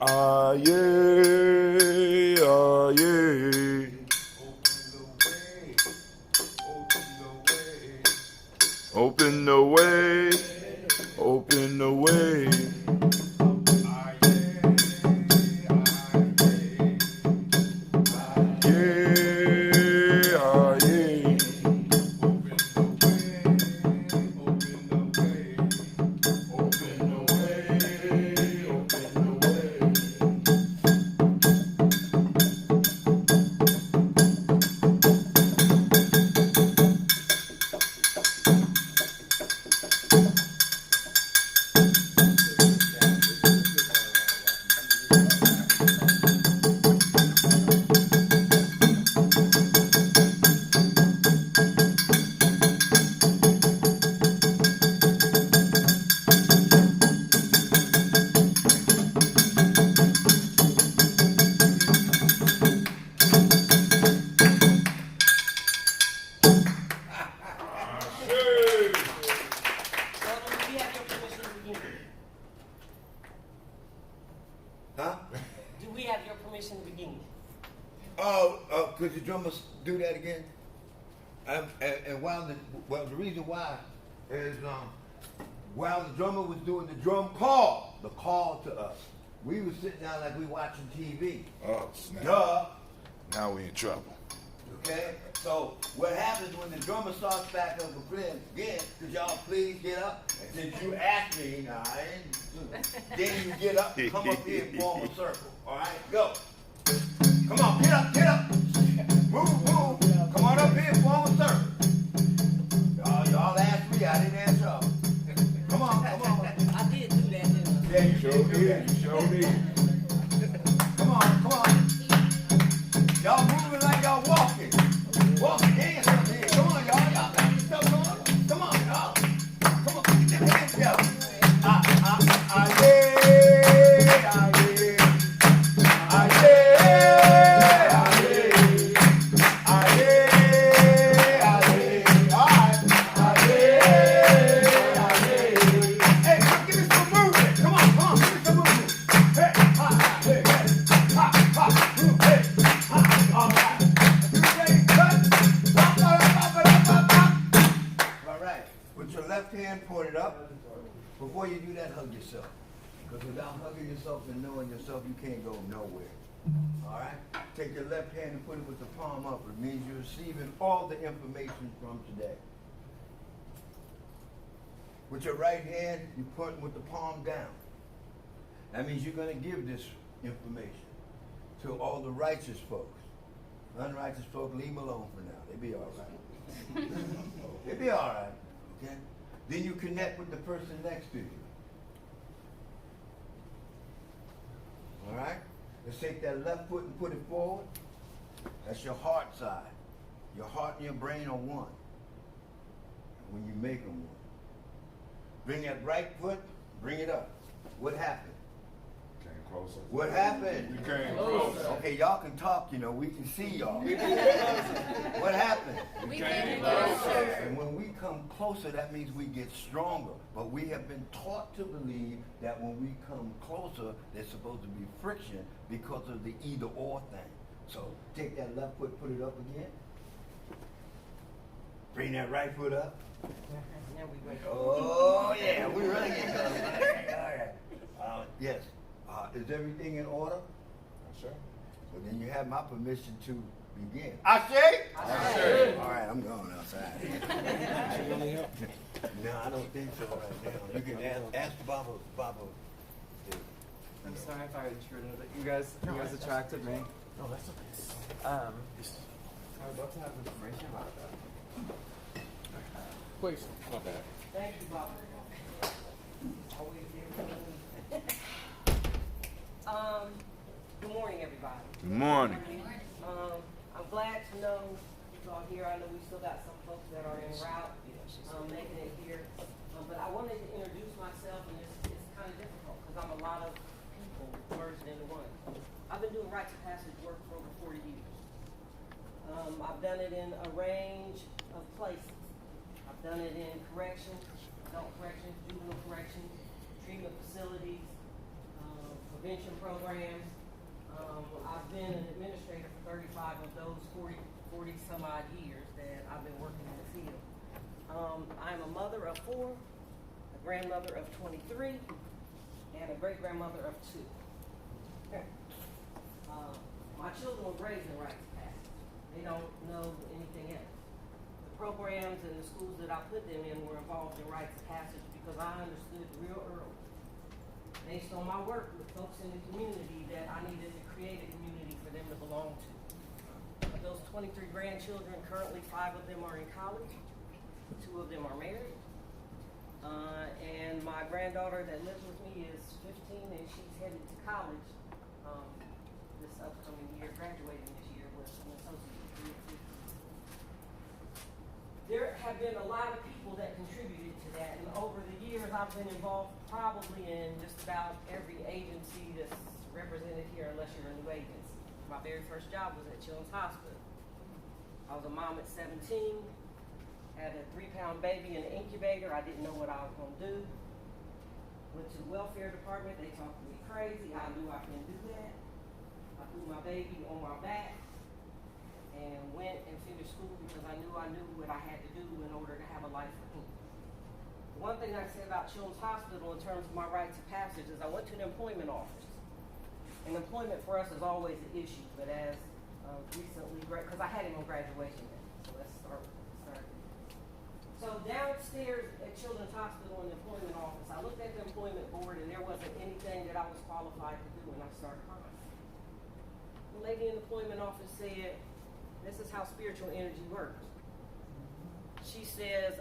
Ah, yeah, ah, yeah. Open the way, open the way. Yeah, ah, yeah. Could the drummers do that again? And while the reason why is while the drummer was doing the drum call, the call to us, we was sitting down like we watching TV. Oh, snap. Duh. Now we in trouble. Okay? So what happens when the drummer starts back up again, could y'all please get up? And since you asked me, then you get up, come up here and form a circle. All right, go. Come on, get up, get up. Move, move. Come on up here and form a circle. Y'all asked me, I didn't ask y'all. Come on, come on. I did do that, didn't I? Yeah, you sure did. You sure did. Come on, come on. Y'all moving like y'all walking. Walking dance up here. Come on, y'all. Y'all got this stuff going on. Come on, y'all. Come on, get your hands together. Yeah. Pointed up. Before you do that, hug yourself. Because without hugging yourself and knowing yourself, you can't go nowhere. All right? Take your left hand and put it with the palm up. It means you're receiving all the information from today. With your right hand, you're pointing with the palm down. That means you're going to give this information to all the righteous folks. Unrighteous folk, leave them alone for now. They'll be all right. They'll be all right. Okay? Then you connect with the person next to you. All right? Let's take that left foot and put it forward. That's your heart side. Your heart and your brain are one. When you make them one. Bring that right foot, bring it up. What happened? Came closer. What happened? We came closer. Okay, y'all can talk, we can see y'all. What happened? We came closer. And when we come closer, that means we get stronger. But we have been taught to believe that when we come closer, there's supposed to be friction because of the either or thing. So take that left foot, put it up again. Bring that right foot up. Oh yeah, we really get going. All right. Yes. Is everything in order? Sure. Well, then you have my permission to begin. Ashe? Ashe. All right, I'm going outside. No, I don't think so right now. You can ask Baba. I'm sorry if I intruded, but you guys attracted me. No, that's okay. I would love to have information about that. Please. Not bad. Thank you, Bob. Good morning, everybody. Good morning. I'm glad to know you all here. I know we still got some folks that are en route, making it here. But I wanted to introduce myself, and it's kind of difficult because I'm a lot of people merged into one. I've been doing rites of passage work for over 40 years. I've done it in a range of places. I've done it in corrections, adult corrections, juvenile corrections, treatment facilities, prevention programs. I've been an administrator for 35 of those 40 some odd years that I've been working in the field. I'm a mother of 4, a grandmother of 23, and a great grandmother of 2. My children were raised in rites of passage. They don't know anything else. The programs and the schools that I put them in were involved in rites of passage because I understood real early, based on my work with folks in the community, that I needed to create a community for them to belong to. Of those 23 grandchildren, currently 5 of them are in college, 2 of them are married. And my granddaughter that lives with me is 15 and she's headed to college this upcoming year, graduating this year with an associate's degree. There have been a lot of people that contributed to that, and over the years I've been involved probably in just about every agency that's represented here, unless you're a new agency. My very first job was at Children's Hospital. I was a mom at 17, had a 3-pound baby in an incubator. I didn't know what I was going to do. Went to the welfare department. They talked to me crazy. I knew I couldn't do that. I threw my baby on my back and went and finished school because I knew what I had to do in order to have a life for him. One thing I say about Children's Hospital in terms of my rites of passage is I went to the employment office. And employment for us is always an issue, but as recently, because I had him on graduation day, so let's start. So downstairs at Children's Hospital in the employment office, I looked at the employment board and there wasn't anything that I was qualified to do, and I started crying. The lady in the employment office said, "This is how spiritual energy works." She says,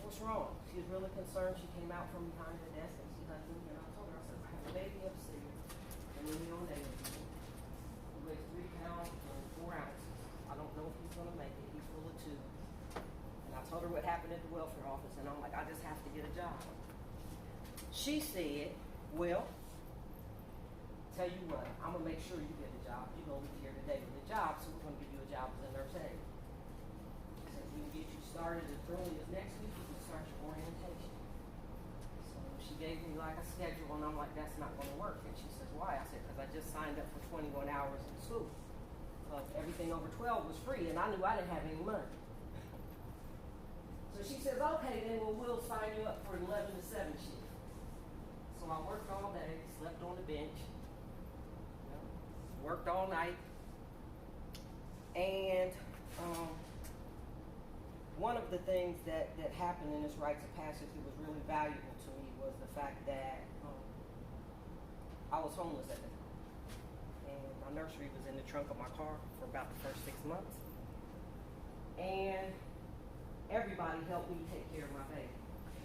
"What's wrong?" She was really concerned. She came out from behind her desk and she hugged me, and I told her, I said, "I have a baby upstairs. And then he weighs 3 pounds and 4 ounces. I don't know if he's going to make it. He's full of 2. And I told her what happened at the welfare office, and I'm like, I just have to get a job. She said, "Well, tell you what, I'm going to make sure you get a job. You're going to leave here today with a job, so we're going to give you a job as a nurse aide. I said, we can get you started as early as next week. You can start your orientation." So she gave me like a schedule, and I'm like, that's not going to work. And she says, "Why?" I said, "Because I just signed up for 21 hours in school. Everything over 12 was free, and I knew I didn't have any money." So she says, "Okay, then we'll sign you up for 11 to 7 shift." So I worked all day, slept on the bench, worked all night, and one of the things that happened in this rites of passage that was really valuable to me was the fact that I was homeless at the time. And my nursery was in the trunk of my car for about the first 6 months. And everybody helped me take care of my baby.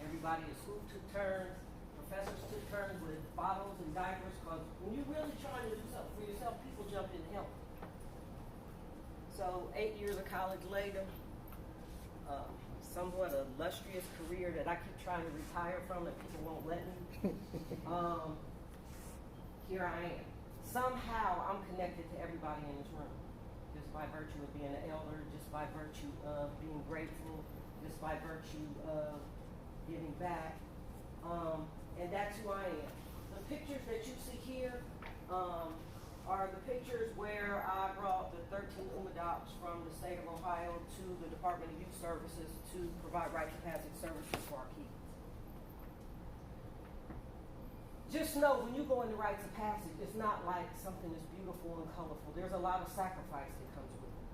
Everybody at school took turns, professors took turns with bottles and diapers, because when you're really trying to do something for yourself, people jump in and help. So 8 years of college later, somewhat a illustrious career that I keep trying to retire from and people won't let me. Here I am. Somehow I'm connected to everybody in this room, just by virtue of being an elder, just by virtue of being grateful, just by virtue of giving back, and that's who I am. The pictures that you see here are the pictures where I brought the 13 adopts from the state of Ohio to the Department of Youth Services to provide rites of passage services for our kids. Just know when you go into rites of passage, it's not like something that's beautiful and colorful. There's a lot of sacrifice that comes with it.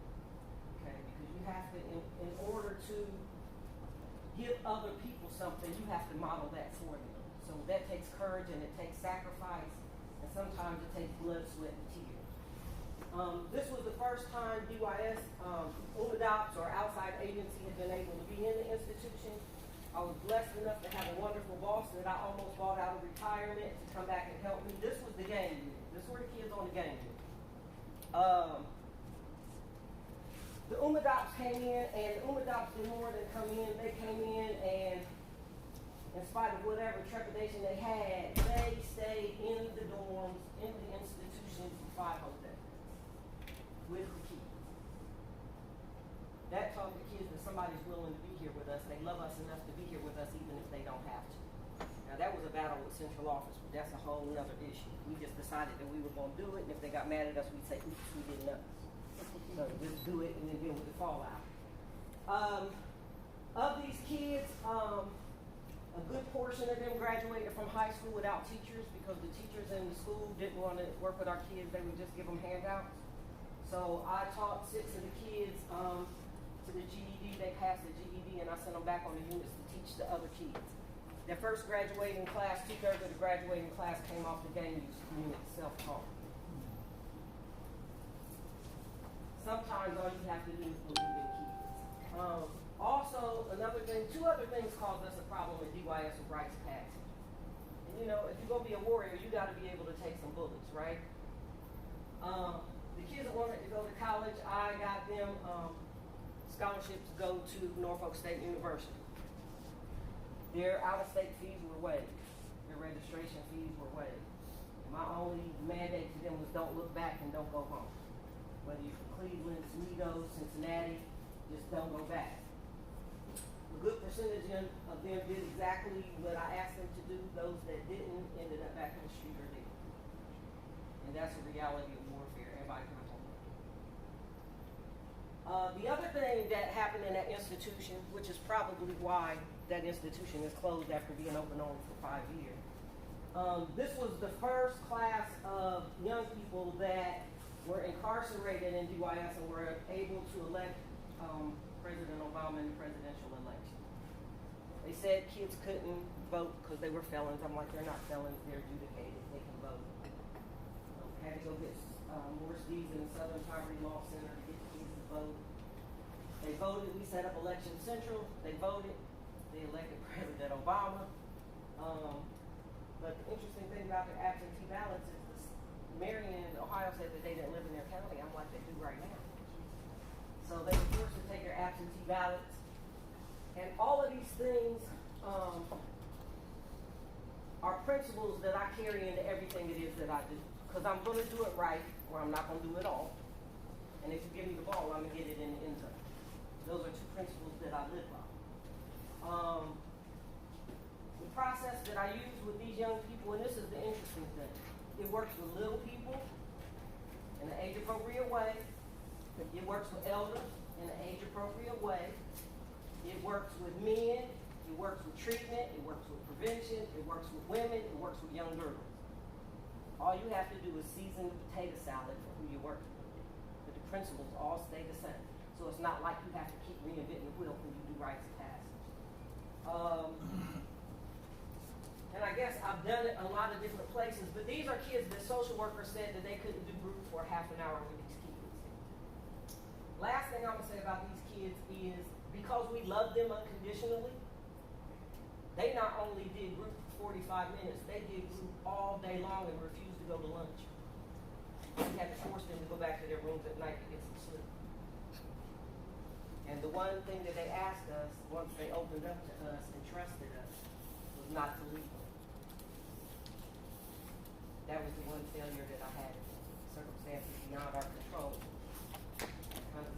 Okay, because you have to, in order to give other people something, you have to model that for them. So that takes courage and it takes sacrifice, and sometimes it takes blood, sweat, and tears. This was the first time DYS, UMADOPS, or outside agency had been able to be in the institution. I was blessed enough to have a wonderful boss that I almost bought out of retirement to come back and help me. This was the game year. This were the kids on the game year. The UMADOPS came in, and the UMADOPS did more than come in. They came in, and in spite of whatever trepidation they had, they stayed in the dorms, in the institution for 5 whole days with the kids. That taught the kids that somebody's willing to be here with us. They love us enough to be here with us even if they don't have to. Now that was a battle with central office, but that's a whole nother issue. We just decided that we were gonna do it, and if they got mad at us, we'd say, oops, we didn't know. So just do it and then deal with the fallout. Of these kids, a good portion of them graduated from high school without teachers because the teachers in the school didn't want to work with our kids. They would just give them handouts. So I taught 6 of the kids to the GED. They passed the GED, and I sent them back on the units to teach the other kids. Their first graduating class, 2/3 of the graduating class came off the gang use unit self-taught. Sometimes all you have to do is believe in kids. Also, another thing, 2 other things caused us a problem with DYS with rites of passage. And you know, if you're gonna be a warrior, you gotta be able to take some bullets, right? The kids that wanted to go to college, I got them scholarships to go to Norfolk State University. Their out-of-state fees were waived. Their registration fees were waived. My only mandate to them was don't look back and don't go home. Whether you're from Cleveland, Toledo, Cincinnati, just don't go back. A good percentage of them did exactly what I asked them to do. Those that didn't ended up back in the street or dead. And that's a reality of warfare. Everybody can hold it. The other thing that happened in that institution, which is probably why that institution is closed after being open only for 5 years. This was the first class of young people that were incarcerated in DYS and were able to elect President Obama in the presidential election. They said kids couldn't vote because they were felons. I'm like, they're not felons, they're adjudicated, they can vote. Had to go get Morris Dees in the Southern Poverty Law Center to get the kids to vote. They voted, we set up Election Central, they voted, they elected President Obama. But the interesting thing about their absentee ballots is this, Marion, Ohio said that they didn't live in their county. I'm like, they do right now. So they were forced to take their absentee ballots. And all of these things are principles that I carry into everything it is that I do. Because I'm going to do it right, or I'm not going to do it all. And if you give me the ball, I'm going to get it in the end zone. Those are 2 principles that I live by. The process that I use with these young people, and this is the interesting thing, it works with little people in an age-appropriate way. It works with elders in an age-appropriate way. It works with men. It works with treatment. It works with prevention. It works with women. It works with young girls. All you have to do is season the potato salad for who you're working with. But the principles all stay the same. So it's not like you have to keep reinventing the wheel when you do rites of passage. And I guess I've done it a lot of different places, but these are kids that social workers said that they couldn't do group for half an hour with these kids. Last thing I'm gonna say about these kids is because we love them unconditionally, they not only did group for 45 minutes, they did group all day long and refused to go to lunch. We had to force them to go back to their rooms at night to get some sleep. And the one thing that they asked us, once they opened up to us and trusted us, was not to leave them. That was the one failure that I had. Circumstances beyond our control.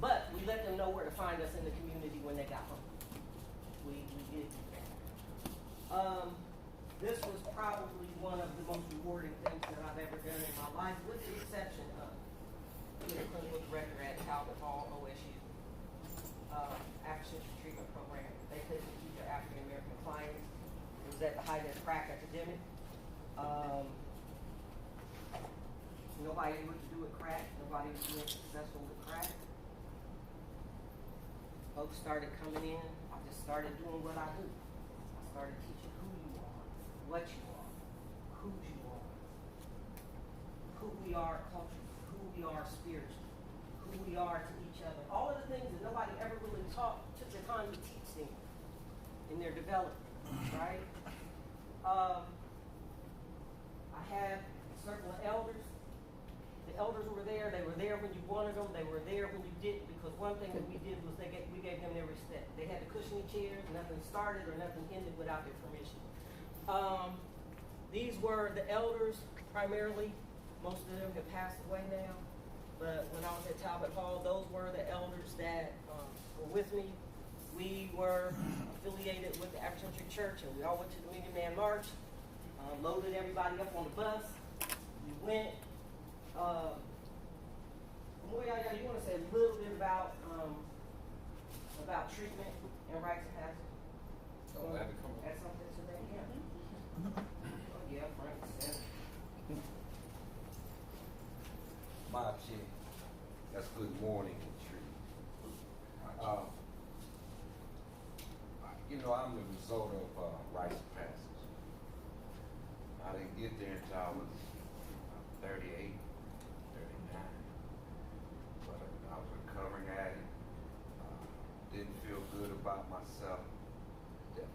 But we let them know where to find us in the community when they got home. We did do that. This was probably one of the most rewarding things that I've ever done in my life, with the exception of being a clinical director at Talbot Hall, OSU. African treatment program. They couldn't keep their African American clients. It was at the height of the crack epidemic. Nobody knew what to do with crack. Nobody was being successful with crack. Folks started coming in. I just started doing what I do. I started teaching who you are, what you are, who you are, who we are culturally, who we are spiritually, who we are to each other. All of the things that nobody ever really took the time to teach them in their development, right? I had a circle of elders. The elders were there. They were there when you wanted them. They were there when you didn't, because one thing that we did was we gave them their respect. They had the cushiony chairs. Nothing started or nothing ended without their permission. These were the elders primarily. Most of them have passed away now. But when I was at Talbot Hall, those were the elders that were with me. We were affiliated with the African Church, and we all went to the Million Man March. loaded everybody up on the bus. We went. Moya, you want to say a little bit about treatment and rites of passage? Oh, glad to come on. Add something to that, yeah. Oh yeah, front and center. My chick, that's good morning in tree. You know, I'm the result of rites of passage. I didn't get there until I was 38, 39. But I was a recovering addict. Didn't feel good about myself.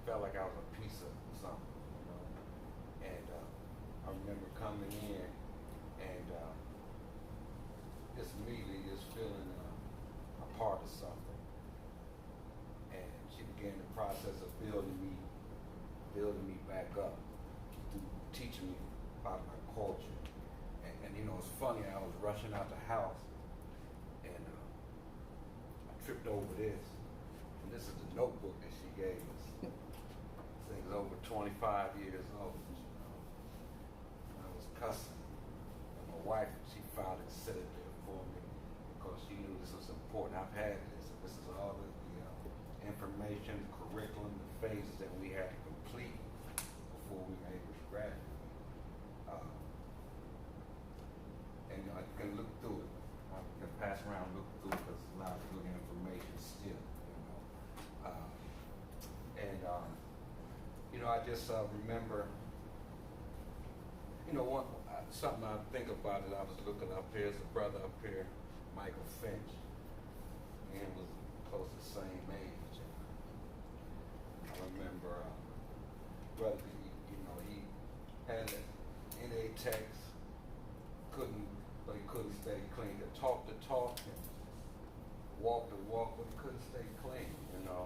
Felt like I was a piece of something, you know. And I remember coming in and just immediately just feeling a part of something. And she began the process of building me back up through teaching me about my culture. And you know, it's funny, I was rushing out the house and I tripped over this. And this is the notebook that she gave us. This thing's over 25 years old. You know. I was cussing. And my wife, she found it, set it there for me because she knew this was important. I've had this. This is all the information, the curriculum, the phases that we had to complete before we were able to graduate. And I can look through it. I can pass around, look through it because a lot of good information still, you know. You know, I just remember, you know, something I think about it, I was looking up here, there's a brother up here, Michael Finch, and was close to the same age. I remember, brother, you know, he had an NA text, but he couldn't stay clean. To talk, and walk, but he couldn't stay clean, you know.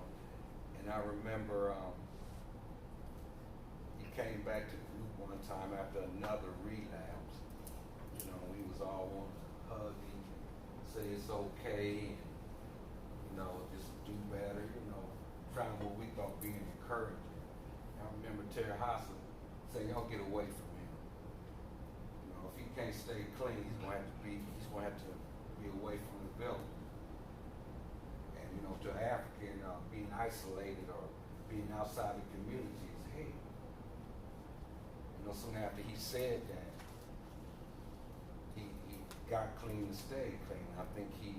And I remember he came back to the group one time after another relapse. You know, we was all wanting to hug him, say it's okay, and, you know, just do better, you know, trying what we thought being encouraging. I remember Terry Hassel saying, y'all get away from him. You know, if he can't stay clean, he's gonna have to be away from the village. And you know, to African, being isolated or being outside the community is hate. You know, soon after he said that, he got clean and stayed clean. I think he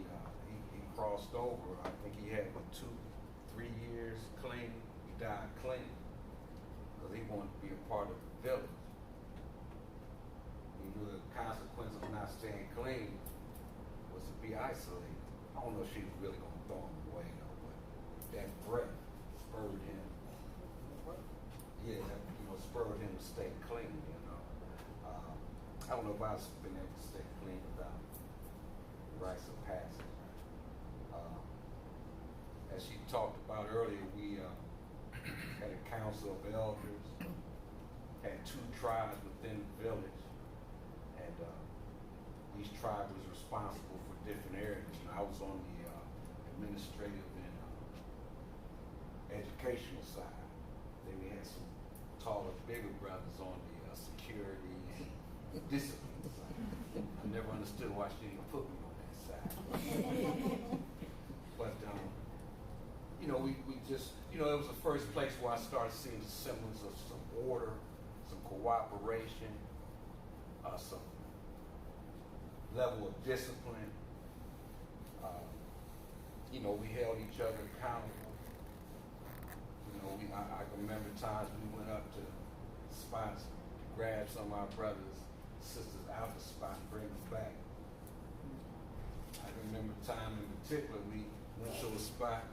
crossed over. I think he had 2-3 years clean. He died clean because he wanted to be a part of the village. He knew the consequence of not staying clean was to be isolated. I don't know if she was really going to throw him away though, but that breath spurred him. Yeah, you know, spurred him to stay clean. You know, I don't know if I've been able to stay clean without rites of passage. As she talked about earlier, we had a council of elders, had 2 tribes within the village, and each tribe was responsible for different areas. And I was on the administrative and educational side. Then we had some taller, bigger brothers on the security and discipline side. I never understood why she didn't put me on that side. But you know, we just, you know, it was the first place where I started seeing the semblance of some order, some cooperation, some level of discipline. You know, we held each other accountable. You know, I can remember times we went up to spots to grab some of our brothers, sisters out the spot and bring them back. I can remember a time in particular we went to a spot.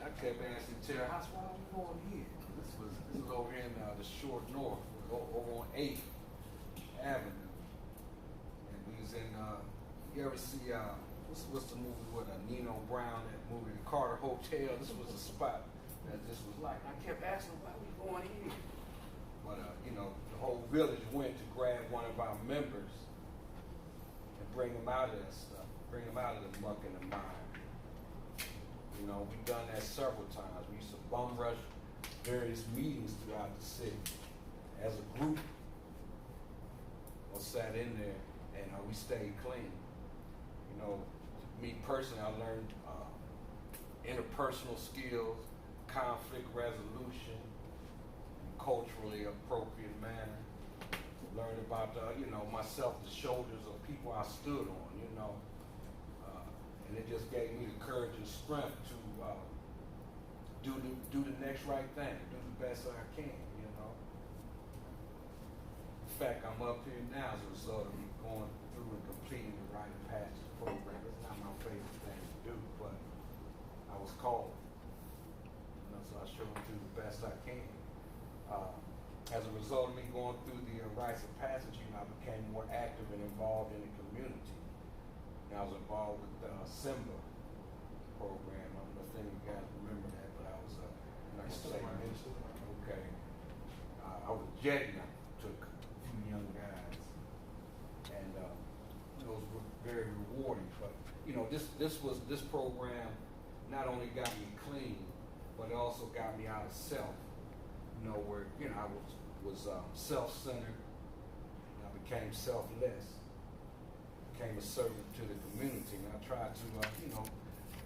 I kept asking Terry, why are we going here? This was over here in the short north, over on 8th Avenue. And we was in, you ever see, what's the movie with Nino Brown, that movie, The Carter Hotel? This was a spot that this was like. I kept asking, why are we going here? But, you know, the whole village went to grab one of our members and bring him out of that stuff, bring him out of the muck and the mire. You know, we've done that several times. We used to bum rush various meetings throughout the city. as a group, we sat in there and we stayed clean. You know, me personally, I learned interpersonal skills, conflict resolution, in a culturally appropriate manner. Learned about, myself, the shoulders of people I stood on, and it just gave me the courage and strength to do the next right thing, do the best I can, In fact, I'm up here now as a result of me going through and completing the Rite of Passage program. It's not my favorite thing to do, but I was called. So I sure do the best I can. As a result of me going through the rites of passage, I became more active and involved in the community. And I was involved with the SIMBA program. I don't know if any of you guys remember that, but I was okay. I was jetting, I took a few young guys, and those were very rewarding. But this program not only got me clean, but it also got me out of self. Where I was self-centered, I became selfless, became a servant to the community, and I tried to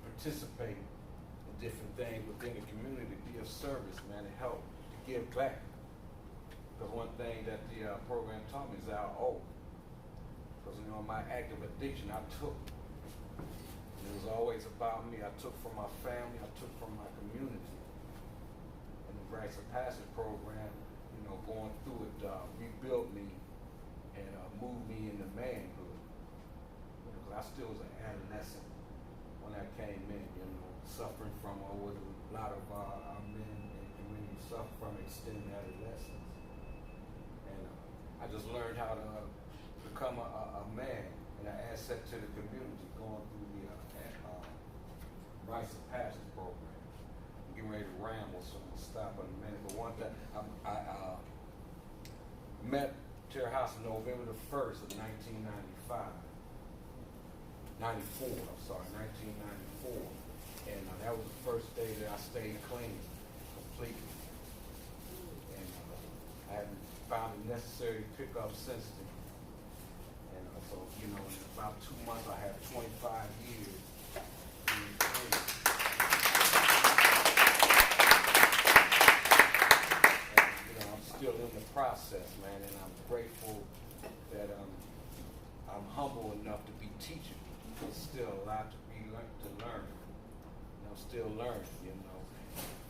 participate in different things within the community to be of service, man, to help, to give back. Because one thing that the program taught me is our owe. Because my active addiction I took. And it was always about me. I took from my family, I took from my community. Rites of Passage program, going through it, rebuilt me and moved me into manhood. Because I still was an adolescent when I came in, suffering from what a lot of our men and community suffer from extended adolescence. And I just learned how to become a man and an asset to the community going through the Rites of Passage program. Getting ready to ramble, so I'm going to stop in a minute. But one thing, I met Terre House on November the 1st of 1994. And that was the first day that I stayed clean completely. And I haven't found it necessary to pick up since then. And so, in about 2 months, I have 25 years being clean. Still in the process, man, and I'm grateful that I'm humble enough to be teaching. There's still a lot to learn. And I'm still learning,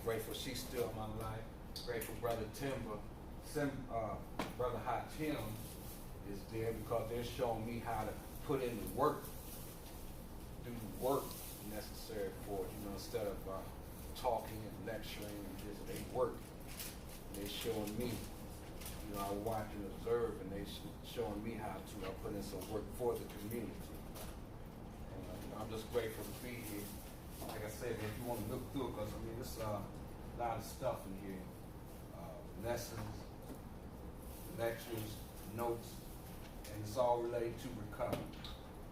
Grateful she's still in my life. Grateful Brother Brother Hatim is there because they're showing me how to put in the work, do the work necessary for it, instead of talking and lecturing and just they work. They're showing me, I watch and observe, and they're showing me how to put in some work for the community. And I'm just grateful to be here. Like I said, if you want to look through it, because there's a lot of stuff in here. Lessons, lectures, notes, and it's all related to recovery.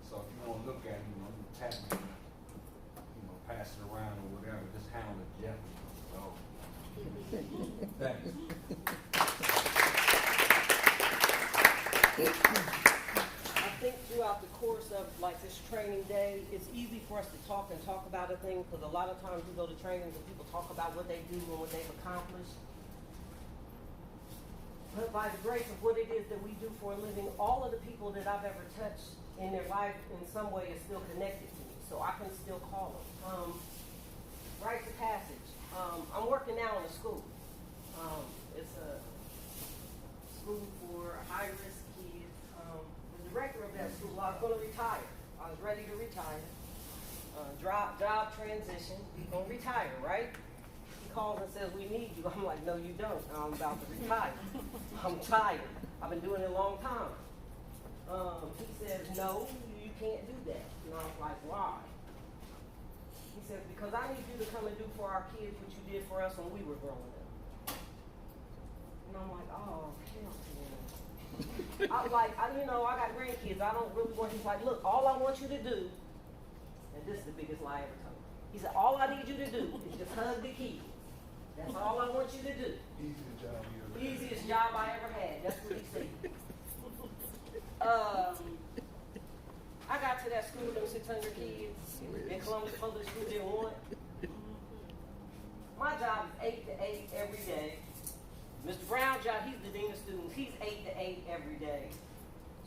So if you want to look at it, I'm going to tap it, pass it around or whatever, just handle it gently. So, thanks. I think throughout the course of this training day, it's easy for us to talk about a thing because a lot of times we go to trainings and people talk about what they do and what they've accomplished. But by the grace of what it is that we do for a living, all of the people that I've ever touched in their life in some way is still connected to me, so I can still call them. Rites of Passage. I'm working now in a school. It's a school for high-risk kids. The director of that school, I was going to retire. I was ready to retire. Job transition. You're going to retire, right? He calls and says, we need you. I'm like, no, you don't. I'm about to retire. I'm tired. I've been doing it a long time. He says, no, you can't do that. And I was like, why? He says, because I need you to come and do for our kids what you did for us when we were growing up. And I'm like, oh, hell yeah. I was like, I got grandkids. I don't really want, he's like, look, all I want you to do, and this is the biggest lie I ever told. He said, all I need you to do is just hug the kids. That's all I want you to do. Easiest job you ever. Easiest job I ever had. That's what he said. I got to that school, them 600 kids in Columbus Public School didn't want. My job is 8 to 8 every day. Mr. Brown's job, he's the dean of students. He's 8 to 8 every day.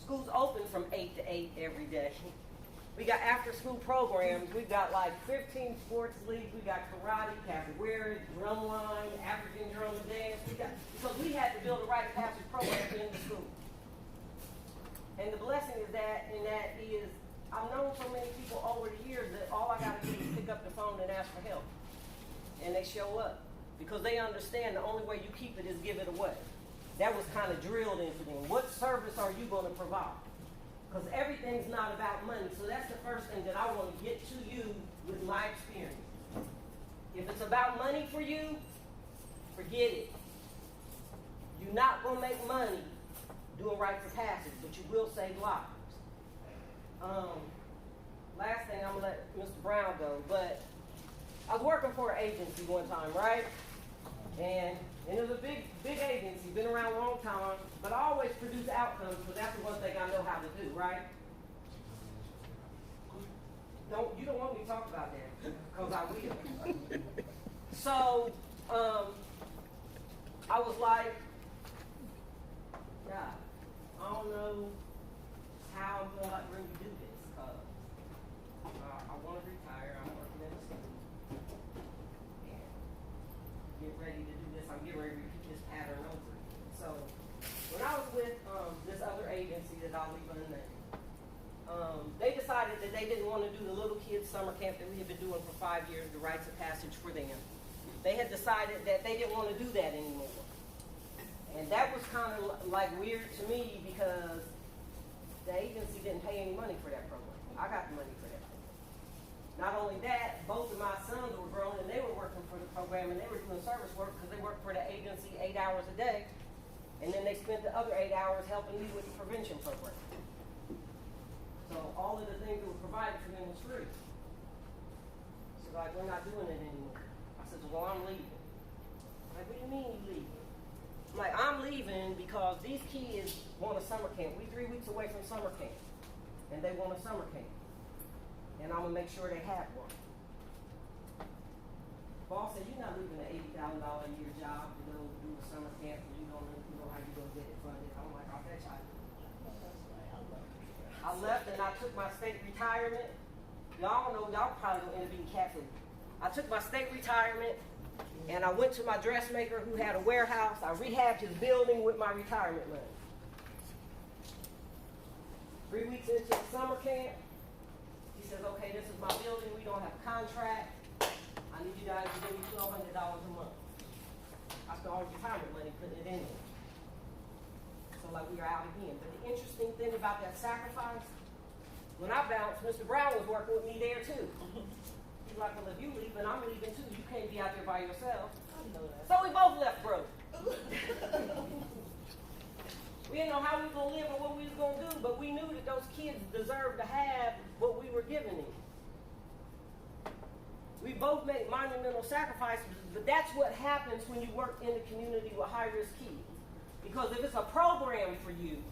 School's open from 8 to 8 every day. We got after school programs. We got like 15 sports leagues. We got karate, capoeira, drumline, African drum and dance. Because we had to build a rite of passage program in the school. And the blessing is that I've known so many people over the years that all I got to do is pick up the phone and ask for help. And they show up. Because they understand the only way you keep it is give it away. That was kind of drilled into them. What service are you going to provide? Because everything's not about money. So that's the first thing that I want to get to you with my experience. If it's about money for you, forget it. You're not going to make money doing rites of passage, but you will save lives. Last thing, I'm going to let Mr. Brown go, but I was working for an agency one time, right? And it was a big agency, been around a long time, but I always produce outcomes, so that's the one thing I know how to do, right? You don't want me to talk about that, because I will. So, I was like, God, I don't know how I'm going to really do this, because I want to retire, I'm working in the school. Get ready to do this. I'm getting ready to repeat this pattern over again. So when I was with this other agency that I'll leave unnamed, they decided that they didn't want to do the little kids summer camp that we had been doing for 5 years, the rites of passage for them. They had decided that they didn't want to do that anymore. And that was kind of like weird to me because the agency didn't pay any money for that program. I got the money for that program. Not only that, both of my sons were grown and they were working for the program and they were doing service work because they worked for the agency 8 hours a day. And then they spent the other 8 hours helping me with the prevention program. So all of the things that were provided for them was free. So like, we're not doing it anymore. I said, well, I'm leaving. Like, what do you mean you leaving? I'm like, I'm leaving because these kids want a summer camp. We 3 weeks away from summer camp. And they want a summer camp. And I'm going to make sure they have one. Boss said, you're not leaving an $80,000 a year job to go do a summer camp and you don't know how you're going to get it funded. I'm like, I'll bet you I do. I left and I took my state retirement. Y'all know, y'all probably going to end up being cat food. I took my state retirement and I went to my dressmaker who had a warehouse. I rehabbed his building with my retirement money. 3 weeks into the summer camp, he says, okay, this is my building. We don't have a contract. I need you guys to give me $1,200 a month. I spent all retirement money putting it in there. So like we are out again. But the interesting thing about that sacrifice, when I bounced, Mr. Brown was working with me there too. He's like, well, if you leave, and I'm leaving too. You can't be out there by yourself. So we both left broke. We didn't know how we were going to live or what we was going to do, but we knew that those kids deserved to have what we were giving them. We both made monumental sacrifices, but that's what happens when you work in the community with high-risk kids. Because if it's a program for you,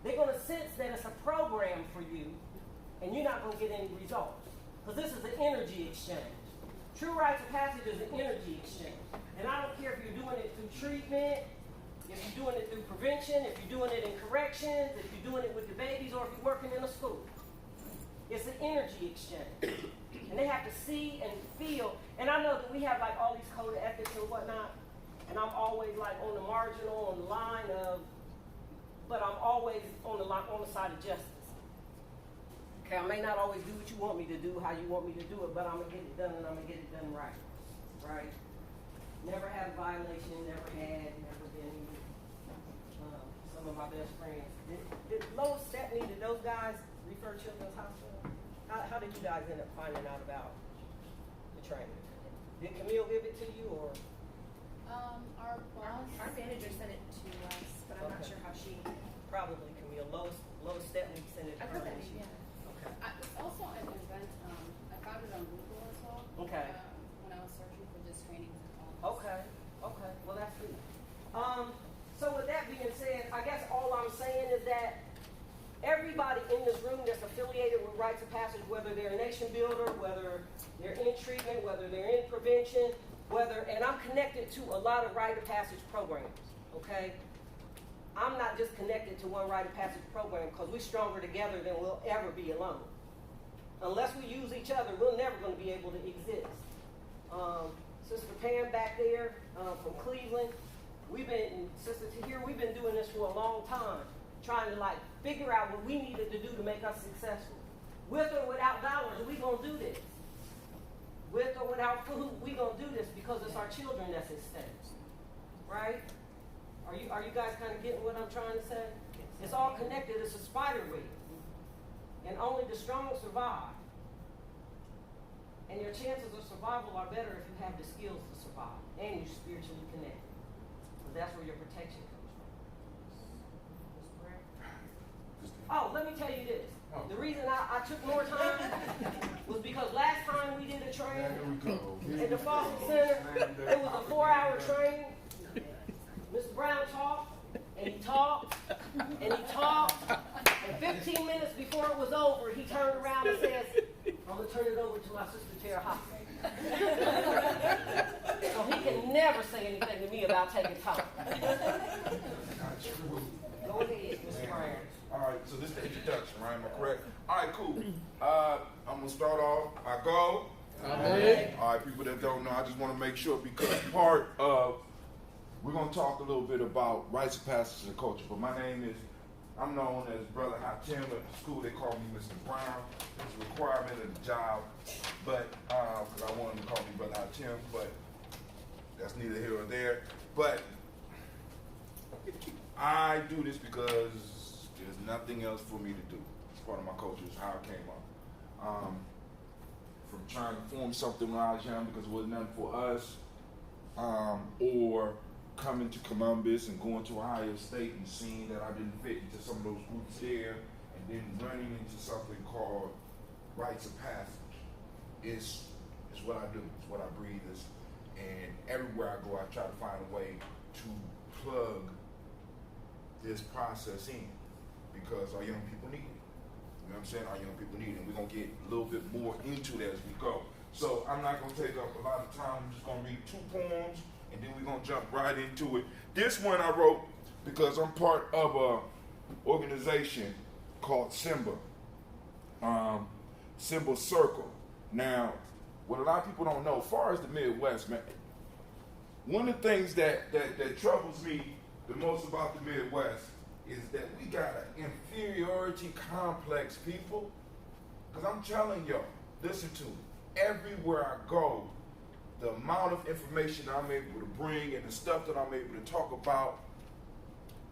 they're going to sense that it's a program for you, and you're not going to get any results. Because this is an energy exchange. True rites of passage is an energy exchange. And I don't care if you're doing it through treatment, if you're doing it through prevention, if you're doing it in corrections, if you're doing it with the babies, or if you're working in a school. It's an energy exchange. And they have to see and feel. And I know that we have like all these code of ethics and whatnot. And I'm always like on the marginal, on the line of, but I'm always on the side of justice. Okay, I may not always do what you want me to do, how you want me to do it, but I'm going to get it done and I'm going to get it done right. Right? Never had a violation, never been some of my best friends. Did Lois Stepney, did those guys refer Children's Hospital? How did you guys end up finding out about the training? Did Camille give it to you or? Our boss, our manager sent it to us, but I'm not sure how she. Probably Camille. Lois Stepney sent it to I heard her. that, yeah. Okay. It's also an event, I found it on Google as well. Okay. When I was searching for just trainings and all. Okay. Well, that's good. So with that being said, I guess all I'm saying is that everybody in this room that's affiliated with rites of passage, whether they're a nation builder, whether they're in treatment, whether they're in prevention, and I'm connected to a lot of rite of passage programs, okay? I'm not just connected to one rite of passage program because we're stronger together than we'll ever be alone. Unless we use each other, we're never going to be able to exist. Sister Pam back there from Cleveland, Sister Tahir, we've been doing this for a long time, trying to figure out what we needed to do to make us successful. With or without dollars, we gonna do this. With or without food, we gonna do this because it's our children that's at stake, right? Are you guys kind of getting what I'm trying to say? It's all connected. It's a spider web, and only the strong survive. And your chances of survival are better if you have the skills to survive and you're spiritually connected. Because that's where your protection comes from. Oh, let me tell you this. The reason I took more time was because last time we did a training at the Foster Center, it was a 4-hour training. Mr. Brown talked, and he talked, and he talked, and 15 minutes before it was over, he turned around and says, I'm going to turn it over to my sister Tara Hopkins. So he can never say anything to me about taking time. Go ahead, Mr. Brown. All right, so this is the introduction, right? Am I correct? All right, cool. I'm going to start off. I go. Amen. All right, people that don't know, I just want to make sure because part of, we're going to talk a little bit about rites of passage and culture. But my name is, I'm known as Brother Hatim. At the school, they call me Mr. Brown. It's a requirement of the job, but because I want them to call me Brother Hatim, but that's neither here or there. But I do this because there's nothing else for me to do. It's part of my culture. It's how it came up. From trying to form something when I was young because it wasn't nothing for us, or coming to Columbus and going to Ohio State and seeing that I didn't fit into some of those groups there, and then running into something called rites of passage. It's what I do. It's what I breathe. And everywhere I go, I try to find a way to plug this process in because our young people need it. You know what I'm saying? Our young people need it. And we're going to get a little bit more into that as we go. So I'm not going to take up a lot of time. I'm just going to read 2 poems, and then we're going to jump right into it. This one I wrote because I'm part of an organization called Simba, Simba Circle. Now, what a lot of people don't know, as far as the Midwest, man, one of the things that troubles me the most about the Midwest is that we got an inferiority complex, people. Because I'm telling y'all, listen to me, everywhere I go, the amount of information I'm able to bring and the stuff that I'm able to talk about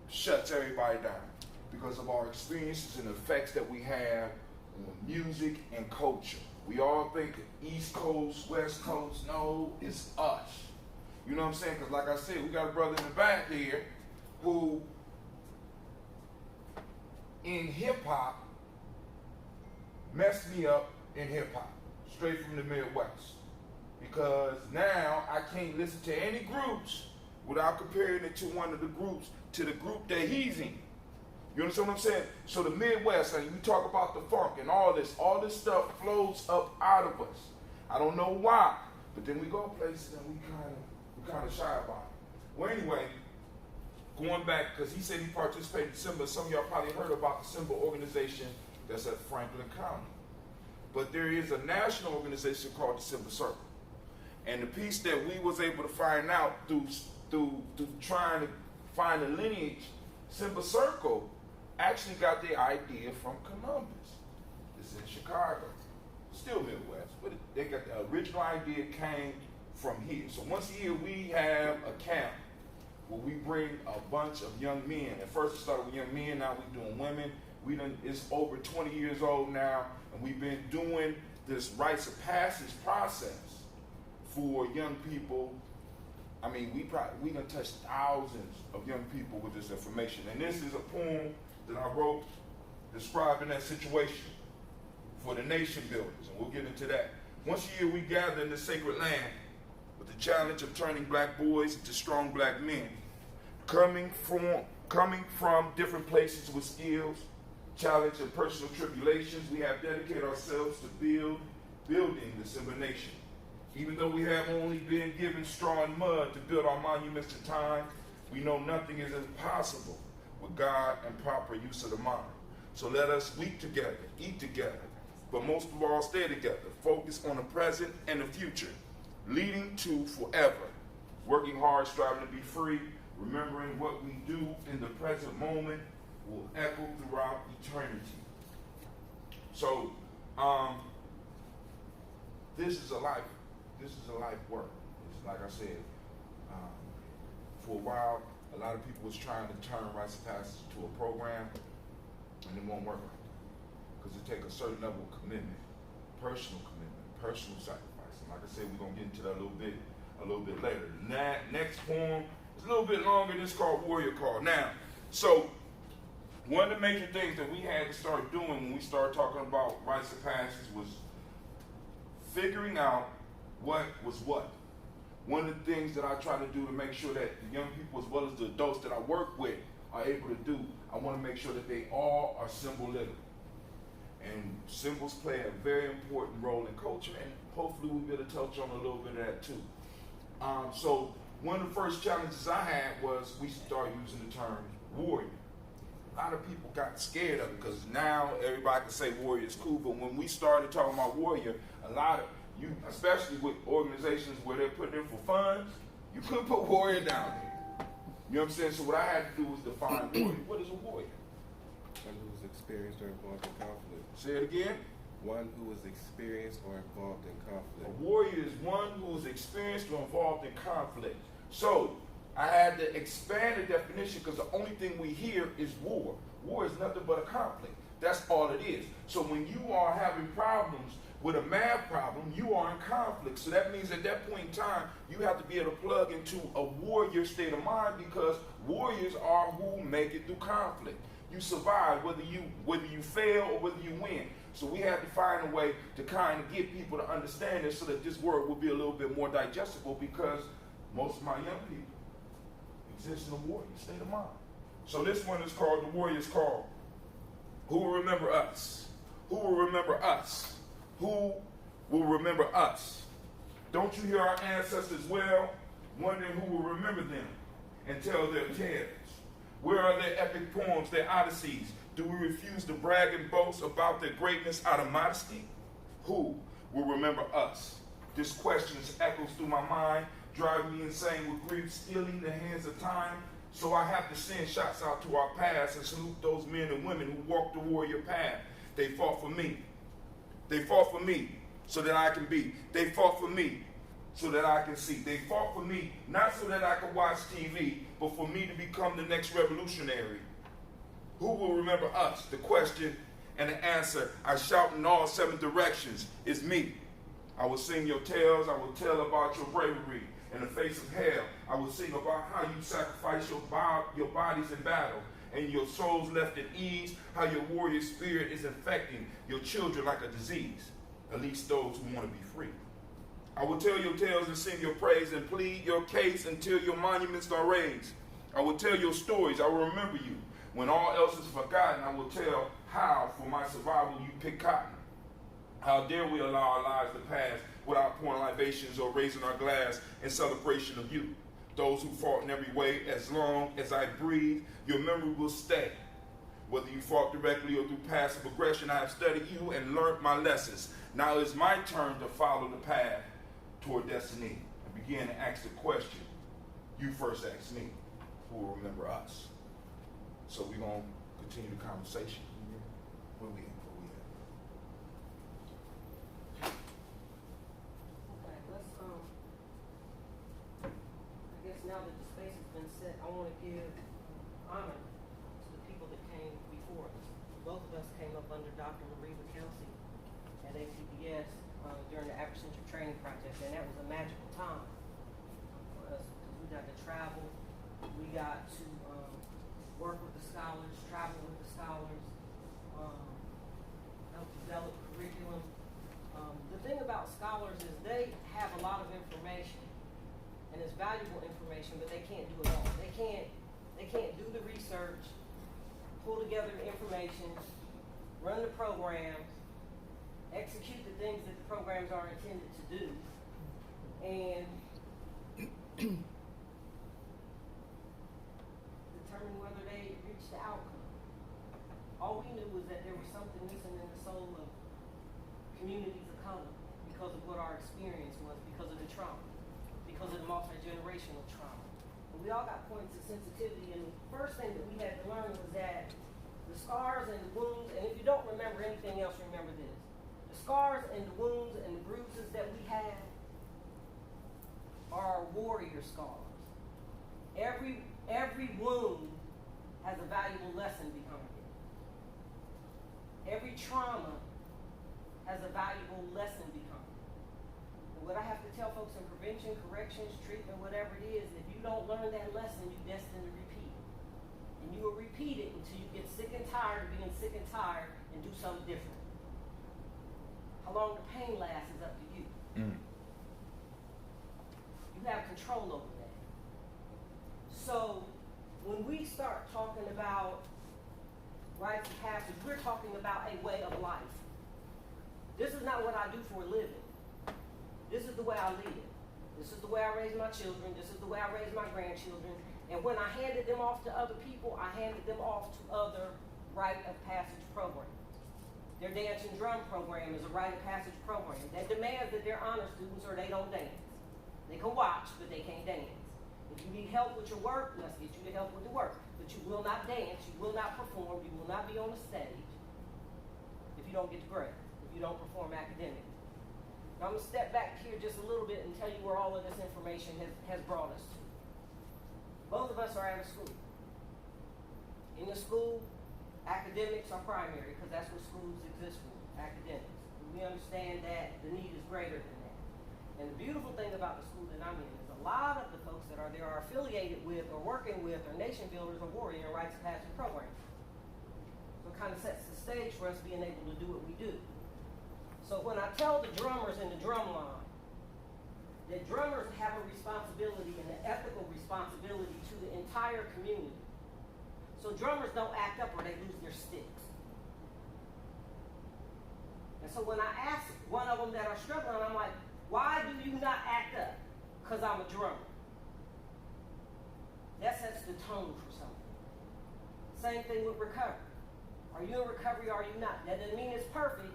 shuts everybody down because of our experiences and the effects that we have on music and culture. We all think East Coast, West Coast. No, it's us. You know what I'm saying? Because like I said, we got a brother in the back here who in hip-hop messed me up in hip-hop, straight from the Midwest. Because now I can't listen to any groups without comparing it to one of the groups, to the group that he's in. You understand what I'm saying? So the Midwest, and we talk about the funk and all this stuff flows up out of us. I don't know why, but then we go places and we kind of shy about it. Well, anyway, going back, because he said he participated in Simba. Some of y'all probably heard about the Simba organization that's at Franklin County. But there is a national organization called the Simba Circle. And the piece that we was able to find out through trying to find a lineage, Simba Circle actually got their idea from Columbus. It's in Chicago, still Midwest, but they got the original idea came from here. So once a year we have a camp where we bring a bunch of young men. At first it started with young men, now we're doing women. It's over 20 years old now, and we've been doing this rites of passage process for young people. I mean, we done touched thousands of young people with this information. And this is a poem that I wrote describing that situation for the nation builders, and we'll get into that. Once a year we gather in the sacred land with the challenge of turning black boys into strong black men. coming from different places with skills, challenge, and personal tribulations, we have dedicated ourselves to building this nation. Even though we have only been given straw and mud to build our monuments to time, we know nothing is impossible with God and proper use of the mind. So let us weep together, eat together, but most of all stay together, focus on the present and the future, leading to forever, working hard, striving to be free, remembering what we do in the present moment will echo throughout eternity. So, this is a life work. It's like I said, for a while, a lot of people was trying to turn rites of passage to a program, and it won't work like that. Because it takes a certain level of commitment, personal sacrifice. And like I said, we're gonna get into that a little bit later. Next poem is a little bit longer. This is called Warrior Call. Now, so one of the major things that we had to start doing when we started talking about rites of passage was figuring out what was what. One of the things that I try to do to make sure that the young people as well as the adults that I work with are able to do, I want to make sure that they all are symbol literate. And symbols play a very important role in culture, and hopefully we'll be able to touch on a little bit of that too. So one of the first challenges I had was we started using the term warrior. A lot of people got scared of it because now everybody can say warrior is cool, but when we started talking about warrior, a lot of you, especially with organizations where they're putting in for funds, you couldn't put warrior down there. You know what I'm saying? So what I had to do was define warrior. What is a warrior? One who was experienced or involved in conflict. Say it again. One who was experienced or involved in conflict. A warrior is one who is experienced or involved in conflict. So I had to expand the definition because the only thing we hear is war. War is nothing but a conflict. That's all it is. So when you are having problems with a math problem, you are in conflict. So that means at that point in time, you have to be able to plug into a warrior state of mind because warriors are who make it through conflict. You survive whether you fail or whether you win. So we have to find a way to kind of get people to understand this so that this word will be a little bit more digestible because most of my young people exist in a warrior state of mind. So this one is called The Warrior's Call. Who will remember us? Who will remember us? Who will remember us? Don't you hear our ancestors well, wondering who will remember them and tell their tales? Where are their epic poems, their odysseys? Do we refuse to brag and boast about their greatness out of modesty? Who will remember us? This question echoes through my mind, driving me insane with grief, stealing the hands of time. So I have to send shots out to our past and salute those men and women who walked the warrior path. They fought for me. They fought for me so that I can be. They fought for me so that I can see. They fought for me not so that I could watch TV, but for me to become the next revolutionary. Who will remember us? The question and the answer I shout in all 7 directions is me. I will sing your tales. I will tell about your bravery in the face of hell. I will sing about how you sacrifice your bodies in battle and your souls left at ease, how your warrior spirit is infecting your children like a disease, at least those who want to be free. I will tell your tales and sing your praise and plead your case until your monuments are raised. I will tell your stories. I will remember you. When all else is forgotten, I will tell how, for my survival, you pick cotton. How dare we allow our lives to pass without pouring libations or raising our glass in celebration of you. Those who fought in every way, as long as I breathe, your memory will stay. Whether you fought directly or through passive aggression, I have studied you and learned my lessons. Now it's my turn to follow the path toward destiny. I began to ask the question. You first asked me, who will remember us? So we're going to continue the conversation. Where we at? Okay, let's, I guess now that the space has been set, I want to give honor to the people that came before us. Both of us came up under Dr. Mariva Kelsey at APBS during the Afro-Centric Training Project, and that was a magical time for us because we got to travel, we got to work with the scholars, travel with the scholars, help develop curriculum. The thing about scholars is they have a lot of information, and it's valuable information, but they can't do it all. They can't research, pull together the information, run the programs, execute the things that the programs are intended to do, and determine whether they reach the outcome. All we knew was that there was something missing in the soul of communities of color because of what our experience was, because of the trauma, because of the multi-generational trauma. And we all got points of sensitivity, and the first thing that we had to learn was that the scars and the wounds, and if you don't remember anything else, remember this. The scars and the wounds and the bruises that we have are warrior scars. Every wound has a valuable lesson behind it. Every trauma has a valuable lesson behind it. And what I have to tell folks in prevention, corrections, treatment, whatever it is, if you don't learn that lesson, you're destined to repeat it. And you will repeat it until you get sick and tired of being sick and tired and do something different. How long the pain lasts is up to you. You have control over that. So when we start talking about rites of passage, we're talking about a way of life. This is not what I do for a living. This is the way I live. This is the way I raise my children. This is the way I raise my grandchildren. And when I handed them off to other people, I handed them off to other rite of passage programs. Their dance and drum program is a rite of passage program that demands that they're honor students or they don't dance. They can watch, but they can't dance. If you need help with your work, let's get you to help with the work. But you will not dance, you will not perform, you will not be on the stage if you don't get the grade, if you don't perform academically. Now I'm going to step back here just a little bit and tell you where all of this information has brought us to. Both of us are out of school. In the school, academics are primary because that's what schools exist for, academics. We understand that the need is greater than that. And the beautiful thing about the school that I'm in is a lot of the folks that are there are affiliated with or working with or nation builders or warrior and rites of passage programs. So it kind of sets the stage for us being able to do what we do. So when I tell the drummers in the drum line that drummers have a responsibility and an ethical responsibility to the entire community. So drummers don't act up or they lose their sticks. And so when I ask one of them that are struggling, I'm like, why do you not act up? Because I'm a drummer. That sets the tone for something. Same thing with recovery. Are you in recovery or are you not? That doesn't mean it's perfect,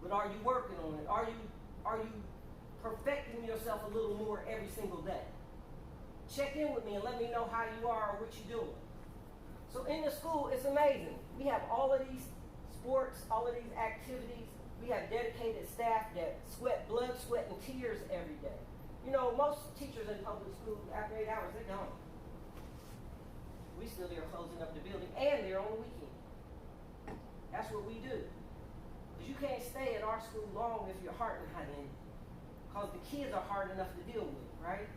but are you working on it? Are you perfecting yourself a little more every single day? Check in with me and let me know how you are or what you're doing. So in the school, it's amazing. We have all of these sports, all of these activities. We have dedicated staff that sweat blood, sweat, and tears every day. You know, most teachers in public school, after 8 hours, they're gone. We still there closing up the building, and they're on the weekend. That's what we do. Because you can't stay at our school long if your heart not in it. Because the kids are hard enough to deal with, right?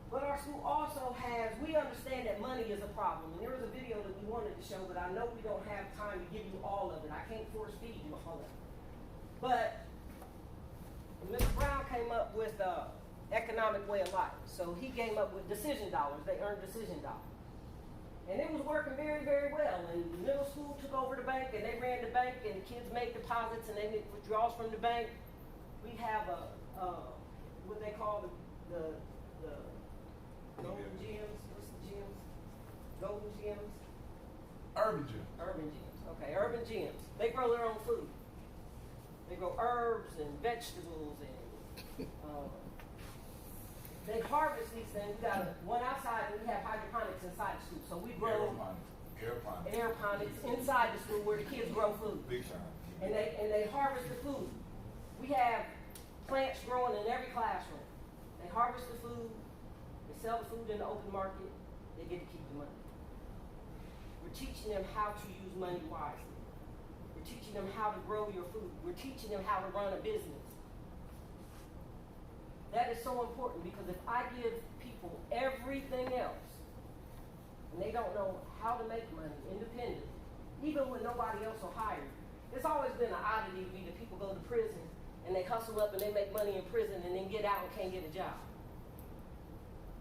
But our school also has, we understand that money is a problem. And there was a video that we wanted to show, but I know we don't have time to give you all of it. I can't force feed you all of it. But Mr. Brown came up with an economic way of life. So he came up with decision dollars. They earned decision dollars. And it was working very, very well. And the middle school took over the bank, and they ran the bank, and the kids make deposits, and they make withdrawals from the bank. We have what they call the golden gems. What's the gems? Golden gems? Urban gym. Urban gems. Okay, urban gems. They grow their own food. They grow herbs and vegetables and they harvest these things. We got one outside and we have hydroponics inside the school. So we grow aeroponics inside the school where the kids grow food. Big time. And they harvest the food. We have plants growing in every classroom. They harvest the food, they sell the food in the open market, they get to keep the money. We're teaching them how to use money wisely. We're teaching them how to grow your food. We're teaching them how to run a business. That is so important because if I give people everything else and they don't know how to make money independently, even when nobody else will hire you, it's always been an oddity to me that people go to prison and they hustle up and they make money in prison and then get out and can't get a job.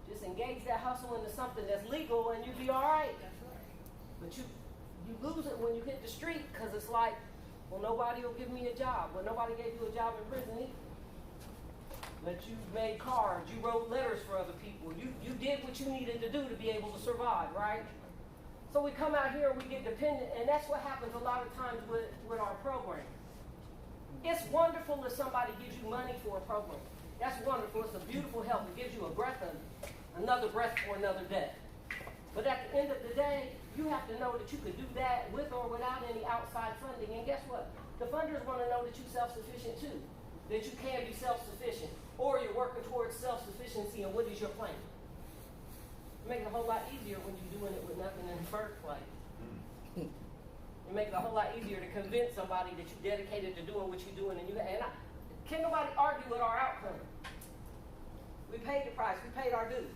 Just engage that hustle into something that's legal and you'll be all right. But you lose it when you hit the street because it's like, well, nobody will give me a job. Well, nobody gave you a job in prison either. But you made cards, you wrote letters for other people. You did what you needed to do to be able to survive, right? So we come out here and we get dependent, and that's what happens a lot of times with our program. It's wonderful if somebody gives you money for a program. That's wonderful. It's a beautiful help. It gives you a breath of another breath for another day. But at the end of the day, you have to know that you could do that with or without any outside funding. And guess what? The funders want to know that you're self-sufficient too. That you can be self-sufficient. Or you're working towards self-sufficiency, and what is your plan? It makes it a whole lot easier when you're doing it with nothing in the first place. It makes it a whole lot easier to convince somebody that you're dedicated to doing what you're doing. Can't nobody argue with our outcome. We paid the price. We paid our dues.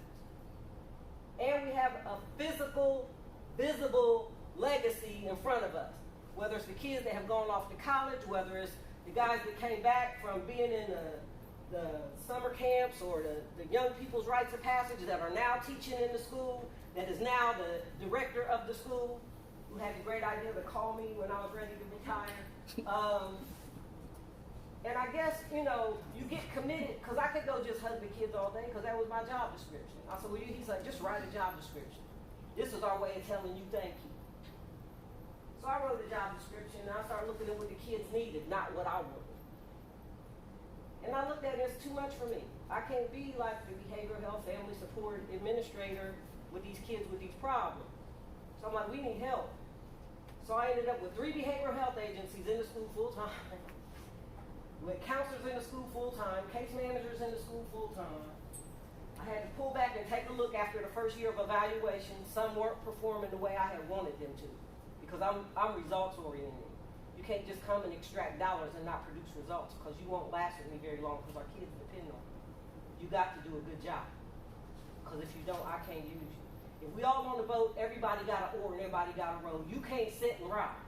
And we have a physical, visible legacy in front of us. Whether it's the kids that have gone off to college, whether it's the guys that came back from being in the summer camps, or the young people's rites of passage that are now teaching in the school, that is now the director of the school, who had the great idea to call me when I was ready to retire. And I guess, you get committed, because I could go just hug the kids all day, because that was my job description. I said, well, he's like, just write a job description. This is our way of telling you thank you. So I wrote a job description, and I started looking at what the kids needed, not what I wanted. And I looked at it as too much for me. I can't be like the behavioral health family support administrator with these kids with these problems. So I'm like, we need help. So I ended up with 3 behavioral health agencies in the school full-time, with counselors in the school full-time, case managers in the school full-time. I had to pull back and take a look after the first year of evaluation. Some weren't performing the way I had wanted them to, because I'm results-oriented. You can't just come and extract dollars and not produce results, because you won't last with me very long, because our kids depend on you. You got to do a good job, because if you don't, I can't use you. If we all on the boat, everybody got an oar and everybody got a row. You can't sit and rock.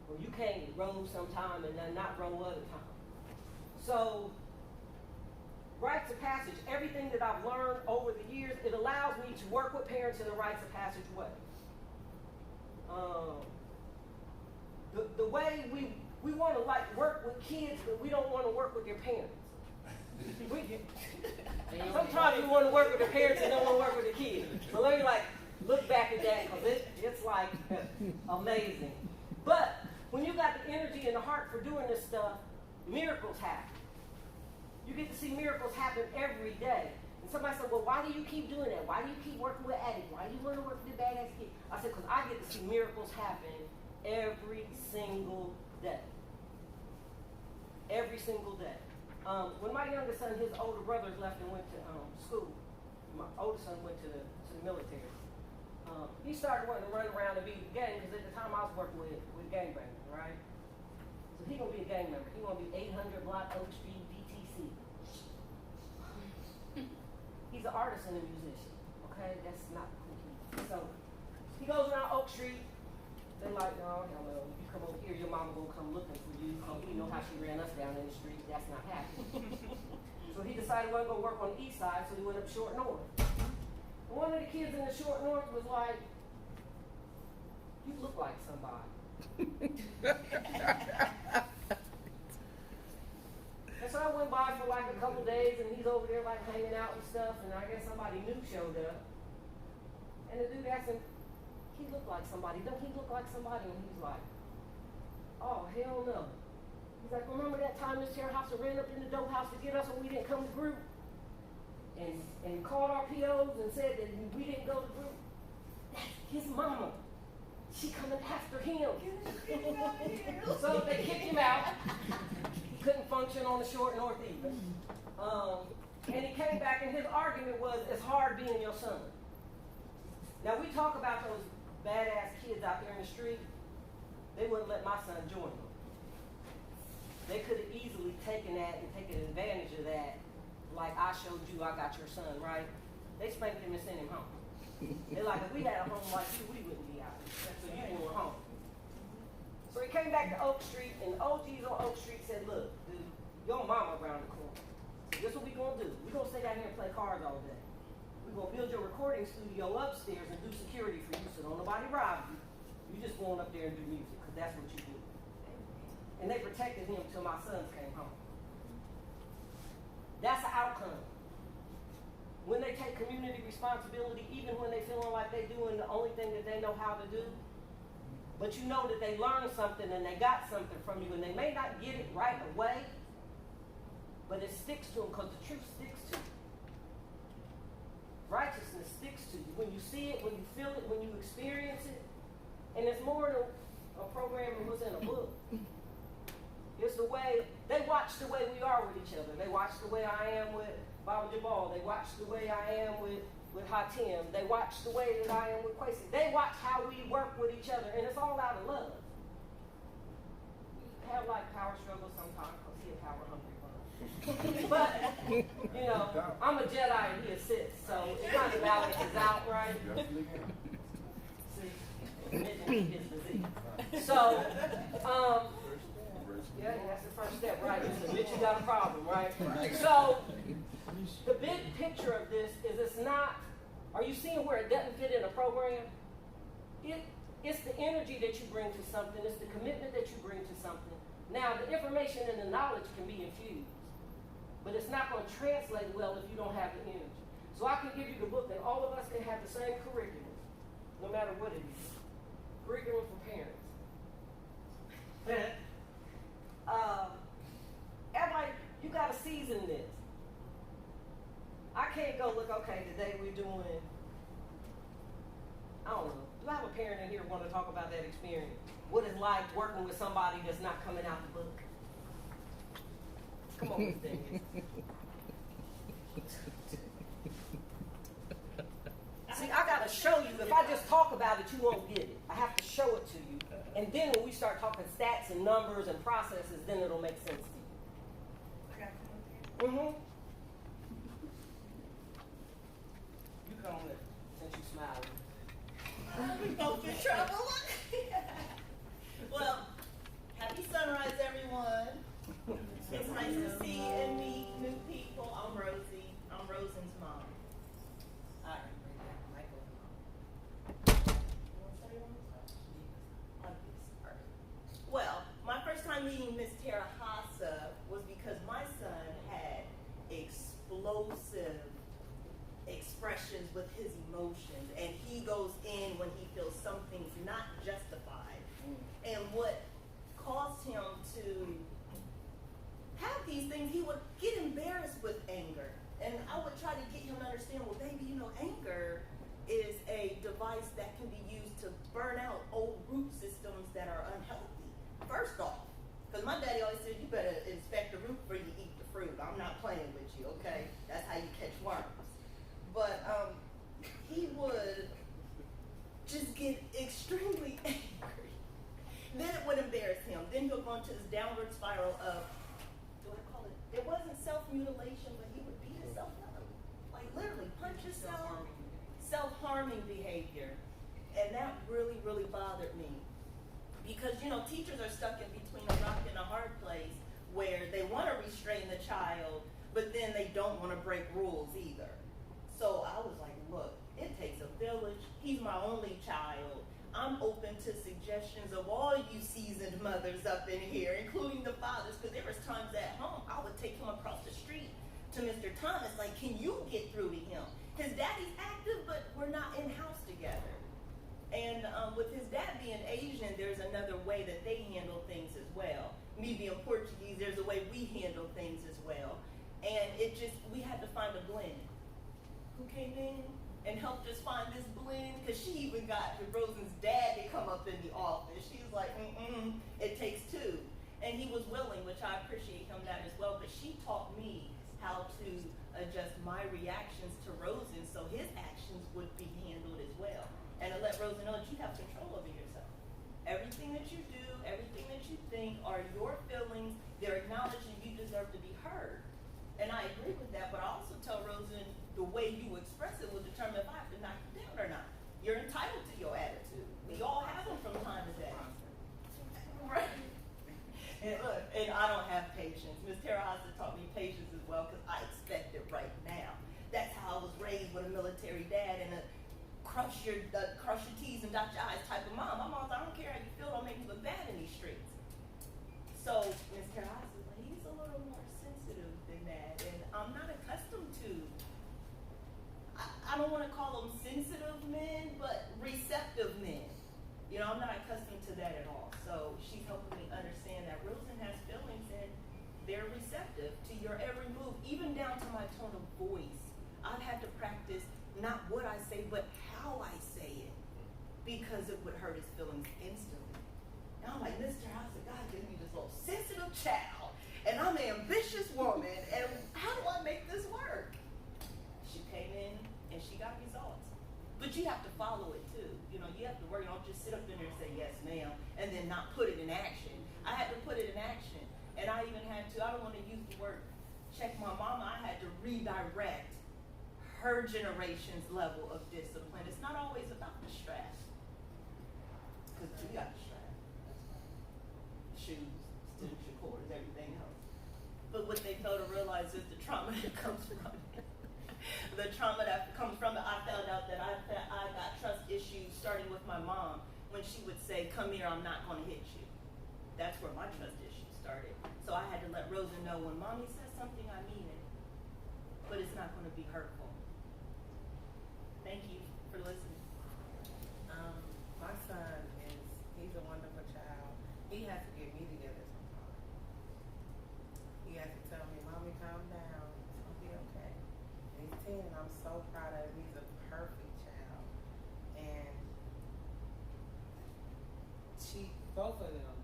Or you can't row sometime and then not row other time. So, rites of passage, everything that I've learned over the years, it allows me to work with parents in the rites of passage way. The way we want to work with kids, but we don't want to work with their parents. Sometimes we want to work with the parents and don't want to work with the kids. So let me look back at that, because it's amazing. But when you got the energy and the heart for doing this stuff, miracles happen. You get to see miracles happen every day. And somebody said, well, why do you keep doing that? Why do you keep working with addicts? Why do you want to work with the badass kids? I said, because I get to see miracles happen every single day. Every single day. When my youngest son, his older brothers left and went to school, my oldest son went to the military. He started wanting to run around and be a gang, because at the time I was working with gangbangers, right? So he gonna be a gang member. He gonna be 800 Block Oak Street BTC. He's an artist and a musician. Okay, that's not complete. So he goes around Oak Street. They're like, no, you come over here, your mama gonna come looking for you. We know how she ran us down in the street. That's not happening. So he decided he wasn't gonna work on the east side, so he went up Short North. And one of the kids in the Short North was like, you look like somebody. And so I went by for a couple days, and he's over there hanging out and stuff, and I guess somebody new showed up. And the dude asked him, he looked like somebody. Don't he look like somebody? And he's like, oh, hell no. He's like, remember that time this terrorhouser ran up in the dope house to get us when we didn't come to group? And called our POs and said that we didn't go to group? That's his mama. She coming after him. So they kicked him out. He couldn't function on the Short North either. And he came back, and his argument was, it's hard being your son. Now, we talk about those badass kids out there in the street. They wouldn't let my son join them. They could have easily taken that and taken advantage of that, like I showed you I got your son, right? They spanked him and sent him home. They're like, if we had a home like you, we wouldn't be out here. So you were home. So he came back to Oak Street, and the OGs on Oak Street said, look, dude, your mama around the corner. So this is what we gonna do. We gonna stay down here and play cards all day. gonna build your recording studio upstairs and do security for you, so don't nobody rob you. You just going up there and do music, because that's what you do. And they protected him till my sons came home. That's the outcome. When they take community responsibility, even when they feeling like they doing the only thing that they know how to do, but you know that they learned something and they got something from you, and they may not get it right away, but it sticks to them because the truth sticks to you. Righteousness sticks to you. When you see it, when you feel it, when you experience it, and it's more than a program that was in a book. It's the way, they watch the way we are with each other. They watch the way I am with Baba Jabal. They watch the way I am with Hatim. They watch the way that I am with Kwesi. They watch how we work with each other, and it's all out of love. We have like power struggles sometimes because he's a power hungry one. But, you know, I'm a Jedi and he a Sith, so it kind of balances out, right? See, his disease. So, yeah, that's the first step, right? Just admit you got a problem, right? So, the big picture of this is it's not, are you seeing where it doesn't fit in a program? It's the energy that you bring to something, it's the commitment that you bring to something. Now, the information and the knowledge can be infused, but it's not going to translate well if you don't have the energy. So I can give you the book and all of us can have the same curriculum, no matter what it is. Curriculum for parents. Everybody, you got to season this. I can't go look, okay, today we're doing, I don't know. Do I have a parent in here who want to talk about that experience? What it's like working with somebody that's not coming out the book? Come on, Miss Davis. See, I got to show you. If I just talk about it, you won't get it. I have to show it to you. And then when we start talking stats and numbers and processes, then it'll make sense to you. I got to come up here. You come with it, since you smiling. We both in trouble. Well, happy sunrise, everyone. It's nice to see and meet new people. I'm Rosie. I'm Rosen's mom. All right. Well, my first time meeting Miss Terahasa was because my son had explosive expressions with his emotions, and he goes in when he feels something's not justified. And what caused him to have these things, he would get embarrassed with anger. And I would try to get him to understand, well, baby, you know, anger is a device that can be used to burn out old root systems that are unhealthy. First off, because my daddy always said, you better inspect the root before you eat the fruit. I'm not playing with you, okay? That's how you catch worms. But he would just get extremely angry. Then it would embarrass him. Then he'll go into this downward spiral of, do I call it? It wasn't self-mutilation, but he would beat himself up. Like literally punch himself. Self-harming behavior. And that really, really bothered me. Because, you know, teachers are stuck in between a rock and a hard place where they want to restrain the child, but then they don't want to break rules either. So I was like, look, it takes a village. He's my only child. I'm open to suggestions of all you seasoned mothers up in here, including the fathers, because there was times at home I would take him across the street to Mr. Thomas, like, can you get through to him? His daddy's active, but we're not in-house together. And with his dad being Asian, there's another way that they handle things as well. Me being Portuguese, there's a way we handle things as well. And it just, we had to find a blend. Who came in and helped us find this blend? Because she even got Rosen's dad to come up in the office. She was like, it takes two. And he was willing, which I appreciate him that as well. But she taught me how to adjust my reactions to Rosen so his actions would be handled as well. And to let Rosen know that you have control over yourself. Everything that you do, everything that you think are your feelings. They're acknowledging you deserve to be heard. And I agree with that, but I also tell Rosen the way you express it will determine if I have to knock you down or not. You're entitled to your attitude. We all have them from time to day. Right? And look, and I don't have patience. Ms. Terahasa taught me patience as well because I expect it right now. That's how I was raised with a military cross your T's and dot your I's type of mom. My mom's, I don't care how you feel, don't make me look bad in these streets. So Miss Carolina says, well, he's a little more sensitive than that, and I'm not accustomed to. I don't want to call them sensitive men, but receptive men. You know, I'm not accustomed to that at all. So she's helping me understand that Rosen has feelings and they're receptive to your every move, even down to my tone of voice. I've had to practice not what I say, but how I say it, because it would hurt his feelings instantly. And I'm like, Mr. House, God gave me this little sensitive child, and I'm an ambitious woman, and how do I make this work? She came in and she got results. But you have to follow it too. You know, you have to work. You don't just sit up in there and say, yes, ma'am, and then not put it in action. I had to put it in action. And I even had to, I don't want to use the word check my mama, I had to redirect her generation's level of discipline. It's not always about the strap. Because we got the strap. That's right. Shoes, extension cords, everything else. But what they fail to realize is the trauma that comes from it. The trauma that comes from it. I found out that I got trust issues starting with my mom when she would say, come here, I'm not going to hit you. That's where my trust issues started. So I had to let Rosa know when mommy says something, I mean it. But it's not going to be hurtful. Thank you for listening. My son he's a wonderful child. He has to get me together sometimes. He has to tell me, Mommy, calm down. It's going to be okay. And he's 10 and I'm so proud of him. He's a perfect child. And both of them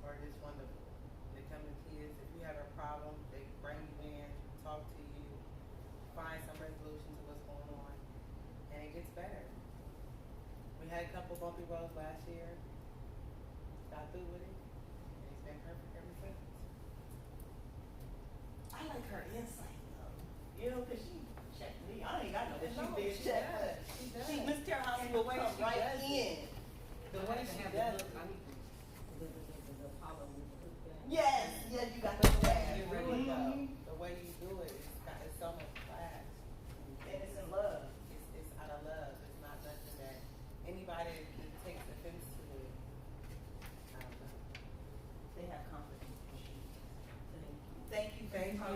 are just wonderful. They come to kids. If you have a problem, they bring you in, talk to you, find some resolution to what's going on. And it gets better. We had a couple bumpy roads last year. Got through with it. And it's been perfect ever since. I like her insight though. You know, because she checked me. I ain't got no issue No, being she checked. does. She does. Miss Terrahasa will way come she right does in. The way she does it. The Apollo with the hook down. Yes, you got the flag. You really go. The way you do it, it's so much class. And it's in love. It's out of love. It's not nothing that anybody that takes offense to it. I don't know. They have confidence. Thank you. Thank you.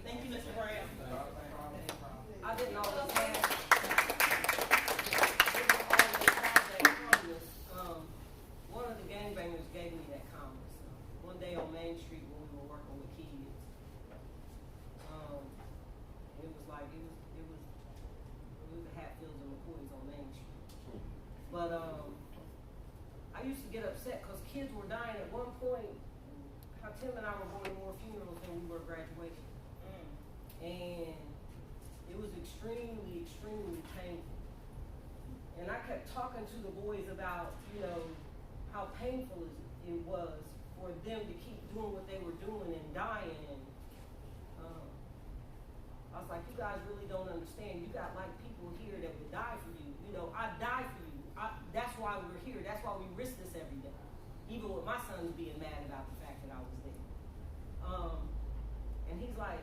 Thank you, Mr. Brown. I didn't always have one of the gangbangers gave me that calmness. One day on Main Street when we were working with kids, it was like it was the Hatfields and McCoys on Main Street. But I used to get upset because kids were dying. At one point, Tim and I were going to more funerals than we were graduation, and it was extremely, extremely painful. And I kept talking to the boys about, how painful it was for them to keep doing what they were doing and dying. And I was like, you guys really don't understand. You got like people here that would die for you. I die for you. That's why we're here. That's why we risk this every day. Even with my sons being mad about the fact that I was there. And he's like,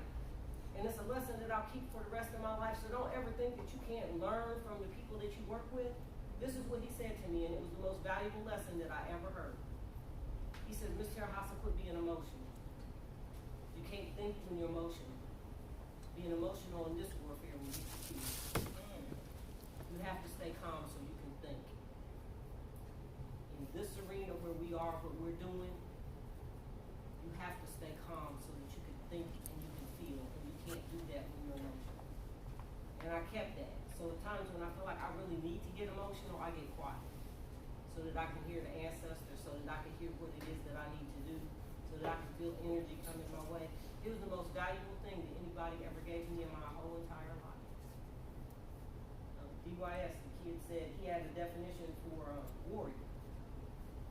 and it's a lesson that I'll keep for the rest of my life. So don't ever think that you can't learn from the people that you work with. This is what he said to me, and it was the most valuable lesson that I ever heard. He said, Ms. Terrahasa, quit being emotional. You can't think when you're emotional. Being emotional in this warfare will get you killed. You have to stay calm so you can think. In this arena where we are, what we're doing, you have to stay calm so that you can think and you can feel, and you can't do that when you're emotional. And I kept that. So at times when I feel like I really need to get emotional, I get quiet. So that I can hear the ancestors, so that I can hear what it is that I need to do, so that I can feel energy coming my way. It was the most valuable thing that anybody ever gave me in my whole entire life. DYS, the kid said he had a definition for warrior.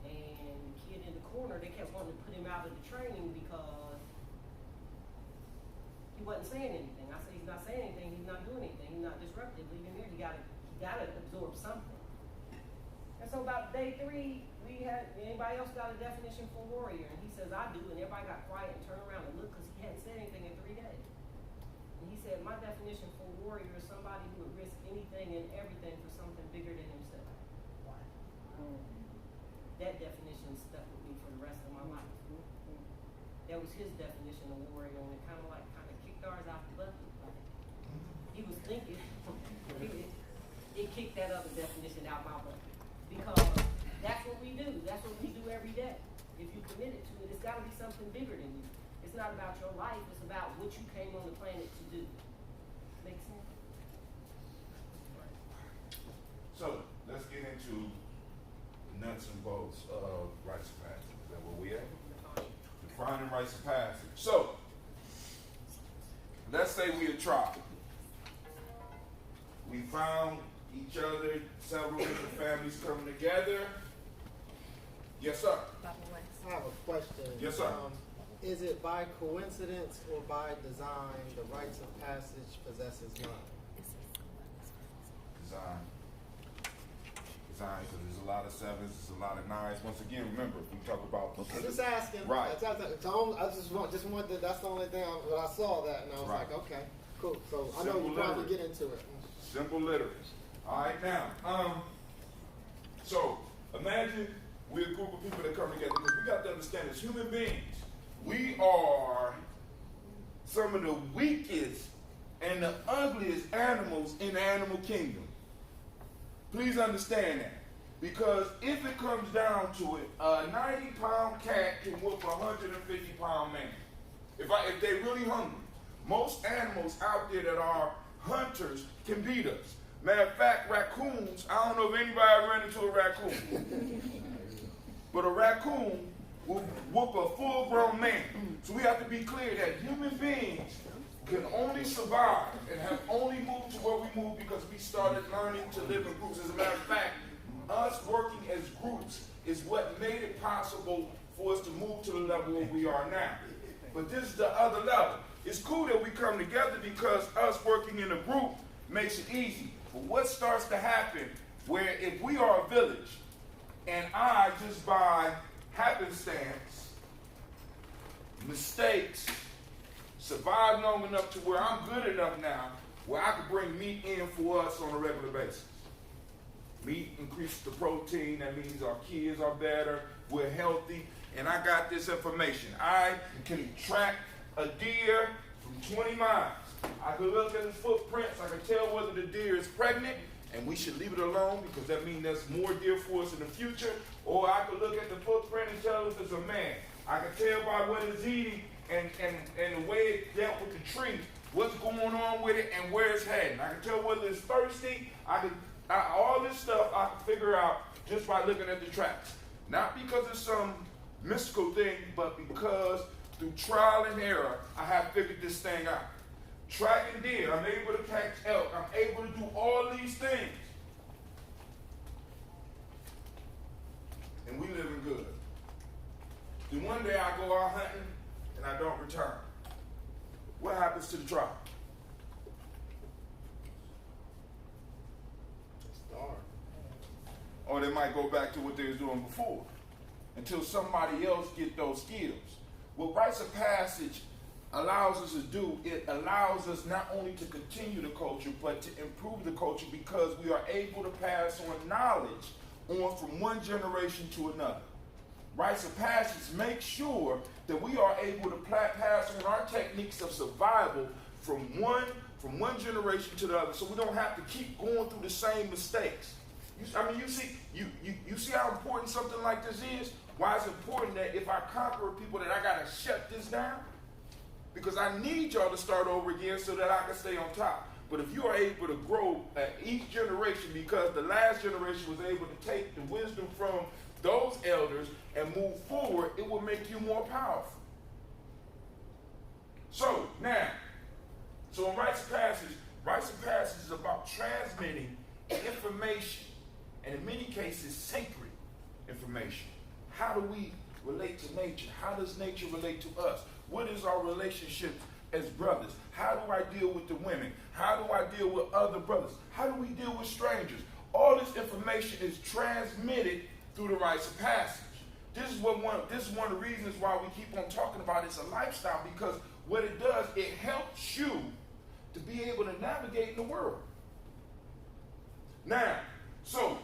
And the kid in the corner, they kept wanting to put him out of the training because he wasn't saying anything. I said, he's not saying anything, he's not doing anything, he's not disruptive. Leave him here, he gotta absorb something. And so about day 3, we had, anybody else got a definition for warrior? And he says, I do, and everybody got quiet and turned around and looked because he hadn't said anything in 3 days. And he said, my definition for warrior is somebody who would risk anything and everything for something bigger than himself. That definition stuck with me for the rest of my life. That was his definition of warrior, and it kind of kicked ours out the bucket. Like, he was thinking, it kicked that other definition out my bucket. Because that's what we do. That's what we do every day. If you're committed to it, it's got to be something bigger than you. It's not about your life. It's about what you came on the planet to do. Make sense? So let's get into the nuts and bolts of rites of passage. Is that where we at? Defining rites of passage. So let's say we a tribe. We found each other, several different families coming together. Yes, sir. I have a question. Yes, sir. Is it by coincidence or by design the rites of passage possesses none? Design. Design, because there's a lot of sevens, there's a lot of nines. Once again, remember, we talk about. I'm just asking. Right. I just wanted. That's the only thing I saw that, and I was like, okay, cool. So I know you probably get into it. Simple literacy. All right, now, so imagine we're a group of people that come together, because we got to understand as human beings, we are some of the weakest and the ugliest animals in the animal kingdom. Please understand that. Because if it comes down to it, a 90-pound cat can whoop a 150-pound man. If they really hungry. Most animals out there that are hunters can beat us. Matter of fact, raccoons, I don't know if anybody ran into a raccoon. But a raccoon will whoop a full-grown man. So we have to be clear that human beings can only survive and have only moved to where we moved because we started learning to live in groups. As a matter of fact, us working as groups is what made it possible for us to move to the level where we are now. But this is the other level. It's cool that we come together because us working in a group makes it easy. But what starts to happen where if we are a village and I just by happenstance, mistakes, survive long enough to where I'm good enough now where I can bring meat in for us on a regular basis. Meat increases the protein. That means our kids are better. We're healthy. And I got this information. I can track a deer from 20 miles. I can look at his footprints. I can tell whether the deer is pregnant, and we should leave it alone because that means there's more deer for us in the future. Or I can look at the footprint and tell if it's a man. I can tell by what it's eating and the way it dealt with the tree, what's going on with it and where it's heading. I can tell whether it's thirsty. All this stuff I can figure out just by looking at the tracks. Not because it's some mystical thing, but because through trial and error, I have figured this thing out. Tracking deer, I'm able to catch elk, I'm able to do all these things. And we living good. Then one day I go out hunting and I don't return. What happens to the tribe? Or they might go back to what they was doing before until somebody else get those skills. What rites of passage allows us to do, it allows us not only to continue the culture, but to improve the culture because we are able to pass on knowledge on from one generation to another. Rites of passage make sure that we are able to pass on our techniques of survival from one generation to the other, so we don't have to keep going through the same mistakes. You see how important something like this is? Why it's important that if I conquer people that I gotta shut this down? Because I need y'all to start over again so that I can stay on top. But if you are able to grow at each generation because the last generation was able to take the wisdom from those elders and move forward, it will make you more powerful. So in rites of passage is about transmitting information, and in many cases, sacred information. How do we relate to nature? How does nature relate to us? What is our relationship as brothers? How do I deal with the women? How do I deal with other brothers? How do we deal with strangers? All this information is transmitted through the rites of passage. This is one of the reasons why we keep on talking about it's a lifestyle, because what it does, it helps you to be able to navigate in the world. Now, so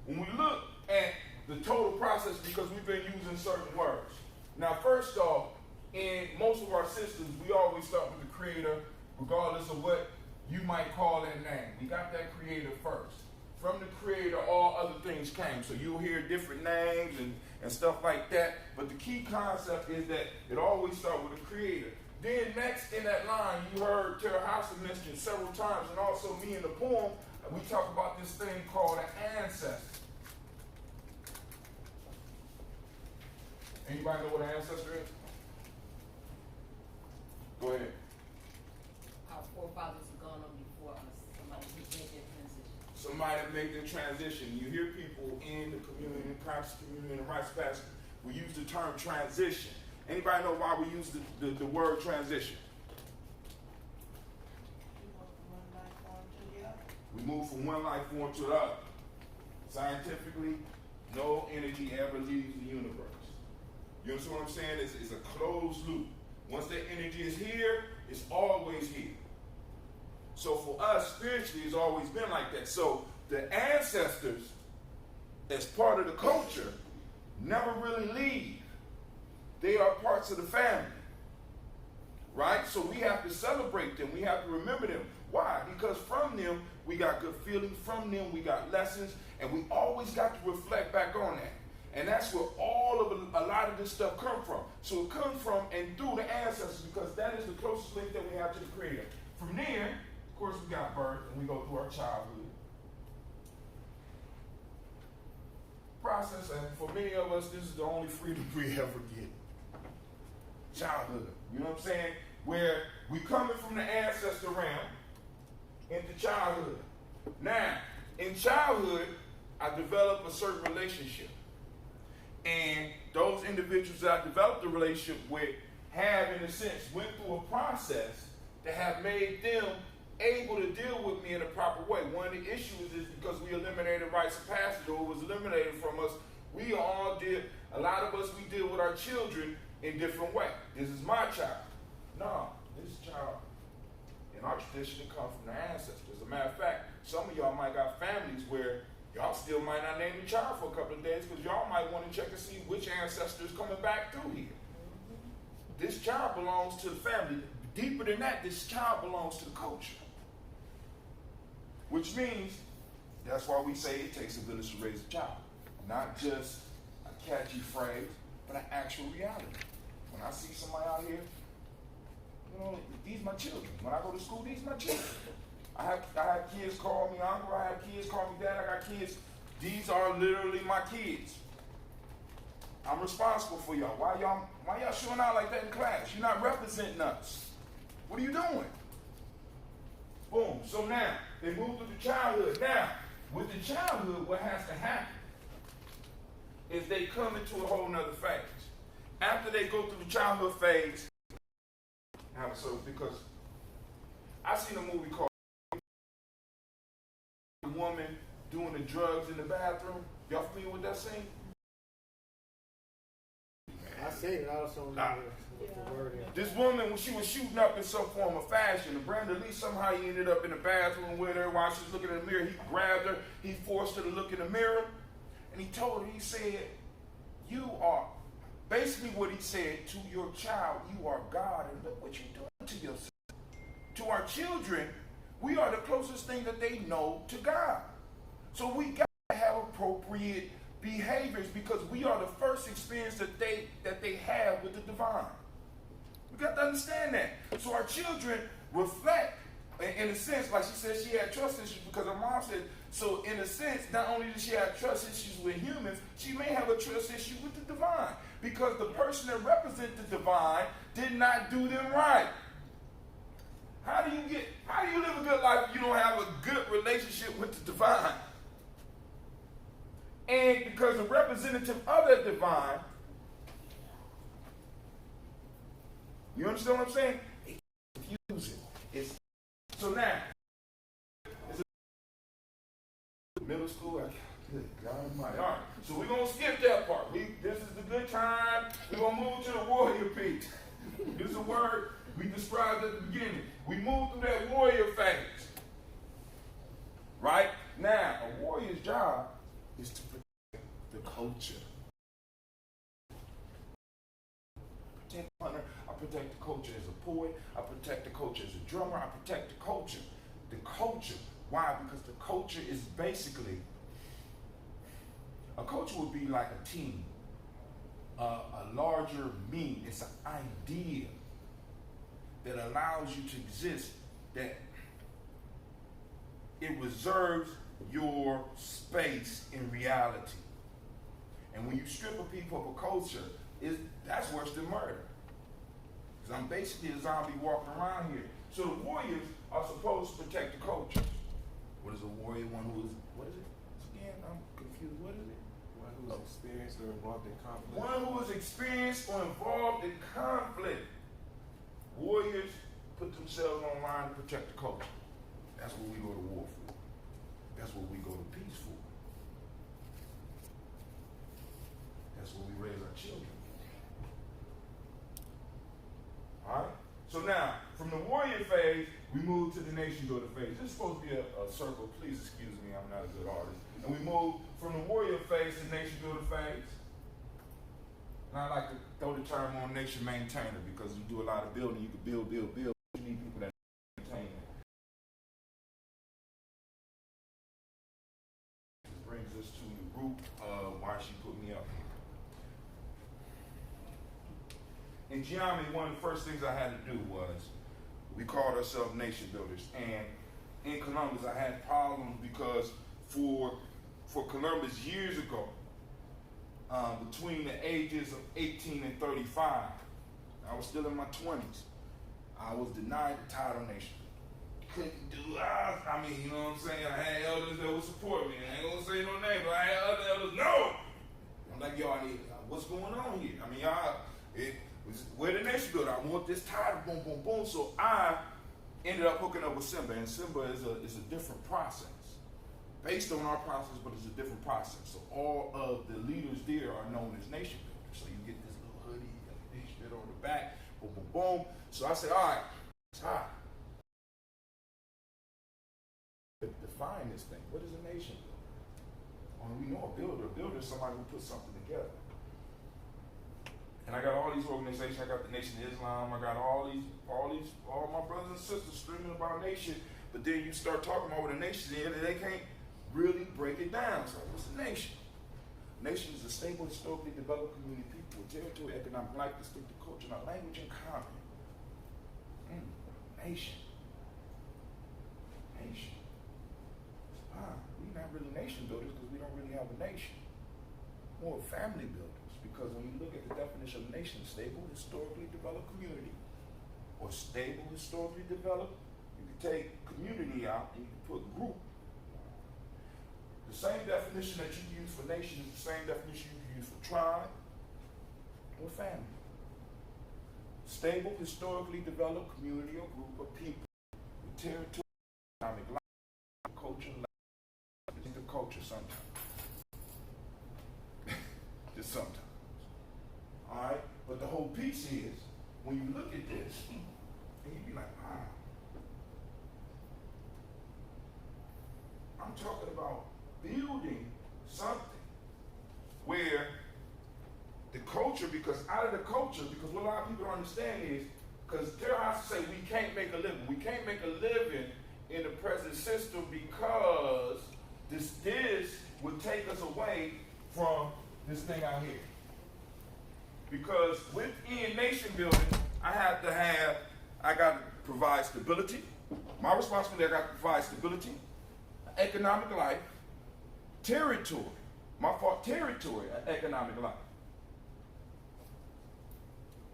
when we look at the total process, because we've been using certain words. Now, first off, in most of our systems, we always start with the creator, regardless of what you might call that name. We got that creator first. From the creator, all other things came. So you'll hear different names and stuff like that. But the key concept is that it always starts with a creator. Then next in that line, you heard Tara Hauser mentioned several times, and also me in the poem, we talk about this thing called an ancestor. Anybody know what an ancestor is? Go ahead. Our forefathers have gone on before us. Somebody who made their transition. Somebody that made their transition. You hear people in the community, in the conscious community, in the rights passage, we use the term transition. Anybody know why we use the word transition? We move from one life form to the other. Scientifically, no energy ever leaves the universe. You understand what I'm saying? It's a closed loop. Once that energy is here, it's always here. So for us, spiritually, it's always been like that. So the ancestors, as part of the culture, never really leave. They are parts of the family. Right? So we have to celebrate them. We have to remember them. Why? Because from them, we got good feelings. From them, we got lessons. And we always got to reflect back on that. And that's where all of a lot of this stuff comes from. So it comes from and through the ancestors, because that is the closest link that we have to the Creator. From there, of course, we got birth, and we go through our childhood process. And for many of us, this is the only freedom we ever get. Childhood. You know what I'm saying? Where we coming from the ancestor realm into childhood. Now, in childhood, I develop a certain relationship. And those individuals that I developed a relationship with have, in a sense, went through a process that have made them able to deal with me in a proper way. One of the issues is because we eliminated rites of passage, or it was eliminated from us, we all did, a lot of us, we deal with our children in different ways. This is my child. No, this child, in our tradition, it comes from the ancestors. As a matter of fact, some of y'all might got families where y'all still might not name the child for a couple of days because y'all might want to check and see which ancestor is coming back through here. This child belongs to the family. Deeper than that, this child belongs to the culture. Which means, that's why we say it takes a village to raise a child. Not just a catchy phrase, but an actual reality. When I see somebody out here, you know, these my children. When I go to school, these my children. I have kids call me uncle, I have kids call me dad, I got kids. These are literally my kids. I'm responsible for y'all. Why y'all showing out like that in class? You're not representing us. What are you doing? Boom. So now, they move through the childhood. Now, with the childhood, what has to happen is they come into a whole nother phase. After they go through the childhood phase, because I seen a movie called The Woman Doing the Drugs in the Bathroom. Y'all familiar with that scene? I seen it. I also remember the word is. This woman, when she was shooting up in some form of fashion, and Brenda Lee somehow he ended up in the bathroom with her while she was looking in the mirror. He grabbed her, he forced her to look in the mirror, and he told her, he said, you are, basically what he said to your child, you are God, and look what you're doing to yourself. To our children, we are the closest thing that they know to God. So we got to have appropriate behaviors because we are the first experience that they have with the divine. We got to understand that. So our children reflect, in a sense, like she said, she had trust issues because her mom said, so in a sense, not only did she have trust issues with humans, she may have a trust issue with the divine because the person that represents the divine did not do them right. How do you live a good life if you don't have a good relationship with the divine? And because the representative of that divine, you understand what I'm saying? It's confusing. So now, it's middle school. Good God Almighty. All right, so we're gonna skip that part. This is the good time. We're gonna move to the warrior piece. This is a word we described at the beginning. We moved through that warrior phase. Right? Now, a warrior's job is to protect the culture. Protect the hunter. I protect the culture as a poet. I protect the culture as a drummer. I protect the culture. The culture. Why? Because the culture is basically, a culture would be like a team, a larger me. It's an idea that allows you to exist, that it reserves your space in reality. And when you strip a people of a culture, that's worse than murder. Because I'm basically a zombie walking around here. So the warriors are supposed to protect the culture. What is a warrior? One who is, what is it? Again, I'm confused. What is it? One who is experienced or involved in conflict. One who is experienced or involved in conflict. Warriors put themselves on line to protect the culture. That's what we go to war for. That's what we go to peace for. That's what we raise our children for. All right? So now, from the warrior phase, we move to the nation builder phase. This is supposed to be a circle. Please excuse me, I'm not a good artist. And we move from the warrior phase to the nation builder phase. And I like to throw the term on nation maintainer because you do a lot of building. You can build. You need people that maintain it. This brings us to the root of why she put me up here. In Gye-Nyame, one of the first things I had to do was, we called ourselves nation builders. And in Columbus, I had problems because for Columbus years ago, between the ages of 18 and 35, I was still in my 20s, I was denied the title nation. Couldn't do, I mean, you know what I'm saying? I had elders that would support me. I ain't gonna say no name, but I had other elders, no! I'm like, yo, I need, what's going on here? I mean, we're the nation builder. I want this title, boom, boom, boom. So I ended up hooking up with Simba, and Simba is a different process. Based on our process, but it's a different process. So all of the leaders there are known as nation builders. So you get this little hoodie, you got the nation builder on the back, boom, boom, boom. So I said, all right, it's hot. Define this thing. What is a nation builder? Well, we know a builder. A builder is somebody who puts something together. And I got all these organizations. I got the Nation of Islam. I got all my brothers and sisters streaming about nation. But then you start talking about what a nation is, and they can't really break it down. So what's a nation? A nation is a stable, historically developed community of people with territory, economic life, distinctive culture, and language in common. Nation. Nation. We're not really nation builders because we don't really have a nation. More family builders. Because when you look at the definition of nation, stable, historically developed community, or stable, historically developed, you can take community out and you can put group. The same definition that you use for nation is the same definition you can use for tribe or family. Stable, historically developed community or group of people with territory, economic life, culture, the culture sometimes. Just sometimes. All right, but the whole piece is, when you look at this, and you be like, wow. I'm talking about building something where the culture, because out of the culture, because what a lot of people don't understand is, because there are to say we can't make a living. We can't make a living in the present system because this would take us away from this thing out here. Because within nation building, I got to provide stability. My responsibility, I got to provide stability, economic life, territory. My fault, territory, economic life.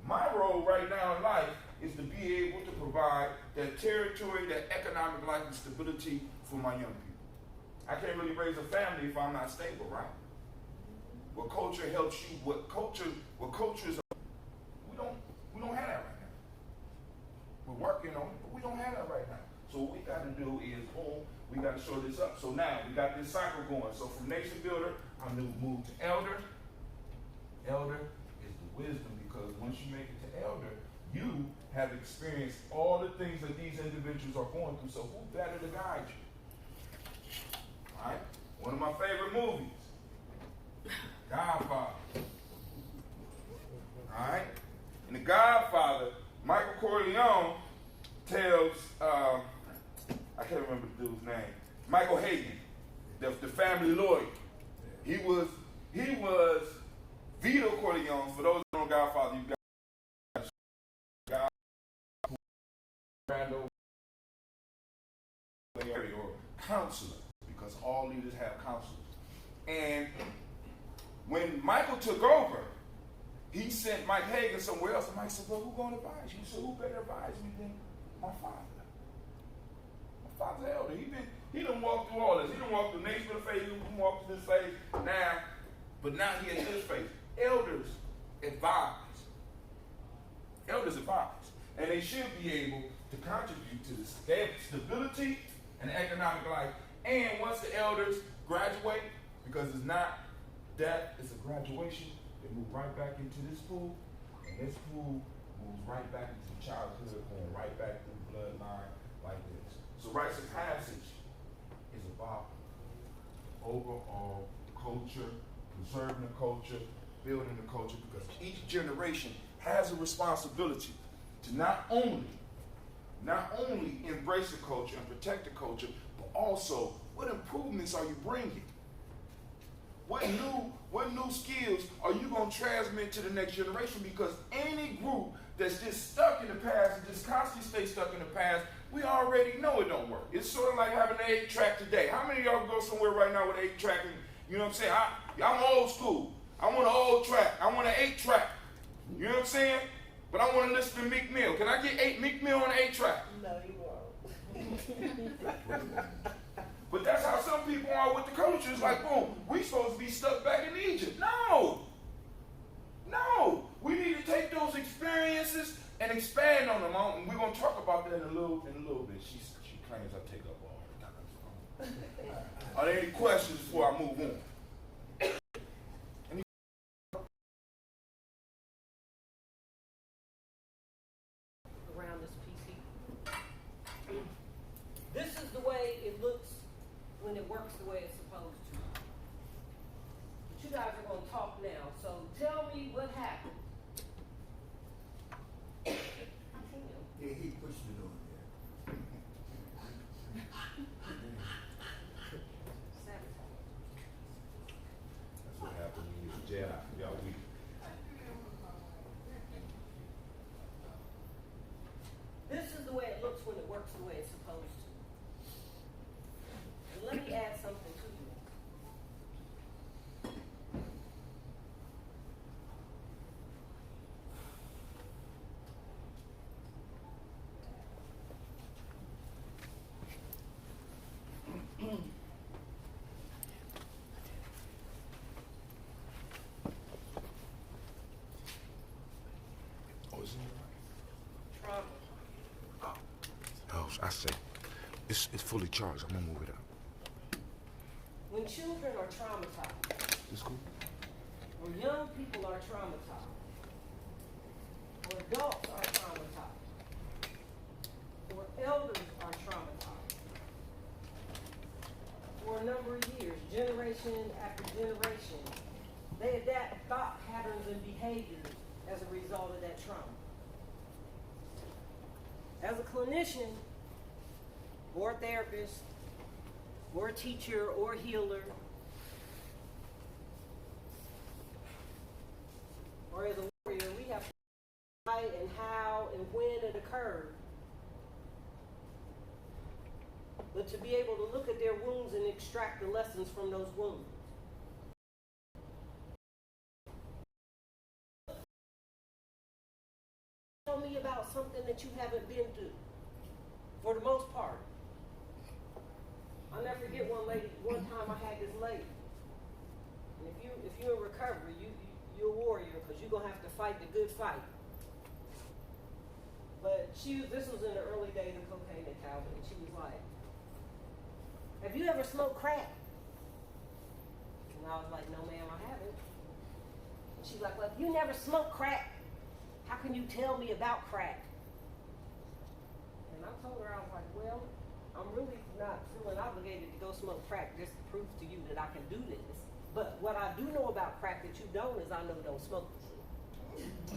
My role right now in life is to be able to provide that territory, that economic life and stability for my young people. I can't really raise a family if I'm not stable, right? What culture helps you, what culture is, we don't have that right now. We're working on it, but we don't have that right now. So what we got to do is, boom, we got to show this up. So now we got this cycle going. So from nation builder, I'm going to move to elder. Elder is the wisdom, because once you make it to elder, you have experienced all the things that these individuals are going through, so who better to guide you? All right? One of my favorite movies, Godfather. All right? In The Godfather, Michael Corleone tells, I can't remember the dude's name, Michael Hagen, the family lawyer. He was Vito Corleone. For those who don't know Godfather, you got God who or counselor, because all leaders have counselors. And when Michael took over, he sent Mike Hagen somewhere else, and Mike said, well, who's going to advise you? He said, who better advise me than my father? My father's elder. He done walked through all this. He done walked through the nation of the faith, he done walked through this faith. But now he has his faith. Elders advise. Elders advise. And they should be able to contribute to the stability and economic life. And once the elders graduate, because it's not death, it's a graduation, they move right back into this pool, and this pool moves right back into childhood, going right back through the bloodline like this. So rites of passage is about overall culture, preserving the culture, building the culture, because each generation has a responsibility to not only embrace the culture and protect the culture, but also what improvements are you bringing? What new skills are you going to transmit to the next generation? Because any group that's just stuck in the past and just constantly stay stuck in the past, we already know it don't work. It's sort of like having an 8-track today. How many of y'all go somewhere right now with an 8-track? And, you know what I'm saying? I'm old school. I want an old track. I want an 8-track. You know what I'm saying? But I want to listen to Meek Mill. Can I get Meek Mill on an 8-track? No, you won't. But that's how some people are with the culture. It's like, boom, we supposed to be stuck back in Egypt. No. We need to take those experiences and expand on them. And we're going to talk about that in a little bit. She claims I take up all the time. Are there any questions before I move on? Around this PC. This is the way it looks when it works the way it's supposed to. But you guys are going to talk now, so tell me what happened. Yeah, he pushed it on there. That's what happened when you was jail. Y'all weak. This is the way it looks when it works the way it's supposed to. And let me add something to you. Oh, is it? Trauma. Oh, I say, it's fully charged. I'm gonna move it up. When children are traumatized, It's cool. or young people are traumatized, or adults are traumatized, or elders are traumatized, for a number of years, generation after generation, they adapt thought patterns and behaviors as a result of that trauma. As a clinician, or a therapist, or a teacher, or a healer, or as a warrior, we have to know why and how and when it occurred. But to be able to look at their wounds and extract the lessons from those wounds. Tell me about something that you haven't been through, for the most part. I'll never forget one time I had this lady. And if you're in recovery, you're a warrior, because you're gonna have to fight the good fight. But this was in the early days of cocaine and Calvin, and she was like, have you ever smoked crack? And I was like, no ma'am, I haven't. And she's like, well, if you never smoked crack, how can you tell me about crack? And I told her, I was like, well, I'm really not feeling obligated to go smoke crack just to prove to you that I can do this. But what I do know about crack that you don't is I know don't smoke the shit.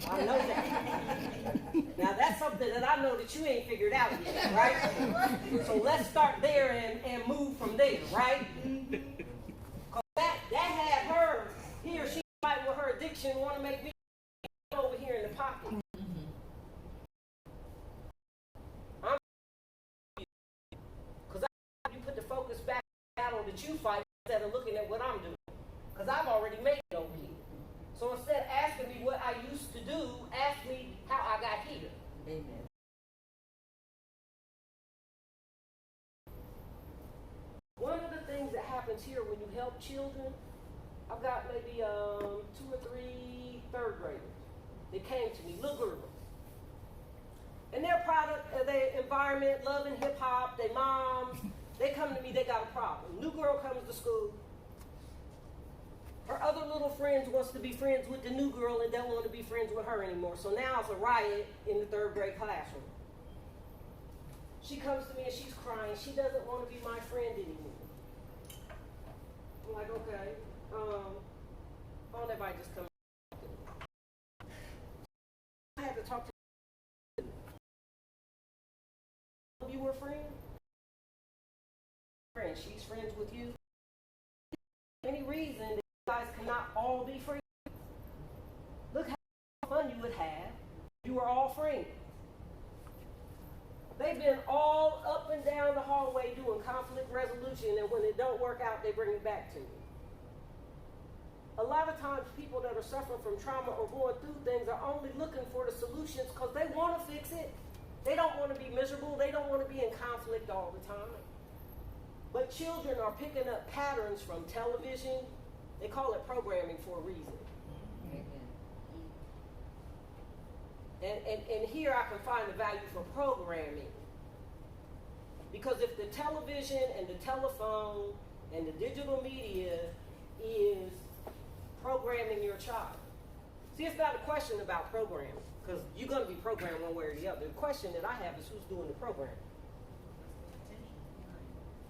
I know that. Now that's something that I know that you ain't figured out yet, right? So let's start there and move from there, right? Cause that had her, he or she fight with her addiction, want to make me over here in the pocket. Because you put the focus back on the battle that you fight instead of looking at what I'm doing. Because I've already made it over here. So instead of asking me what I used to do, ask me how I got here. Amen. One of the things that happens here when you help children, I've got maybe 2 or 3 third graders. They came to me, little girls. And their product, their environment, loving hip hop, their moms, they come to me, they got a problem. New girl comes to school. Her other little friends wants to be friends with the new girl and don't want to be friends with her anymore. So now it's a riot in the 3rd grade classroom. She comes to me and she's crying. She doesn't want to be my friend anymore. I'm like, okay. Don't everybody just come. I had to talk to her. You were friends? She's friends with you. Any reason that you guys cannot all be friends? Look how fun you would have if you were all friends. They've been all up and down the hallway doing conflict resolution, and when it don't work out, they bring it back to you. A lot of times people that are suffering from trauma or going through things are only looking for the solutions because they want to fix it. They don't want to be miserable. They don't want to be in conflict all the time. But children are picking up patterns from television. They call it programming for a reason. And here I can find the value for programming. Because if the television and the telephone and the digital media is programming your child. See, it's not a question about programming, because you're going to be programmed one way or the other. The question that I have is who's doing the programming.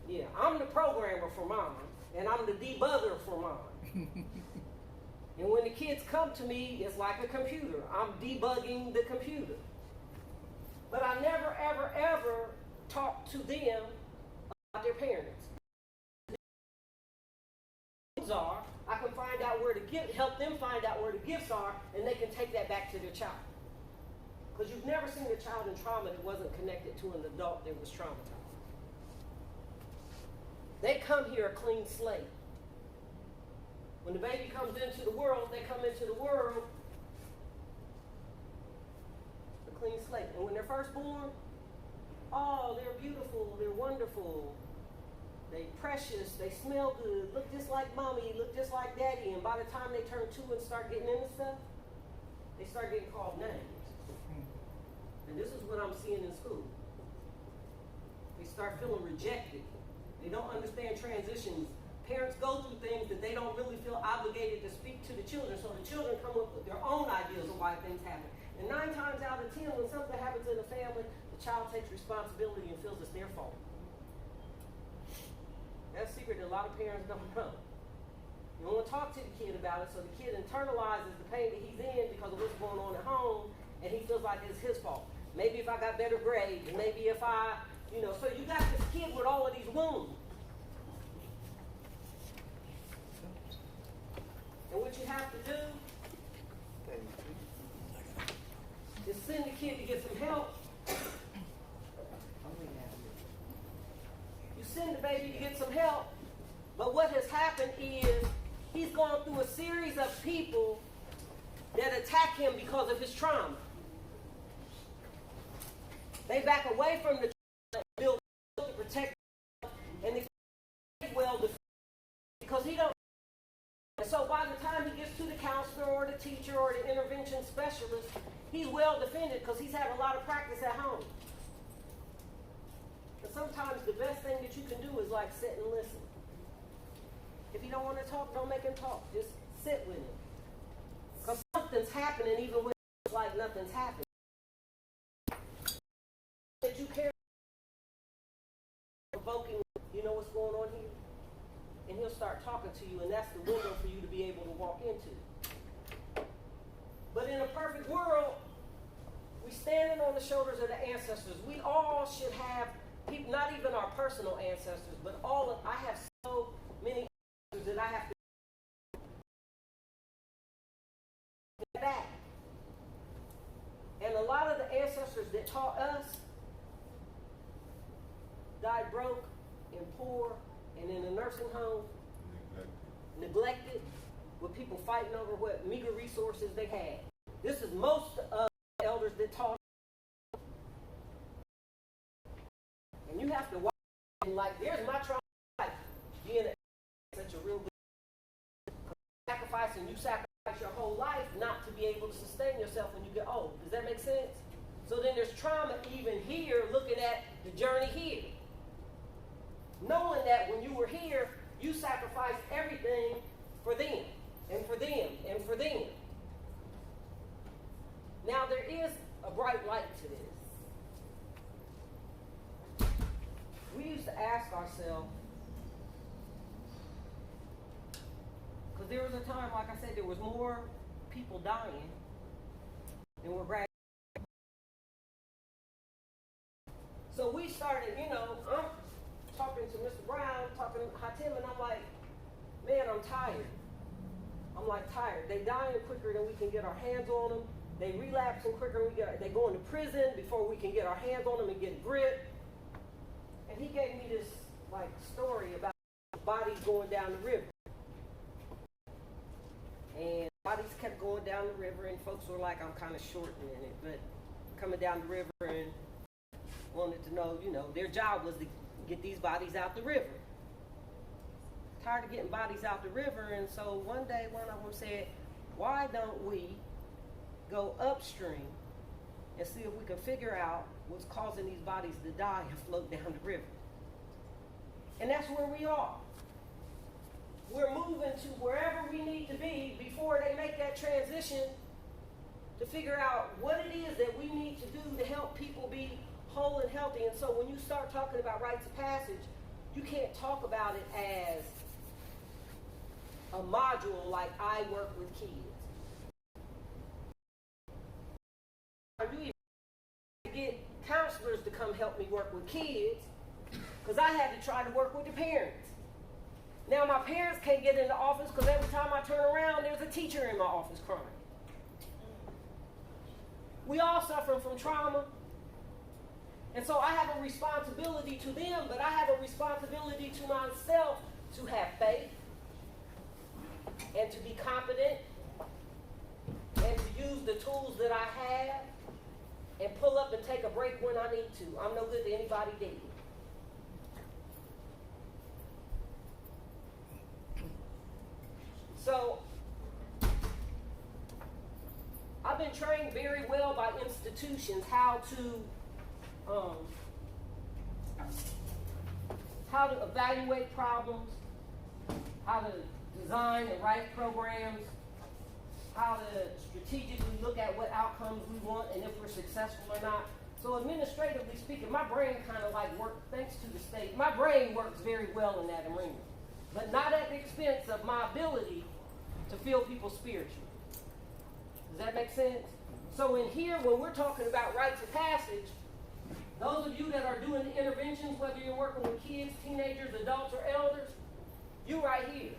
Yeah, I'm the programmer for mine, and I'm the debugger for mine. And when the kids come to me, it's like a computer. I'm debugging the computer. But I never, ever, ever talk to them about their parents. I can find out where to help them find out where the gifts are, and they can take that back to their child. Because you've never seen a child in trauma that wasn't connected to an adult that was traumatized. They come here a clean slate. When the baby comes into the world, they come into the world a clean slate. And when they're first born, oh, they're beautiful, they're wonderful, they're precious, they smell good, look just like mommy, look just like daddy. And by the time they turn 2 and start getting into stuff, they start getting called names. And this is what I'm seeing in school. They start feeling rejected. They don't understand transitions. Parents go through things that they don't really feel obligated to speak to the children, so the children come up with their own ideas of why things happen. And 9 times out of 10, when something happens in the family, the child takes responsibility and feels it's their fault. That's a secret that a lot of parents don't know. You don't want to talk to the kid about it, so the kid internalizes the pain that he's in because of what's going on at home, and he feels like it's his fault. Maybe if I got better grades, and maybe if I, so you got this kid with all of these wounds. And what you have to do is send the kid to get some help. You send the baby to get some help, but what has happened is he's gone through a series of people that attack him because of his trauma. They back away from the trauma and build to protect him, and the kid is well defended because he don't. And so by the time he gets to the counselor or the teacher or the intervention specialist, he's well defended because he's had a lot of practice at home. And sometimes the best thing that you can do is like sit and listen. If you don't want to talk, don't make him talk. Just sit with him. Because something's happening even when it's like nothing's happening. That you care start talking to you, and that's the window for you to be able to walk into. But in a perfect world, we standing on the shoulders of the ancestors. We all should have people, not even our personal ancestors, but I have so many ancestors that I have to get back. And a lot of the ancestors that taught us died broke and poor and in a nursing home, neglected, with people fighting over what meager resources they had. This is most of the elders that taught. And you have to watch, and like, there's my trauma life. Being such a real good sacrifice, and you sacrifice your whole life not to be able to sustain yourself when you get old. Does that make sense? So then there's trauma even here, looking at the journey here. Knowing that when you were here, you sacrificed everything for them, and for them, and for them. Now there is a bright light to this. We used to ask ourselves, because there was a time, like I said, there was more people dying than were graduating. So we started, I'm talking to Mr. Brown, talking to Hatim, and I'm like, man, I'm tired. I'm like tired. They dying quicker than we can get our hands on them. They relapsing quicker than they go into prison before we can get our hands on them and get a grip. And he gave me this like story about bodies going down the river. And bodies kept going down the river, and folks were like, I'm kind of shortening it, but coming down the river and wanted to know, their job was to get these bodies out the river. Tired of getting bodies out the river, and so one day one of them said, why don't we go upstream and see if we can figure out what's causing these bodies to die and float down the river? And that's where we are. We're moving to wherever we need to be before they make that transition to figure out what it is that we need to do to help people be whole and healthy. And so when you start talking about rites of passage, you can't talk about it as a module like I work with kids. You even get counselors to come help me work with kids, because I had to try to work with the parents. Now my parents can't get in the office because every time I turn around, there's a teacher in my office crying. We all suffer from trauma. And so I have a responsibility to them, but I have a responsibility to myself to have faith and to be competent and to use the tools that I have and pull up and take a break when I need to. I'm no good to anybody dead. So I've been trained very well by institutions how to evaluate problems, how to design and write programs, how to strategically look at what outcomes we want and if we're successful or not. So administratively speaking, my brain kind of like works, thanks to the state, my brain works very well in that arena, but not at the expense of my ability to feel people spiritually. Does that make sense? So in here, when we're talking about rites of passage, those of you that are doing the interventions, whether you're working with kids, teenagers, adults, or elders, you right here.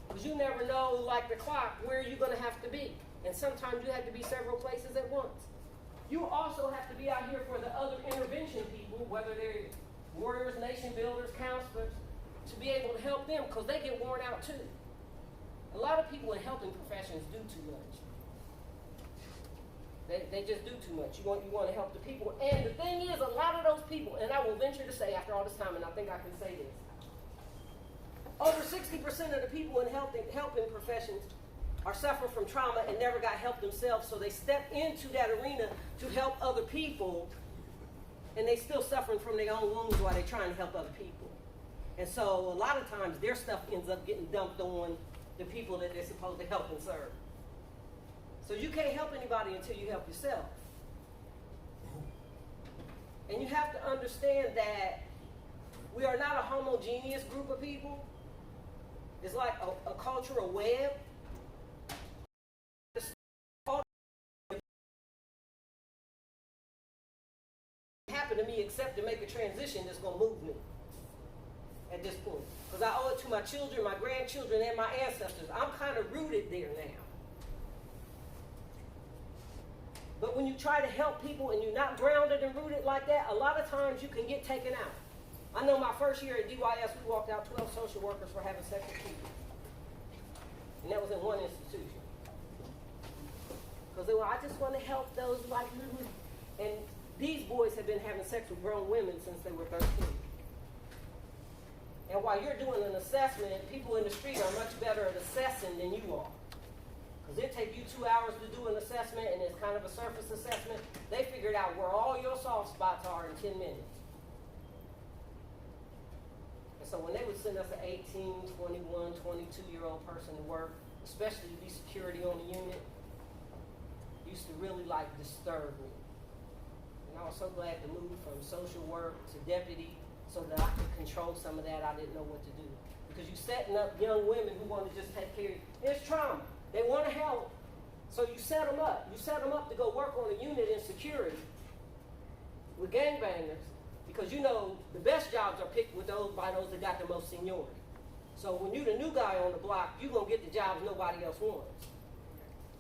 Because you never know, like the clock, where you're going to have to be. And sometimes you have to be several places at once. You also have to be out here for the other intervention people, whether they're warriors, nation builders, counselors, to be able to help them, because they get worn out too. A lot of people in helping professions do too much. They just do too much. You want to help the people. And the thing is, a lot of those people, and I will venture to say after all this time, and I think I can say this, over 60% of the people in helping professions are suffering from trauma and never got help themselves, so they step into that arena to help other people, and they still suffering from their own wounds while they're trying to help other people. And so a lot of times their stuff ends up getting dumped on the people that they're supposed to help and serve. So you can't help anybody until you help yourself. And you have to understand that we are not a homogeneous group of people. It's like a cultural web. Happen to me except to make a transition that's going to move me at this point. Because I owe it to my children, my grandchildren, and my ancestors. I'm kind of rooted there now. But when you try to help people and you're not grounded and rooted like that, a lot of times you can get taken out. I know my first year at DYS, we walked out 12 social workers for having sex with people. And that was in one institution. Because they were, I just want to help those like little, and these boys have been having sex with grown women since they were 13. And while you're doing an assessment, people in the street are much better at assessing than you are. Because it takes you 2 hours to do an assessment, and it's kind of a surface assessment. They figured out where all your soft spots are in 10 minutes. And so when they would send us an 18, 21, 22-year-old person to work, especially to be security on the unit, used to really like disturb me. And I was so glad to move from social work to deputy so that I could control some of that. I didn't know what to do. Because you're setting up young women who want to just take care of you. It's trauma. They want to help. So you set them up. You set them up to go work on a unit in security with gangbangers because you know the best jobs are picked with those by those that got the most seniority. So when you're the new guy on the block, you're going to get the jobs nobody else wants.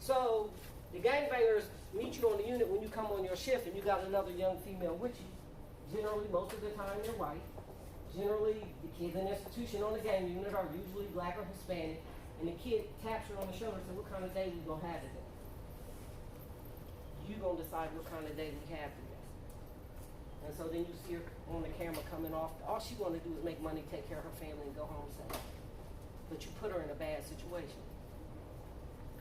So the gangbangers meet you on the unit when you come on your shift and you got another young female with you. Generally, most of the time, they're white. Generally, the kids in the institution on the gang unit are usually black or Hispanic, and the kid taps her on the shoulder and says, what kind of day we going to have today? You're going to decide what kind of day we have today. And so then you see her on the camera coming off. All she want to do is make money, take care of her family, and go home safe. But you put her in a bad situation.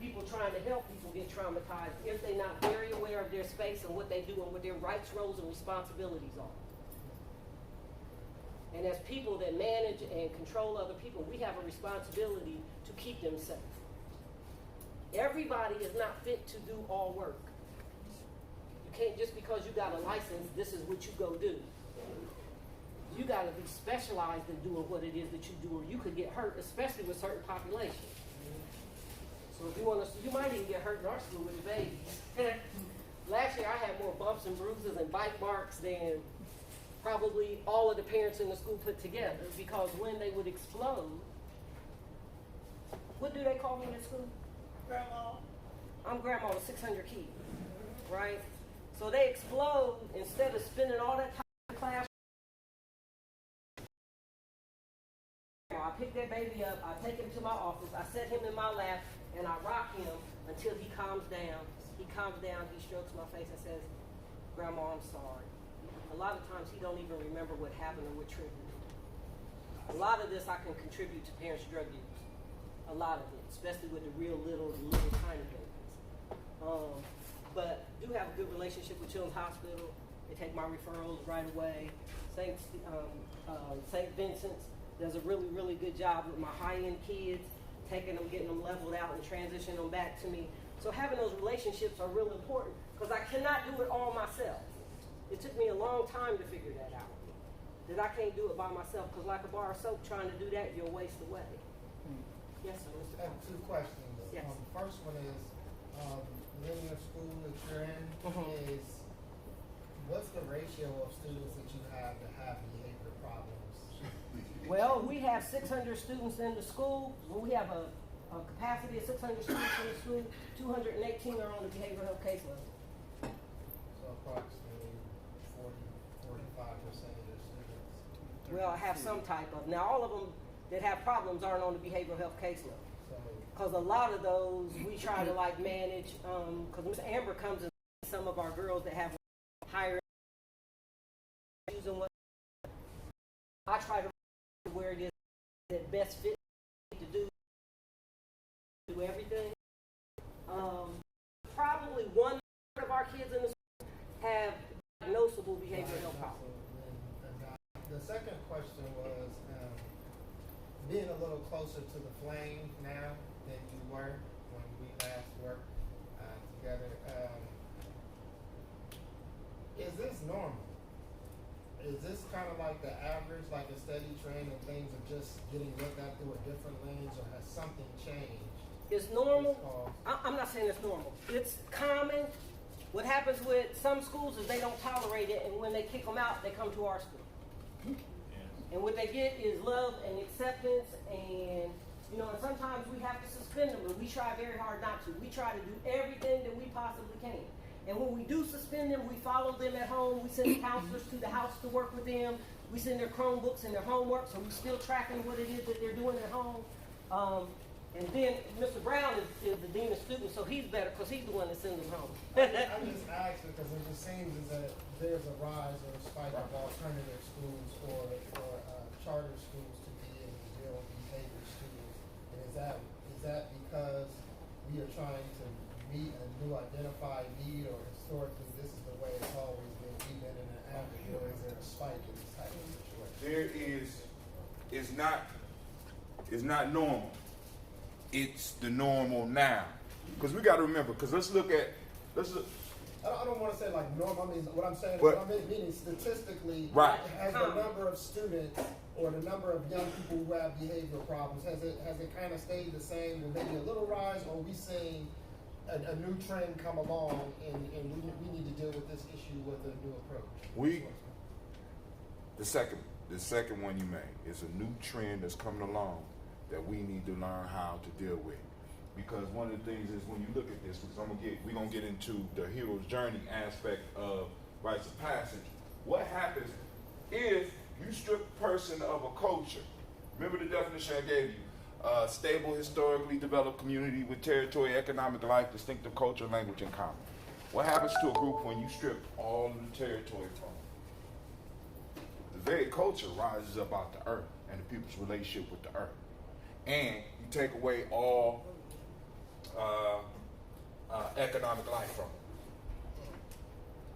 People trying to help people get traumatized if they're not very aware of their space and what they do and what their rights, roles, and responsibilities are. And as people that manage and control other people, we have a responsibility to keep them safe. Everybody is not fit to do all work. You can't just because you got a license, this is what you go do. You got to be specialized in doing what it is that you do, or you could get hurt, especially with certain populations. So if you want to, you might even get hurt in our school with the babies. Last year I had more bumps and bruises and bite marks than probably all of the parents in the school put together, because when they would explode, what do they call me in school? Grandma. I'm grandma with 600 kids, right? So they explode instead of spending all that time in class. I pick that baby up, I take him to my office, I set him in my lap, and I rock him until he calms down. He calms down, he strokes my face and says, Grandma, I'm sorry. A lot of times he don't even remember what happened or what triggered it. A lot of this I can contribute to parents' drug use. A lot of it, especially with the little tiny babies. But do have a good relationship with Children's Hospital. They take my referrals right away. St. Vincent's does a really, really good job with my high-end kids, taking them, getting them leveled out and transitioning them back to me. So having those relationships are real important because I cannot do it all myself. It took me a long time to figure that out. That I can't do it by myself because like a bar of soap, trying to do that, you'll waste away. Yes, sir, Mr. I have two questions. Yes. The first one is, within your school that you're in, is what's the ratio of students that you have that have behavior problems? Well, we have 600 students in the school. When we have a capacity of 600 students in the school, 218 are on the behavioral health caseload. So approximately 45% of your students. Well, I have some type of. Now, all of them that have problems aren't on the behavioral health caseload. Because a lot of those we try to like manage, because Ms. Amber comes and some of our girls that have higher issues and what. I try to where it is that best fit to do everything. Probably one of our kids in the school have diagnosable behavioral health problems. The second question was being a little closer to the flame now than you were when we last worked together. Is this normal? is this kind of like the average, like a steady trend, and things are just getting looked at through a different lens, or has something changed? It's normal. I'm not saying it's normal. It's common. What happens with some schools is they don't tolerate it, and when they kick them out, they come to our school. And what they get is love and acceptance, and you know, and sometimes we have to suspend them, and we try very hard not to. We try to do everything that we possibly can. And when we do suspend them, we follow them at home. We send counselors to the house to work with them. We send their Chromebooks and their homework, so we're still tracking what it is that they're doing at home. And then Mr. Brown is the dean of students, so he's better because he's the one that sends them home. I just asked because it just seems as that there's a rise or a spike of alternative schools or charter schools to be able to deal with behavior students. And is that because we are trying to meet a new identified need, or historically this is the way it's always been, we've been in an average, or is there a spike in this type of situation? There is it's not normal. It's the normal now. Because we got to remember, because let's look. I don't want to say like normal. I mean, what I'm saying is, But- what I mean statistically, Right. has the number of students or the number of young people who have behavioral problems, has it kind of stayed the same, or maybe a little rise, or are we seeing a new trend come along, and we need to deal with this issue with a new approach? The second one you made is a new trend that's coming along that we need to learn how to deal with. Because one of the things is when you look at this, because we're gonna get into the hero's journey aspect of rites of passage. What happens if you strip a person of a culture? Remember the definition I gave you: stable, historically developed community with territory, economic life, distinctive culture, language, and common. What happens to a group when you strip all of the territory from them? The very culture rises up out the earth and the people's relationship with the earth. And you take away all economic life from it.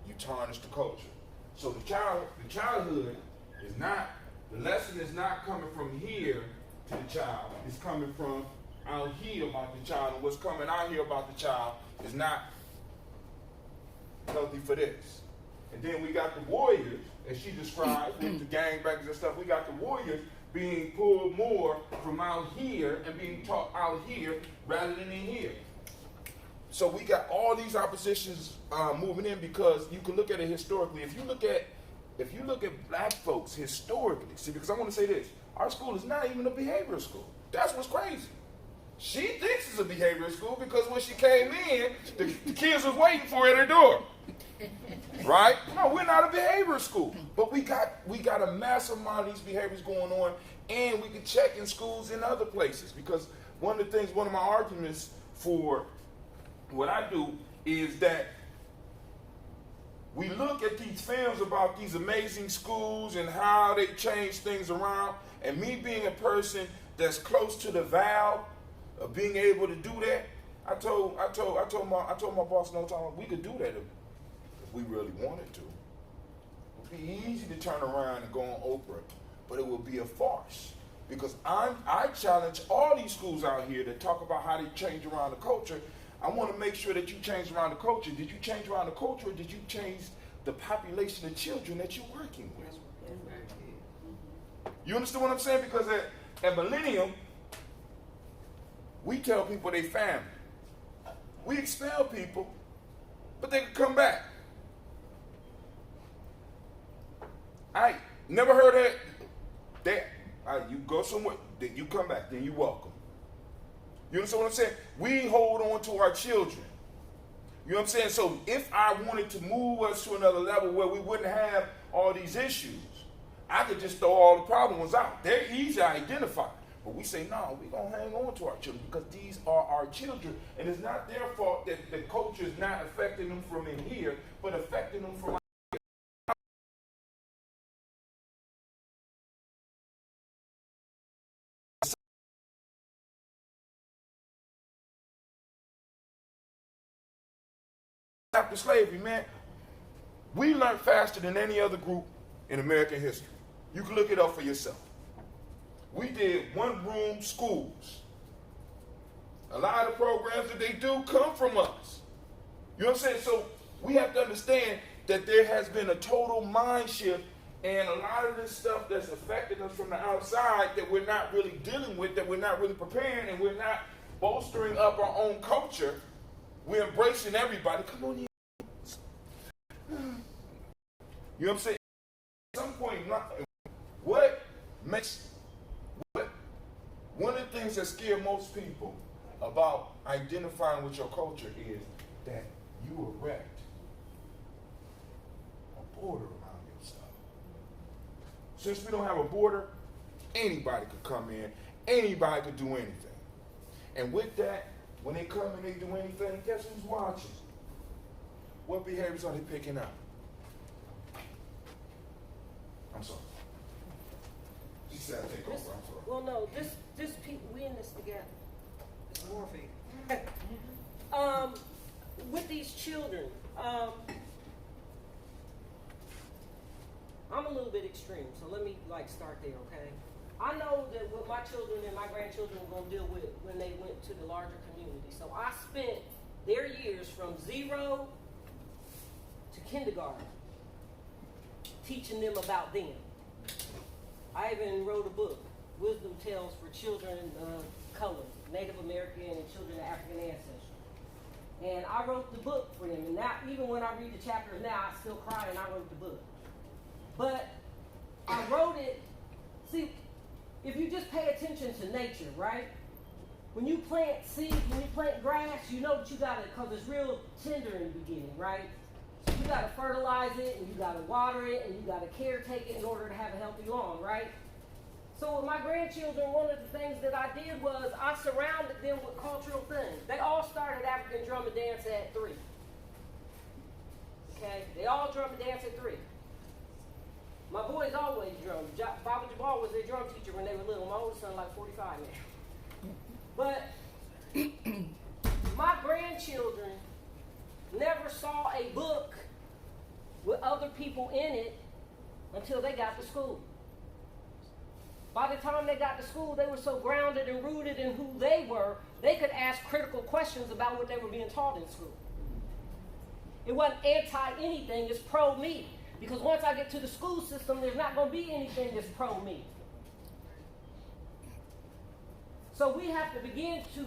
You tarnish the culture. So the childhood is not, the lesson is not coming from here to the child. It's coming from out here about the child. And what's coming out here about the child is not healthy for this. And then we got the warriors, as she described, with the gangbangers and stuff. We got the warriors being pulled more from out here and being taught out here rather than in here. So we got all these oppositions moving in, because you can look at it historically. If you look at black folks historically, see, because I want to say this, our school is not even a behavioral school. That's what's crazy. She thinks it's a behavioral school because when she came in, the kids was waiting for her at her door. Right? No, we're not a behavioral school. But we got a massive amount of these behaviors going on, and we can check in schools in other places. Because one of my arguments for what I do is that we look at these films about these amazing schools and how they change things around, and me being a person that's close to the valve of being able to do that, I told my boss no time, we could do that if we really wanted to. It would be easy to turn around and go on Oprah, but it would be a farce. Because I challenge all these schools out here that talk about how they change around the culture. I want to make sure that you change around the culture. Did you change around the culture, or did you change the population of children that you're working with? You understand what I'm saying? Because at Millennium, we tell people they family. We expel people, but they can come back. I never heard that. You go somewhere, then you come back, then you welcome. You understand what I'm saying? We hold on to our children. You know what I'm saying? So if I wanted to move us to another level where we wouldn't have all these issues, I could just throw all the problems out. They're easy to identify. But we say, no, we're going to hang on to our children because these are our children. And it's not their fault that the culture is not affecting them from in here, but affecting them from out here. After slavery, man, we learned faster than any other group in American history. You can look it up for yourself. We did one-room schools. A lot of programs that they do come from us. You know what I'm saying? So we have to understand that there has been a total mind shift And a lot of this stuff that's affecting us from the outside that we're not really dealing with, that we're not really preparing, and we're not bolstering up our own culture, we're embracing everybody. Come on in. You know what I'm saying? At some point, one of the things that scare most people about identifying with your culture is that you erect a border around yourself. Since we don't have a border, anybody could come in, anybody could do anything. And with that, when they come and they do anything, guess who's watching? What behaviors are they picking up? I'm sorry. She said I take over, I'm sorry. Well, no, this people, we in this together. It's warfare. With these children, I'm a little bit extreme, so let me start there, okay? I know that what my children and my grandchildren were gonna deal with when they went to the larger community. So I spent their years from 0 to kindergarten teaching them about them. I even wrote a book, Wisdom Tales for Children of Color, Native American and Children of African Ancestry. And I wrote the book for them. And now, even when I read the chapters now, I still cry and I wrote the book. But I wrote it, see, if you just pay attention to nature, right? When you plant seeds, when you plant grass, you know that you gotta, because it's real tender in the beginning, right? So you gotta fertilize it, and you gotta water it, and you gotta caretake it in order to have a healthy lawn, right? So with my grandchildren, one of the things that I did was I surrounded them with cultural things. They all started African drum and dance at 3. Okay? They all drum and dance at 3. My boys always drummed. Baba Jabal was their drum teacher when they were little. My oldest son like 45 now. But my grandchildren never saw a book with other people in it until they got to school. By the time they got to school, they were so grounded and rooted in who they were, they could ask critical questions about what they were being taught in school. It wasn't anti-anything, it's pro-me. Because once I get to the school system, there's not going to be anything that's pro-me. So we have to begin to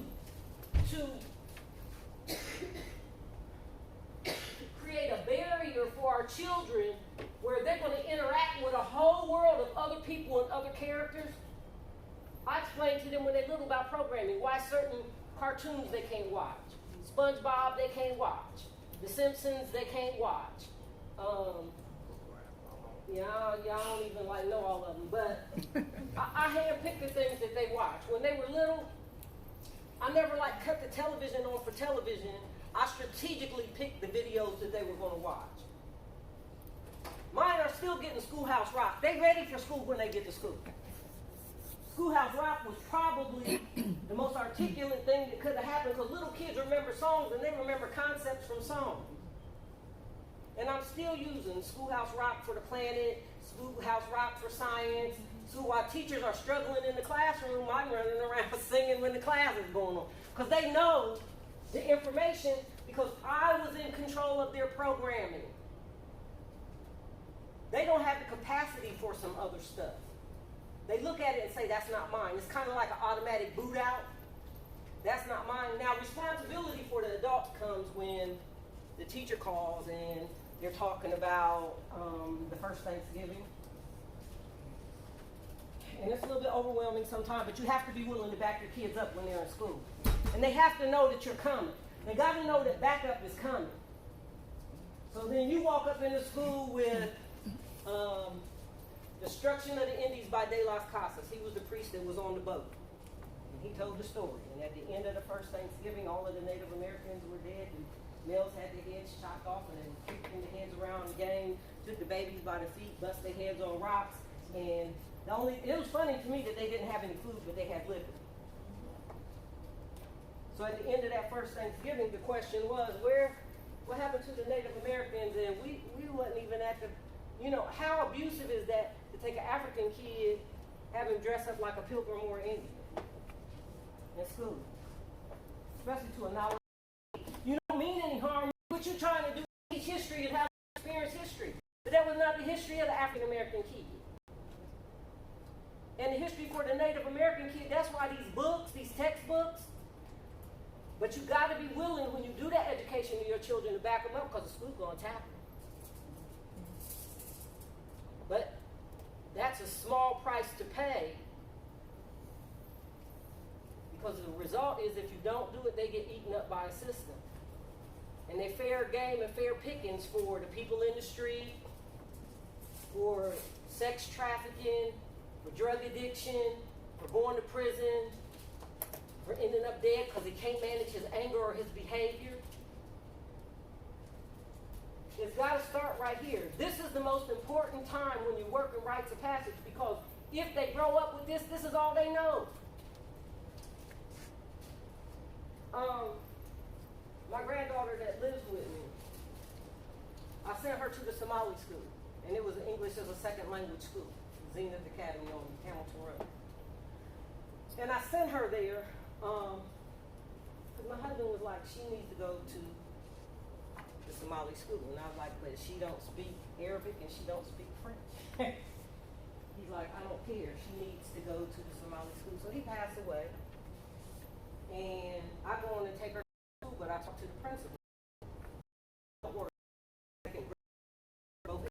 create a barrier for our children where they're going to interact with a whole world of other people and other characters. I explained to them when they're little about programming, why certain cartoons they can't watch. SpongeBob they can't watch. The Simpsons they can't watch. Y'all don't even know all of them, but I handpicked the things that they watch. When they were little, I never cut the television on for television. I strategically picked the videos that they were going to watch. Mine are still getting Schoolhouse Rock. They ready for school when they get to school. Schoolhouse Rock was probably the most articulate thing that could have happened because little kids remember songs and they remember concepts from songs. And I'm still using Schoolhouse Rock for the planet, Schoolhouse Rock for science. So while teachers are struggling in the classroom, I'm running around singing when the class is going on. Because they know the information because I was in control of their programming. They don't have the capacity for some other stuff. They look at it and say, that's not mine. It's kind of like an automatic boot out. That's not mine. Now, responsibility for the adult comes when the teacher calls and they're talking about the first Thanksgiving. And it's a little bit overwhelming sometimes, but you have to be willing to back your kids up when they're in school. And they have to know that you're coming. They got to know that backup is coming. So then you walk up into school with Destruction of the Indies by De Las Casas. He was the priest that was on the boat. And he told the story. And at the end of the first Thanksgiving, all of the Native Americans were dead. And males had their heads chopped off and then kicked their heads around the game, took the babies by the feet, bust their heads on rocks. And it was funny to me that they didn't have any food, but they had liquor. So at the end of that first Thanksgiving, the question was, what happened to the Native Americans? And we wasn't even at the, how abusive is that to take an African kid, have him dress up like a pilgrim or an Indian in school? Especially to a knowledge. You don't mean any harm. What you're trying to do is teach history and have to experience history. But there was not the history of the African American kid. And the history for the Native American kid, that's why these books, these textbooks, but you got to be willing when you do that education to your children to back them up, because the school's going to tap them. But that's a small price to pay, because the result is if you don't do it, they get eaten up by a system. And they fair game and fair pickings for the people in the street, for sex trafficking, for drug addiction, for going to prison, for ending up dead because he can't manage his anger or his behavior. It's got to start right here. This is the most important time when you're working rites of passage, because if they grow up with this, this is all they know. My granddaughter that lives with me, I sent her to the Somali school, and it was English as a second language school, Zenith Academy on Hamilton Road. And I sent her there because my husband was like, she needs to go to the Somali school, and I was like, but she don't speak Arabic and she don't speak French. He's like, I don't care, she needs to go to the Somali school. So he passed away, and I go on and take her to school, but I talked to the principal. Don't worry, both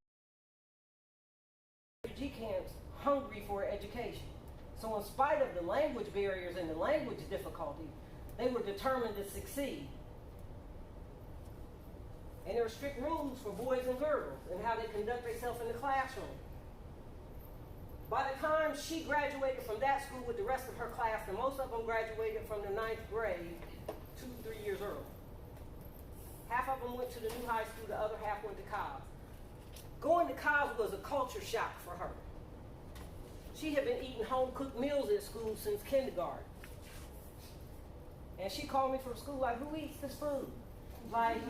refugee camps hungry for education. So in spite of the language barriers and the language difficulty, they were determined to succeed. And there were strict rules for boys and girls and how they conduct themselves in the classroom. By the time she graduated from that school with the rest of her class, and most of them graduated from the 9th grade 2-3 years early. Half of them went to the new high school, the other half went to college. Going to college was a culture shock for her. She had been eating home-cooked meals at school since kindergarten. And she called me from school like, who eats this food? Like,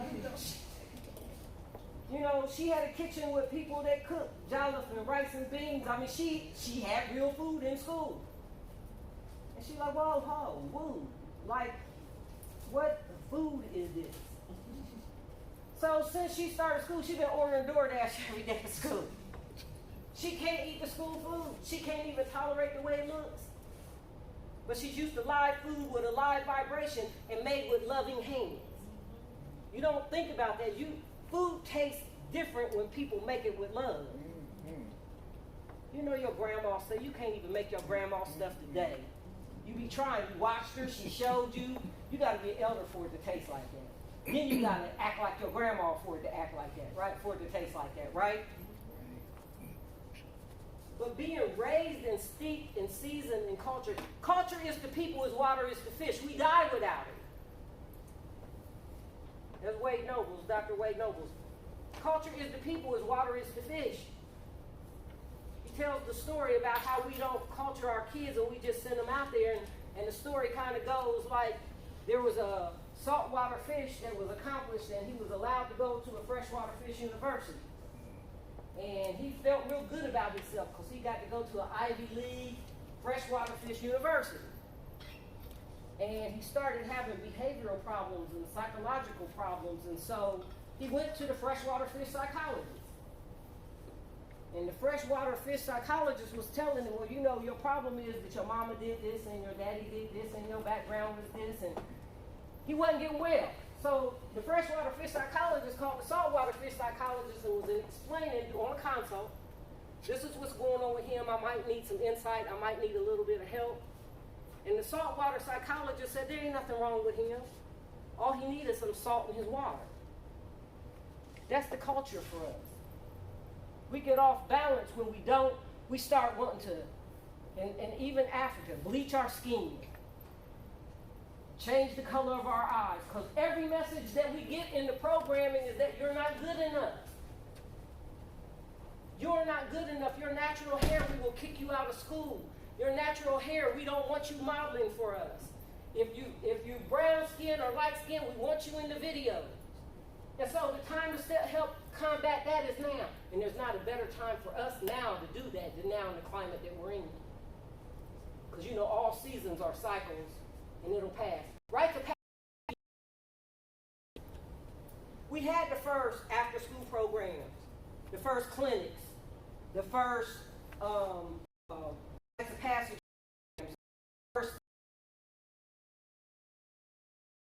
you know, she had a kitchen with people that cooked jollof and rice and beans. I mean, she had real food in school. And she's like, whoa, woo. Like, what food is this? So since she started school, she's been ordering DoorDash every day at school. She can't eat the school food. She can't even tolerate the way it looks. But she's used to live food with a live vibration and made with loving hands. You don't think about that. Food tastes different when people make it with love. You know your grandma said you can't even make your grandma stuff today. You be trying. You watched her. She showed you. You got to be an elder for it to taste like that. Then you got to act like your grandma for it to act like that, right? For it to taste like that, right? But being raised and steeped and seasoned in culture, culture is the people as water is the fish. We die without it. That's Wade Nobles, Dr. Wade Nobles. Culture is the people as water is the fish. He tells the story about how we don't culture our kids and we just send them out there, and the story kind of goes like there was a saltwater fish that was accomplished and he was allowed to go to a freshwater fish university. And he felt real good about himself because he got to go to an Ivy League freshwater fish university. And he started having behavioral problems and psychological problems, and so he went to the freshwater fish psychologist. And the freshwater fish psychologist was telling him, well, you know, your problem is that your mama did this and your daddy did this and your background was this, and he wasn't getting well. So the freshwater fish psychologist called the saltwater fish psychologist and was explaining on a consult, this is what's going on with him. I might need some insight. I might need a little bit of help. And the saltwater psychologist said there ain't nothing wrong with him. All he needs is some salt in his water. That's the culture for us. We get off balance when we start wanting to, and even Africa, bleach our skin. Change the color of our eyes, because every message that we get in the programming is that you're not good enough. You're not good enough. Your natural hair, we will kick you out of school. Your natural hair, we don't want you modeling for us. If you brown skin or light skin, we want you in the video. And so the time to help combat that is now. And there's not a better time for us now to do that than now in the climate that we're in. Because you know all seasons are cycles. And it'll pass. Right to pass. We had the first after-school programs. the first clinics, the first passage.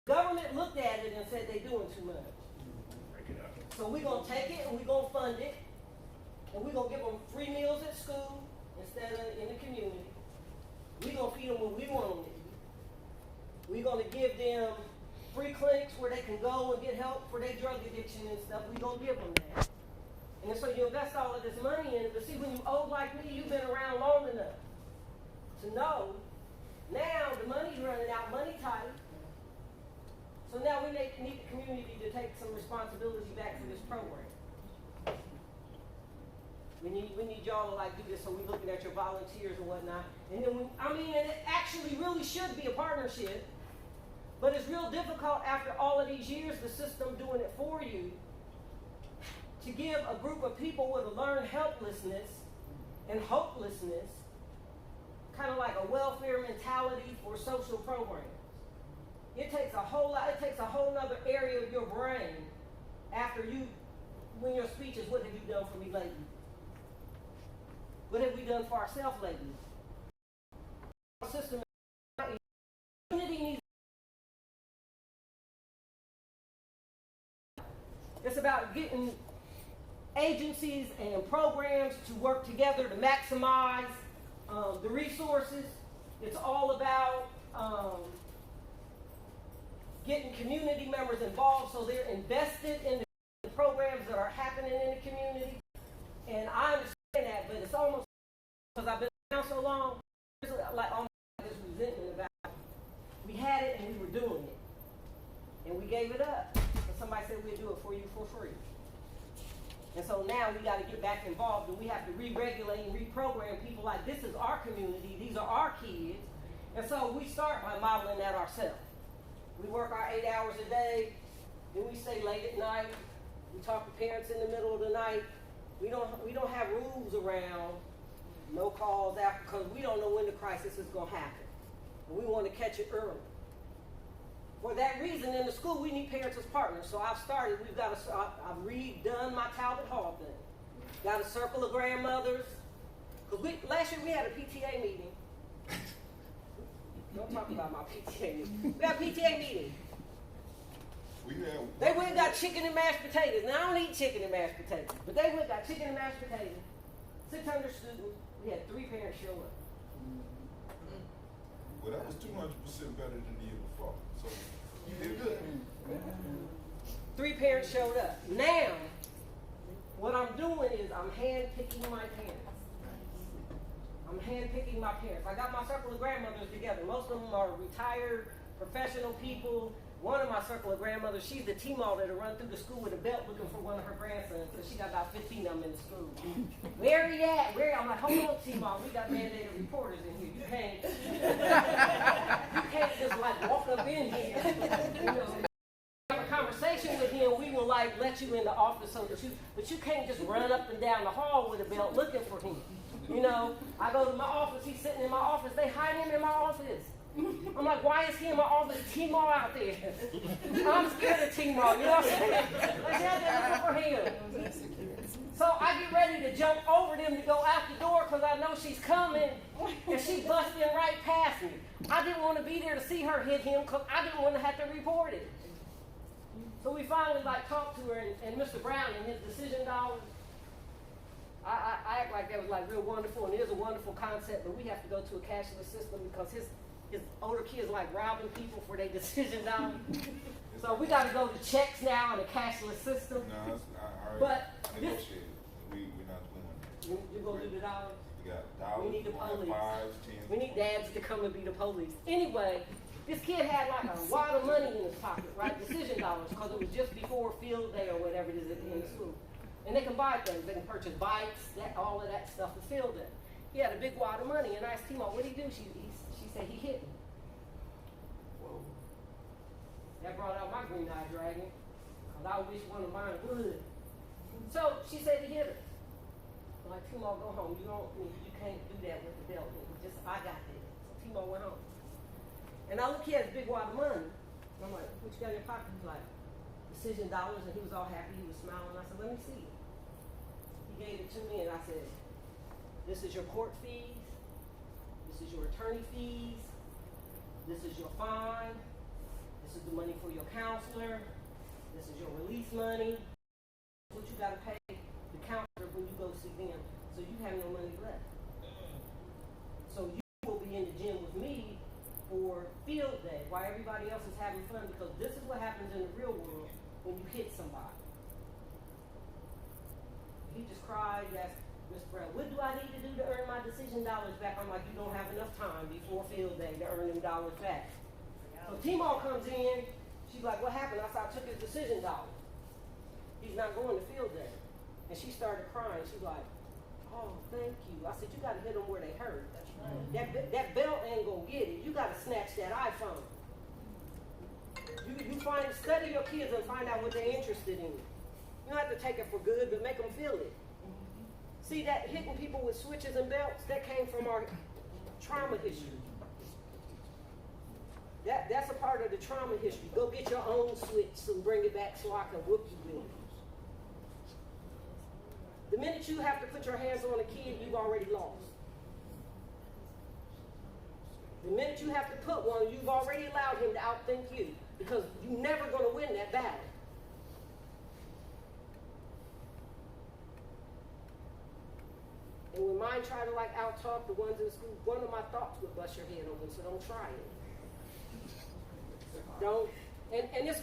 Government looked at it and said they're doing too much. So we're going to take it and we're going to fund it. And we're going to give them free meals at school instead of in the community. We're going to feed them when we want them to eat. We're going to give them free clinics where they can go and get help for their drug addiction and stuff. We're going to give them that. And so you invest all of this money in it. But see, when you're old like me, you've been around long enough to know now the money's running out, money tight. So now we need the community to take some responsibility back for this program. We need y'all to like do this, so we're looking at your volunteers and whatnot. And then and it actually really should be a partnership, but it's real difficult after all of these years, the system doing it for you, to give a group of people with a learned helplessness and hopelessness, kind of like a welfare mentality for social programs. It takes a whole nother area of your brain after when your speech is, what have you done for me lately? What have we done for ourselves lately? Our system unity needs. It's about getting agencies and programs to work together to maximize the resources. It's all about getting community members involved so they're invested in the programs that are happening in the community. And I understand that, but it's almost because I've been around so long, there's like almost this resentment about we had it and we were doing it. And we gave it up. And somebody said we'd do it for you for free. And so now we got to get back involved and we have to re-regulate and reprogram people like this is our community, these are our kids. And so we start by modeling that ourselves. We work our 8 hours a day, then we stay late at night. We talk to parents in the middle of the night. We don't have rules around no calls after because we don't know when the crisis is going to happen. And we want to catch it early. For that reason, in the school, we need parents as partners. So I've redone my Talbot Hall thing. Got a circle of grandmothers. Because last year we had a PTA meeting. Don't talk about my PTA meeting. We had a PTA meeting. They went and got chicken and mashed potatoes. Now, I don't eat chicken and mashed potatoes. But they went and got chicken and mashed potatoes. 600 students. We had 3 parents show up. Well, that was 200% better than the year before. So you did good. 3 parents showed up. Now, what I'm doing is I'm hand-picking my parents. I got my circle of grandmothers together. Most of them are retired professional people. One of my circle of grandmothers, she's the T-Mall that'll run through the school with a belt looking for one of her grandsons because she got about 15 of them in the school. Where are you at? I'm like, hold on, T-Mall, we got mandated reporters in here. You can't just like walk up in here. You know, have a conversation with him, we will like let you in the office but you can't just run up and down the hall with a belt looking for him. You know, I go to my office, he's sitting in my office, they hide him in my office. I'm like, why is he in my office? T-Mall out there. I'm scared of T-Mall, you know what I'm saying? Like, they're looking for him. So I get ready to jump over them to go out the door because I know she's coming, and she busting right past me. I didn't want to be there to see her hit him because I didn't want to have to report it. So we finally talked to her, and Mr. Brown and his decision dollars, I act like that was real wonderful, and it is a wonderful concept, but we have to go to a cashless system because his older kids like robbing people for their decision dollars. So we got to go to checks now and a cashless system. No, I already negotiated. We're not doing that. You're going to do the dollars? We got dollars, we need the police. 5s, 10s. We need dads to come and be the police. Anyway, this kid had a wad of money in his pocket, right? Decision dollars, because it was just before field day or whatever it is at the end of school. And they can buy things. They can purchase bikes, all of that stuff for field day. He had a big wad of money, and I asked Timo, what did he do? She said he hit me. Whoa. That brought out my green-eyed dragon, because I wish one of mine would. So she said he hit her. I'm like, Timo, go home. You can't do that with the belt. I got this. So Timo went home. And I look, he has a big wad of money. I'm like, what you got in your pocket? He's like, decision dollars, and he was all happy. He was smiling. I said, let me see it. gave it to me and I said, this is your court fees, this is your attorney fees, this is your fine, this is the money for your counselor, this is your release money, what you gotta pay the counselor when you go see them, so you have no money left. So you will be in the gym with me for field day while everybody else is having fun, because this is what happens in the real world when you hit somebody. He just cried, asked Miss Brown, what do I need to do to earn my decision dollars back? I'm like, you don't have enough time before field day to earn them dollars back. So T-Mall comes in, she's like, what happened? I said, I took his decision dollars. He's not going to field day. And she started crying. She's like, oh, thank you. I said, you got to hit them where they hurt. That's right. That belt ain't going to get it. You got to snatch that iPhone. You study your kids and find out what they're interested in. You don't have to take it for good, but make them feel it. See, that hitting people with switches and belts, that came from our trauma history. That's a part of the trauma history. Go get your own switch and bring it back so I can whoop you with it. The minute you have to put your hands on a kid, you've already lost. The minute you have to put one, you've already allowed him to outthink you, because you're never going to win that battle. And when mine try to out-talk the ones in school, one of my thoughts would bust your head open, so don't try it. Don't. And it's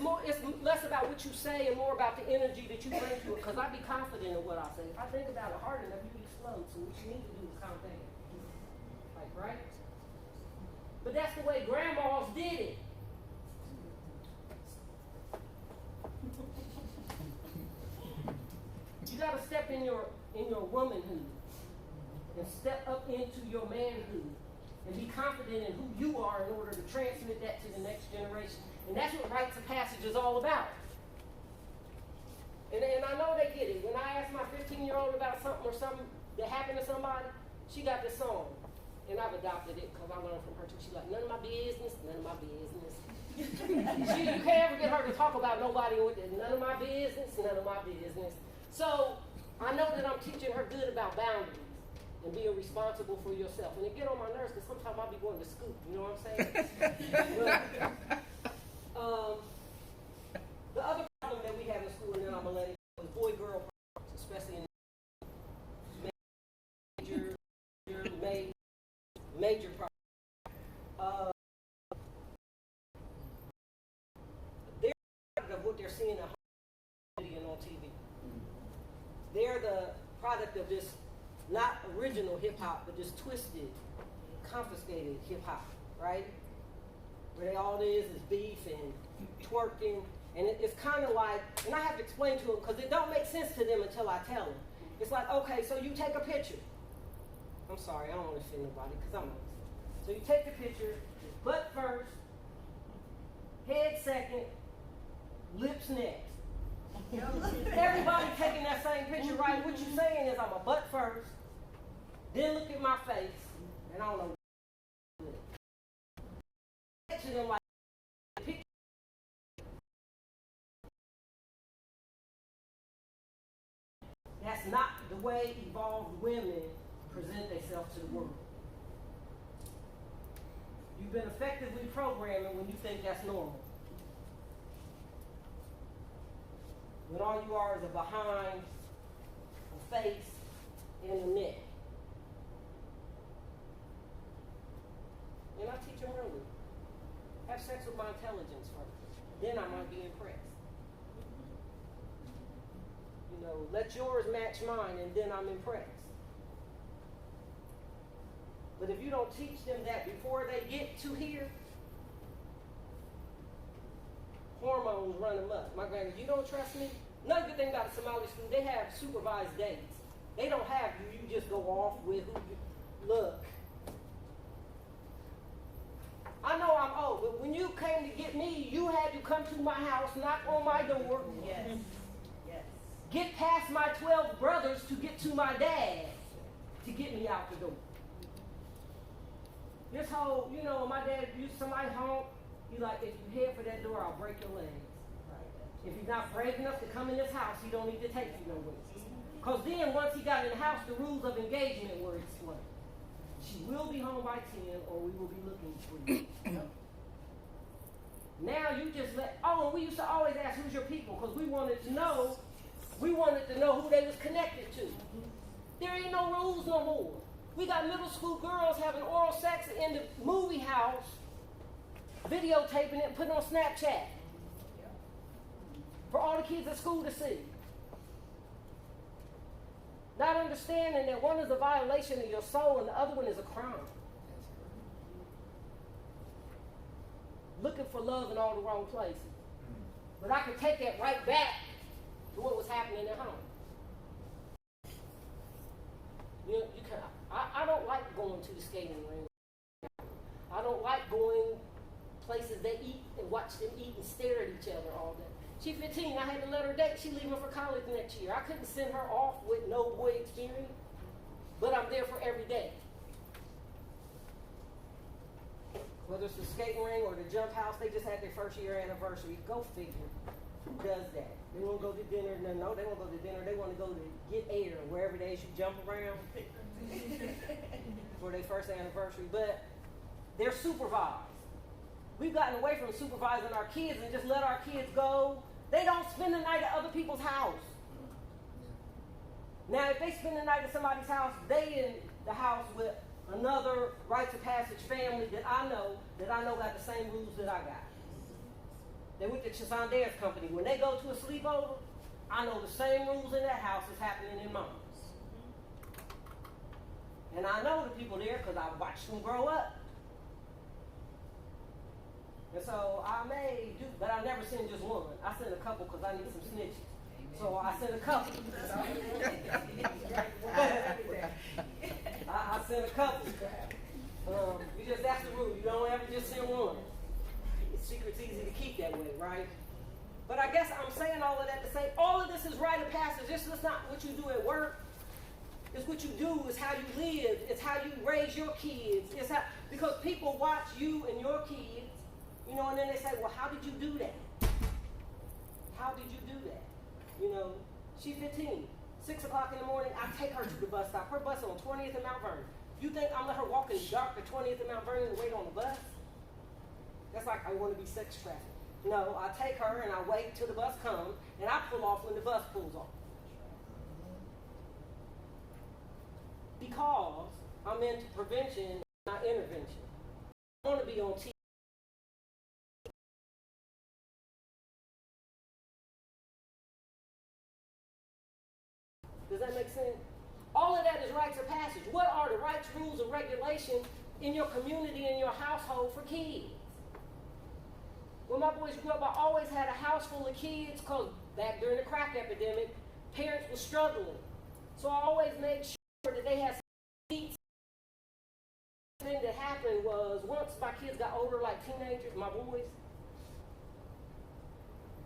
less about what you say and more about the energy that you bring to it, because I be confident in what I say. If I think about it hard enough, you explode. So what you need to do is calm down. Like, right? But that's the way grandmas did it. You gotta step in your womanhood and step up into your manhood and be confident in who you are in order to transmit that to the next generation. And that's what rites of passage is all about. And I know they get it. When I asked my 15-year-old about something that happened to somebody, she got this song. And I've adopted it because I learned from her too. She's like, none of my business, none of my business. You can't ever get her to talk about nobody with it. None of my business, none of my business. So I know that I'm teaching her good about boundaries and being responsible for yourself. And it get on my nerves because sometimes I'll be going to scoop, you know what I'm saying? The other problem that we have in school, and then I'm going to let it go, is boy-girl problems, especially in major problems. They're the product of what they're seeing at home and on TV. They're the product of this not original hip-hop, but this twisted, confiscated hip-hop, right? Where all it is beef and twerking, and it's kind of like, and I have to explain to them because it don't make sense to them until I tell them. It's like, okay, so you take a picture. I'm sorry, I don't want to offend nobody because I'm honest. So you take the picture, butt first, head second, lips next. Everybody taking that same picture, right? What you're saying is I'm a butt first, then look at my face, and I don't know. Them like that's not the way evolved women present themselves to the world. You've been effectively programming when you think that's normal. When all you are is a behind, a face, and a neck. And I teach them early. Have sex with my intelligence first. Then I might be impressed. You know, let yours match mine and then I'm impressed. But if you don't teach them that before they get to here, hormones run them up. My granny, you don't trust me? Another good thing about the Somali school, they have supervised dates. They don't have you just go off with who you look. I know I'm old, but when you came to get me, you had to come to my house, knock on my door. Yes. Yes. Get past my 12 brothers to get to my dad to get me out the door. This whole, you know, my dad used somebody home, he like, if you head for that door, I'll break your legs. If you're not brave enough to come in this house, he don't need to take you nowhere. Because then once he got in the house, the rules of engagement were explained. She will be home by 10 or we will be looking for you. Now you just we used to always ask who's your people because we wanted to know who they was connected to. There ain't no rules no more. We got middle school girls having oral sex in the movie house, videotaping it and putting it on Snapchat for all the kids at school to see. Not understanding that one is a violation of your soul and the other one is a crime. Looking for love in all the wrong places. But I can take that right back to what was happening at home. I don't like going to the skating ring. I don't like going places they eat and watch them eat and stare at each other all day. She's 15. I had to let her date. She's leaving for college next year. I couldn't send her off with no boy experience, but I'm there for every day. Whether it's the skating ring or the jump house, they just had their first year anniversary. Go figure. Who does that? They want to go to dinner. No, they won't go to dinner. They want to go to get air wherever they should jump around for their first anniversary. But they're supervised. We've gotten away from supervising our kids and just let our kids go. They don't spend the night at other people's house. Now, if they spend the night at somebody's house, they in the house with another rites of passage family that I know got the same rules that I got. They went to Chasander's company. When they go to a sleepover, I know the same rules in that house is happening in mine. And I know the people there because I watched them grow up. And so I may do, but I never send just one. I send a couple because I need some snitches. So I send a couple. I send a couple. That's the rule. You don't ever just send one. Secret's easy to keep that way, right? But I guess I'm saying all of that to say all of this is rite of passage. This is not what you do at work. It's what you do. It's how you live. It's how you raise your kids. Because people watch you and your kids, and then they say, well, how did you do that? How did you do that? She's 15. 6 o'clock in the morning, I take her to the bus stop. Her bus is on 20th and Mount Vernon. You think I'm let her walk in the dark to 20th and Mount Vernon and wait on the bus? That's like I want to be sex trafficked. No, I take her and I wait till the bus comes and I pull off when the bus pulls off. Because I'm into prevention, not intervention. I want to be on TV. Does that make sense? All of that is rites of passage. What are the rights, rules, and regulations in your community, in your household for kids? When my boys grew up, I always had a house full of kids because back during the crack epidemic, parents were struggling. So I always made sure that they had some seats. The thing that happened was once my kids got older, like teenagers, my boys,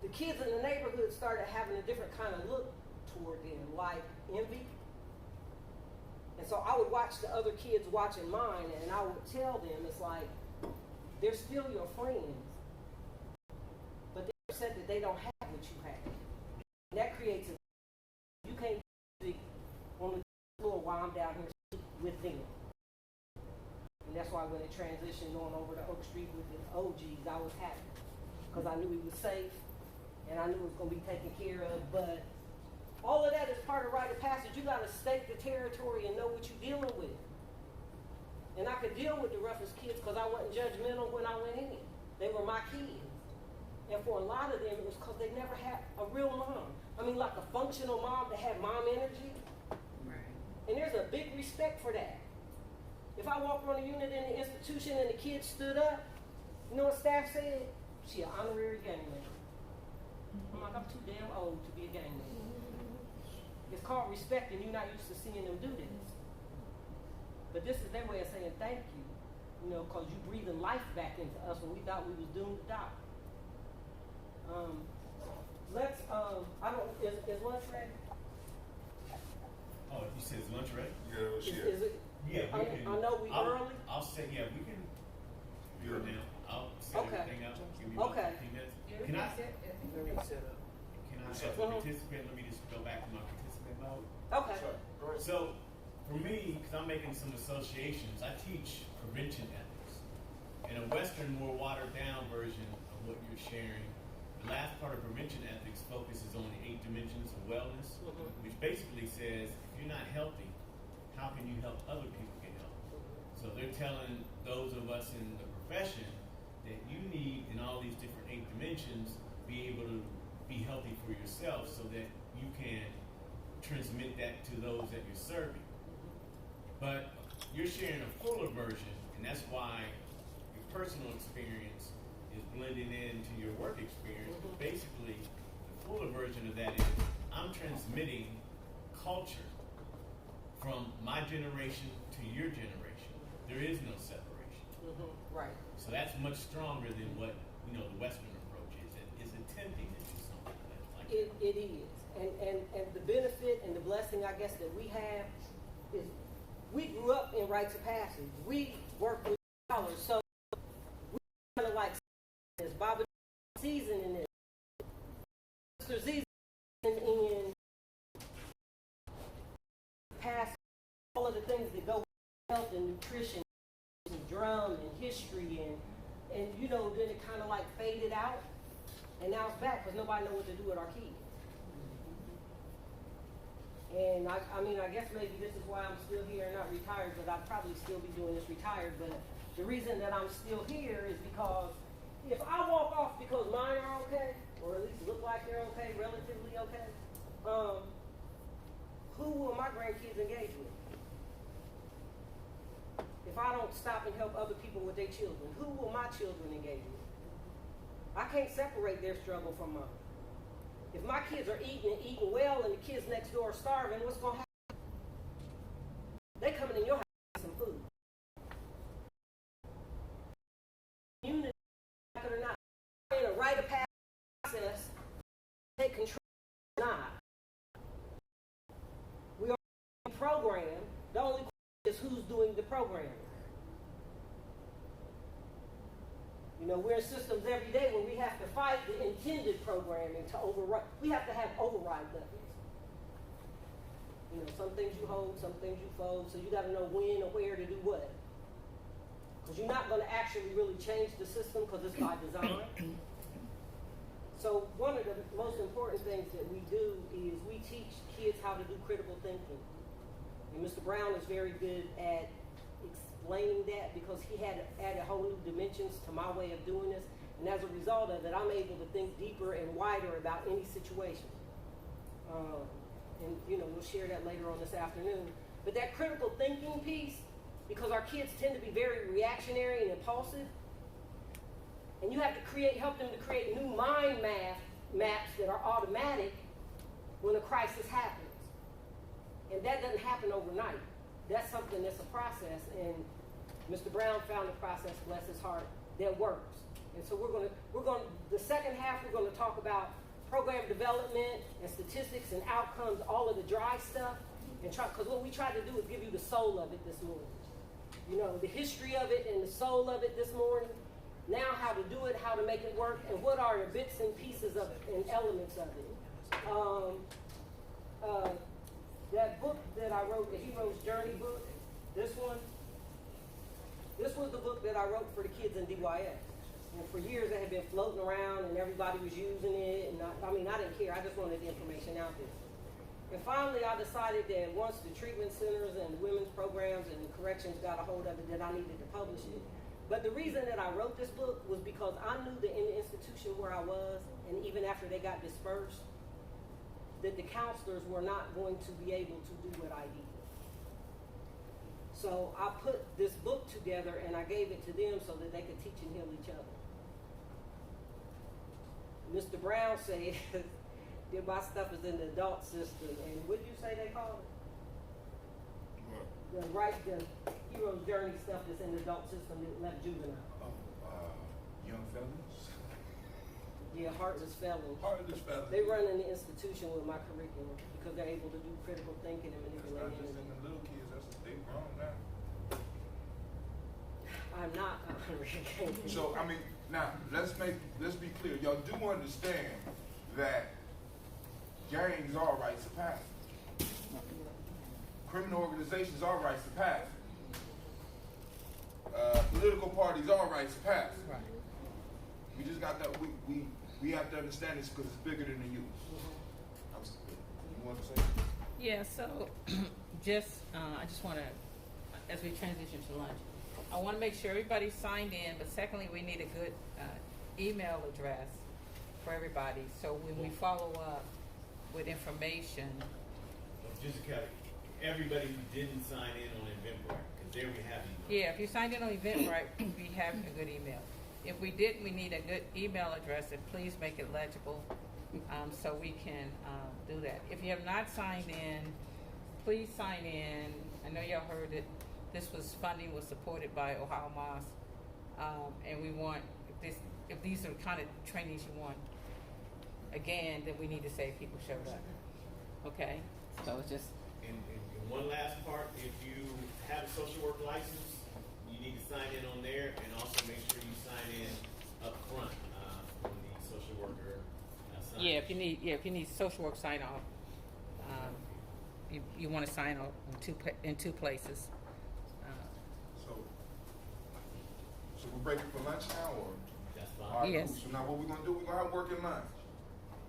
the kids in the neighborhood started having a different kind of look toward them, like envy. And so I would watch the other kids watching mine, and I would tell them, it's like, they're still your friends, but they said that they don't have what you have. And that creates you can't be on the floor while I'm down here with them. And that's why when it transitioned on over to Oak Street with the OGs, I was happy. Because I knew he was safe, and I knew it was going to be taken care of, but all of that is part of rite of passage. You got to stake the territory and know what you're dealing with. And I could deal with the roughest kids because I wasn't judgmental when I went in. They were my kids. And for a lot of them, it was because they never had a real mom. I mean, like a functional mom that had mom energy. Right. And there's a big respect for that. If I walked on a unit in the institution and the kids stood up, you know what staff said? She an honorary gangman. I'm like, I'm too damn old to be a gangman. It's called respect, and you're not used to seeing them do this. But this is their way of saying thank you, because you breathing life back into us when we thought we was doomed to die. Is lunch ready? Oh, you said lunch ready? Yeah, shit. Is it? Yeah, we can. I know we early. I'll say, yeah, we can do it now. I'll set everything up. Give me about 15 minutes. Can I Let me set up. Can I participate? Let me just go back to my participant mode. Okay. Sorry. Go ahead. So, for me, because I'm making some associations, I teach prevention ethics. In a Western, more watered down version of what you're sharing, the last part of prevention ethics focuses on the 8 dimensions of wellness, which basically says if you're not healthy, how can you help other people get healthy? So they're telling those of us in the profession that you need, in all these different 8 dimensions, be able to be healthy for yourself so that you can transmit that to those that you're serving. But you're sharing a fuller version, and that's why your personal experience is blending into your work experience. But basically, the fuller version of that is I'm transmitting culture from my generation to your generation. There is no separation. Right. So that's much stronger than what the Western approach is. It is attempting to do something like that. It is. And the benefit and the blessing, I guess, that we have is we grew up in rites of passage. We worked with scholars, so we kind of like this. Baba seasoning it. Mr. Seasoning in past all of the things that go with health and nutrition and drum and history and then it kind of like faded out, and now it's back because nobody knows what to do with our kids. And I guess maybe this is why I'm still here and not retired, but I'd probably still be doing this retired. But the reason that I'm still here is because if I walk off because mine are okay, or at least look like they're okay, relatively okay, who will my grandkids engage with? If I don't stop and help other people with their children, who will my children engage with? I can't separate their struggle from mine. If my kids are eating and eating well and the kids next door are starving, what's going to happen? They coming in your house to get some food. Unity, like it or not, in a rite of passage process, take control or not. We are programmed. The only question is who's doing the programming. We're in systems every day where we have to fight the intended programming to override. We have to have override buttons. Some things you hold, some things you fold, so you got to know when or where to do what. Because you're not going to actually really change the system because it's by design. So one of the most important things that we do is we teach kids how to do critical thinking. And Mr. Brown is very good at explaining that because he had added whole new dimensions to my way of doing this, and as a result of it, I'm able to think deeper and wider about any situation. And we'll share that later on this afternoon. But that critical thinking piece, because our kids tend to be very reactionary and impulsive, and you have to help them to create new mind maps that are automatic when a crisis happens. And that doesn't happen overnight. That's something that's a process, and Mr. Brown found a process, bless his heart, that works. And so the second half, we're going to talk about program development and statistics and outcomes, all of the dry stuff, and because what we try to do is give you the soul of it this morning. The history of it and the soul of it this morning. Now how to do it, how to make it work, and what are the bits and pieces of it and elements of it. That book that I wrote, the Hero's Journey book, this was the book that I wrote for the kids in DYS. And for years it had been floating around and everybody was using it. And I didn't care. I just wanted the information out there. And finally I decided that once the treatment centers and the women's programs and the corrections got a hold of it, that I needed to publish it. But the reason that I wrote this book was because I knew that in the institution where I was, and even after they got dispersed, that the counselors were not going to be able to do what I did. So I put this book together and I gave it to them so that they could teach and heal each other. Mr. Brown said that my stuff is in the adult system, and what did you say they call it? The Hero's Journey stuff that's in the adult system that left juvenile. Young fellas. Yeah, heartless fellows. Heartless fellas. They run in the institution with my curriculum because they're able to do critical thinking and That's manipulate not just in energy. the little kids. They grown now. I'm not honoring. So now let's be clear. Y'all do understand that gangs are rites of passage. Criminal organizations are rights to pass. Political parties are rights to pass. Right. We just got that. We have to understand this because it's bigger than the youth. You want to say? Yeah, so I just want to, as we transition to lunch, I want to make sure everybody's signed in, but secondly, we need a good email address for everybody. So when we follow up with information, Just a caveat, everybody who didn't sign in on Eventbrite, because there we have it. yeah, if you signed in on Eventbrite, we have a good email. If we didn't, we need a good email address, and please make it legible so we can do that. If you have not signed in, please sign in. I know y'all heard that this funding was supported by Ohio Mosque, and we want, if these are the kind of trainings you want, again, then we need to say people showed up. Okay? So it's just. And one last part, if you have a social work license, you need to sign in on there, and also make sure you sign in up front when the social worker signs. Yeah, if you need social work sign off, you want to sign off in two places. So we're breaking for lunch now, or? That's fine. All right, Yes. cool. So now what we're gonna do? We're gonna have working lunch.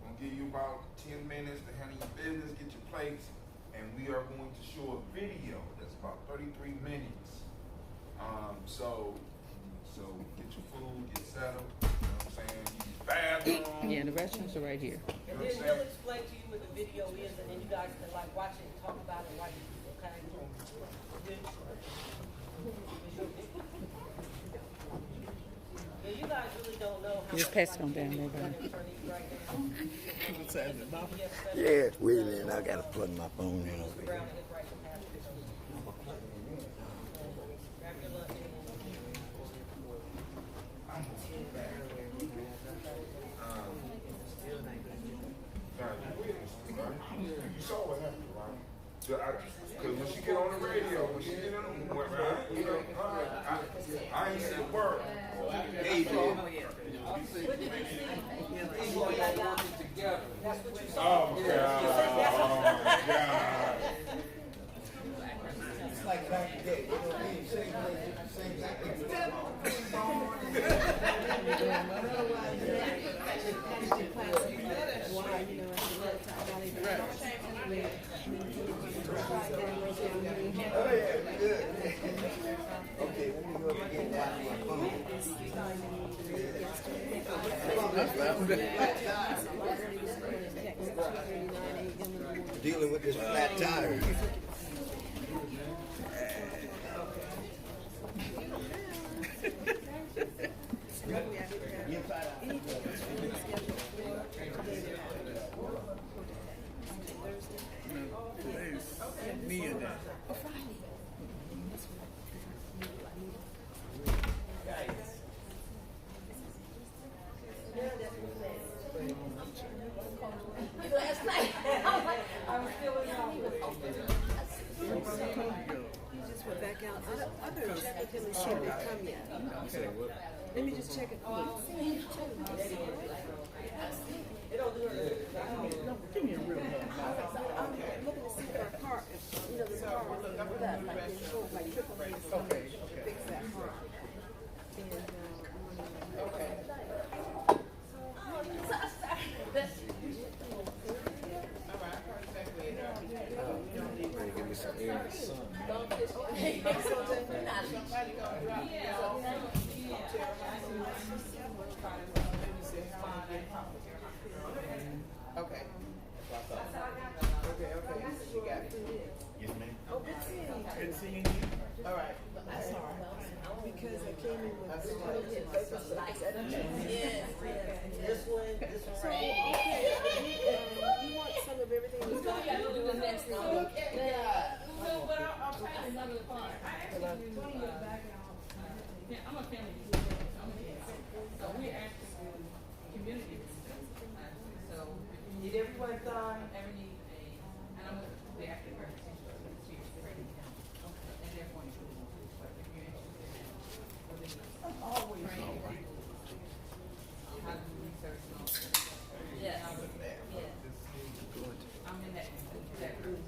We're gonna give you about 10 minutes to handle your business, get your plates, and we are going to show a video that's about 33 minutes. So get your food, get settled. You know what I'm saying? Use your bathroom. Yeah, the restrooms are right here. And then he'll explain to you what the video is, and then you guys can like watch it and talk about it while you do it, okay? Good. Yeah, you guys really don't know how Just much, pass like, it on down there, running buddy. for these right now. Yeah, wait a minute, I gotta plug my phone in over here. Around his right capacity. Grab your lunch and- You saw what happened, right? Because when she get on the radio, when she get on the I ain't said a word. Hey, man. Oh, God. It's like back in the day, you know what I mean? Same Okay, let me go and get that on my phone. Dealing with this flat tire. Me and that. Last night, I was still in office. He just went back out. I better check with him and see if they come yet. Let me just check it. They don't do it. No, give me a real hug. I'm looking to see if our car, you know, the car was with us, like they showed, like triple A. Okay. Fix that car. And, Okay. Give me some air in the sun. Okay. Okay. She got it. Yes, ma'am. oh, good seeing you. Good seeing you. All right. That's all right. Because I came in with this one. Is that a Yes, this one So, right here. okay, you want some of everything we got? We'll do the next one. I'll take another part. I actually 20 years back and I'm a family teacher. So we're actually community. So Did everyone sign? ever need and I'm we actually represent and therefore but if you're interested in always training, how to do research and all that. Yes. I'm in that group.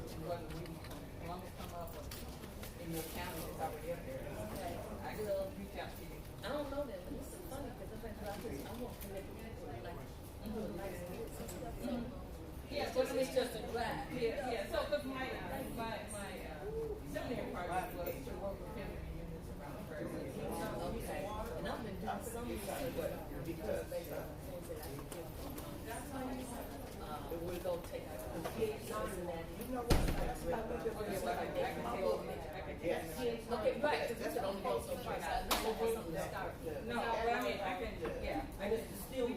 Yeah, so it's just a draft. Yeah. So, because my seminary project was to work with family reunions around the person. Okay. And I've been doing some research because we go take the kids and that. You know what? Okay, right. That's the only goes so far. No, but I mean, I can. Yeah, I just still.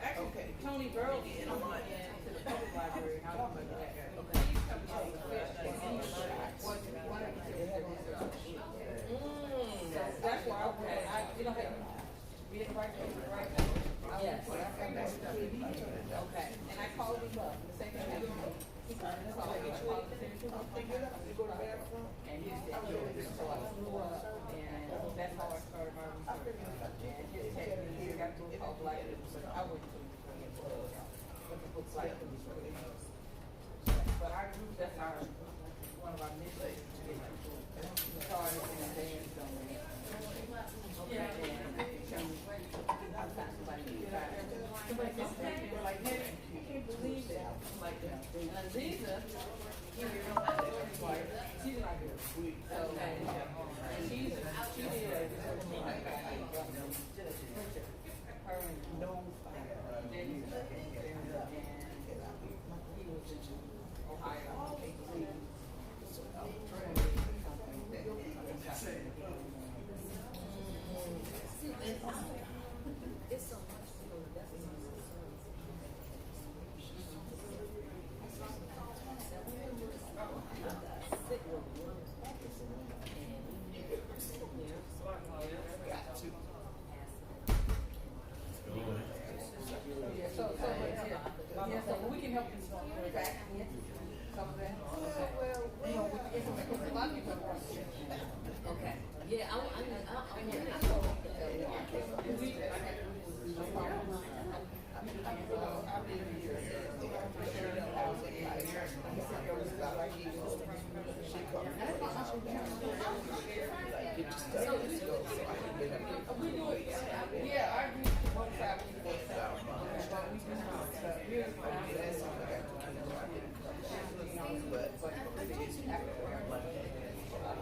Actually, Tony Burley and I went to the public library. I don't remember that. Okay. He's coming out with that's why you know, we didn't write right now. Yes. Okay. And I called him up. The same thing happened. And he said, and that's how I started my research. And his technique, he got a book called Black People. I went to what the book's like. But our group, that's one of our missions to get people started in a dance somewhere. Okay. Somebody were like, hey, I can't believe that. I'm like, and Aziza, she's not good. So, and she did her and Dawn and he was in Ohio. I can't believe it. It's so much to go to that. So we can help you track some of that. You know, because a lot of people are okay. Yeah,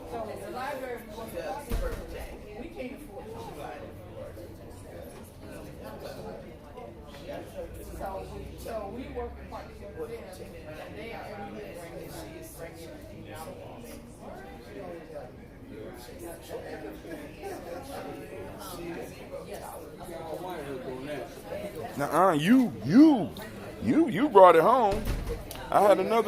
so the library we can't afford to so we work in partnership with them, and they are every year bringing out Now, you brought it home. I had another.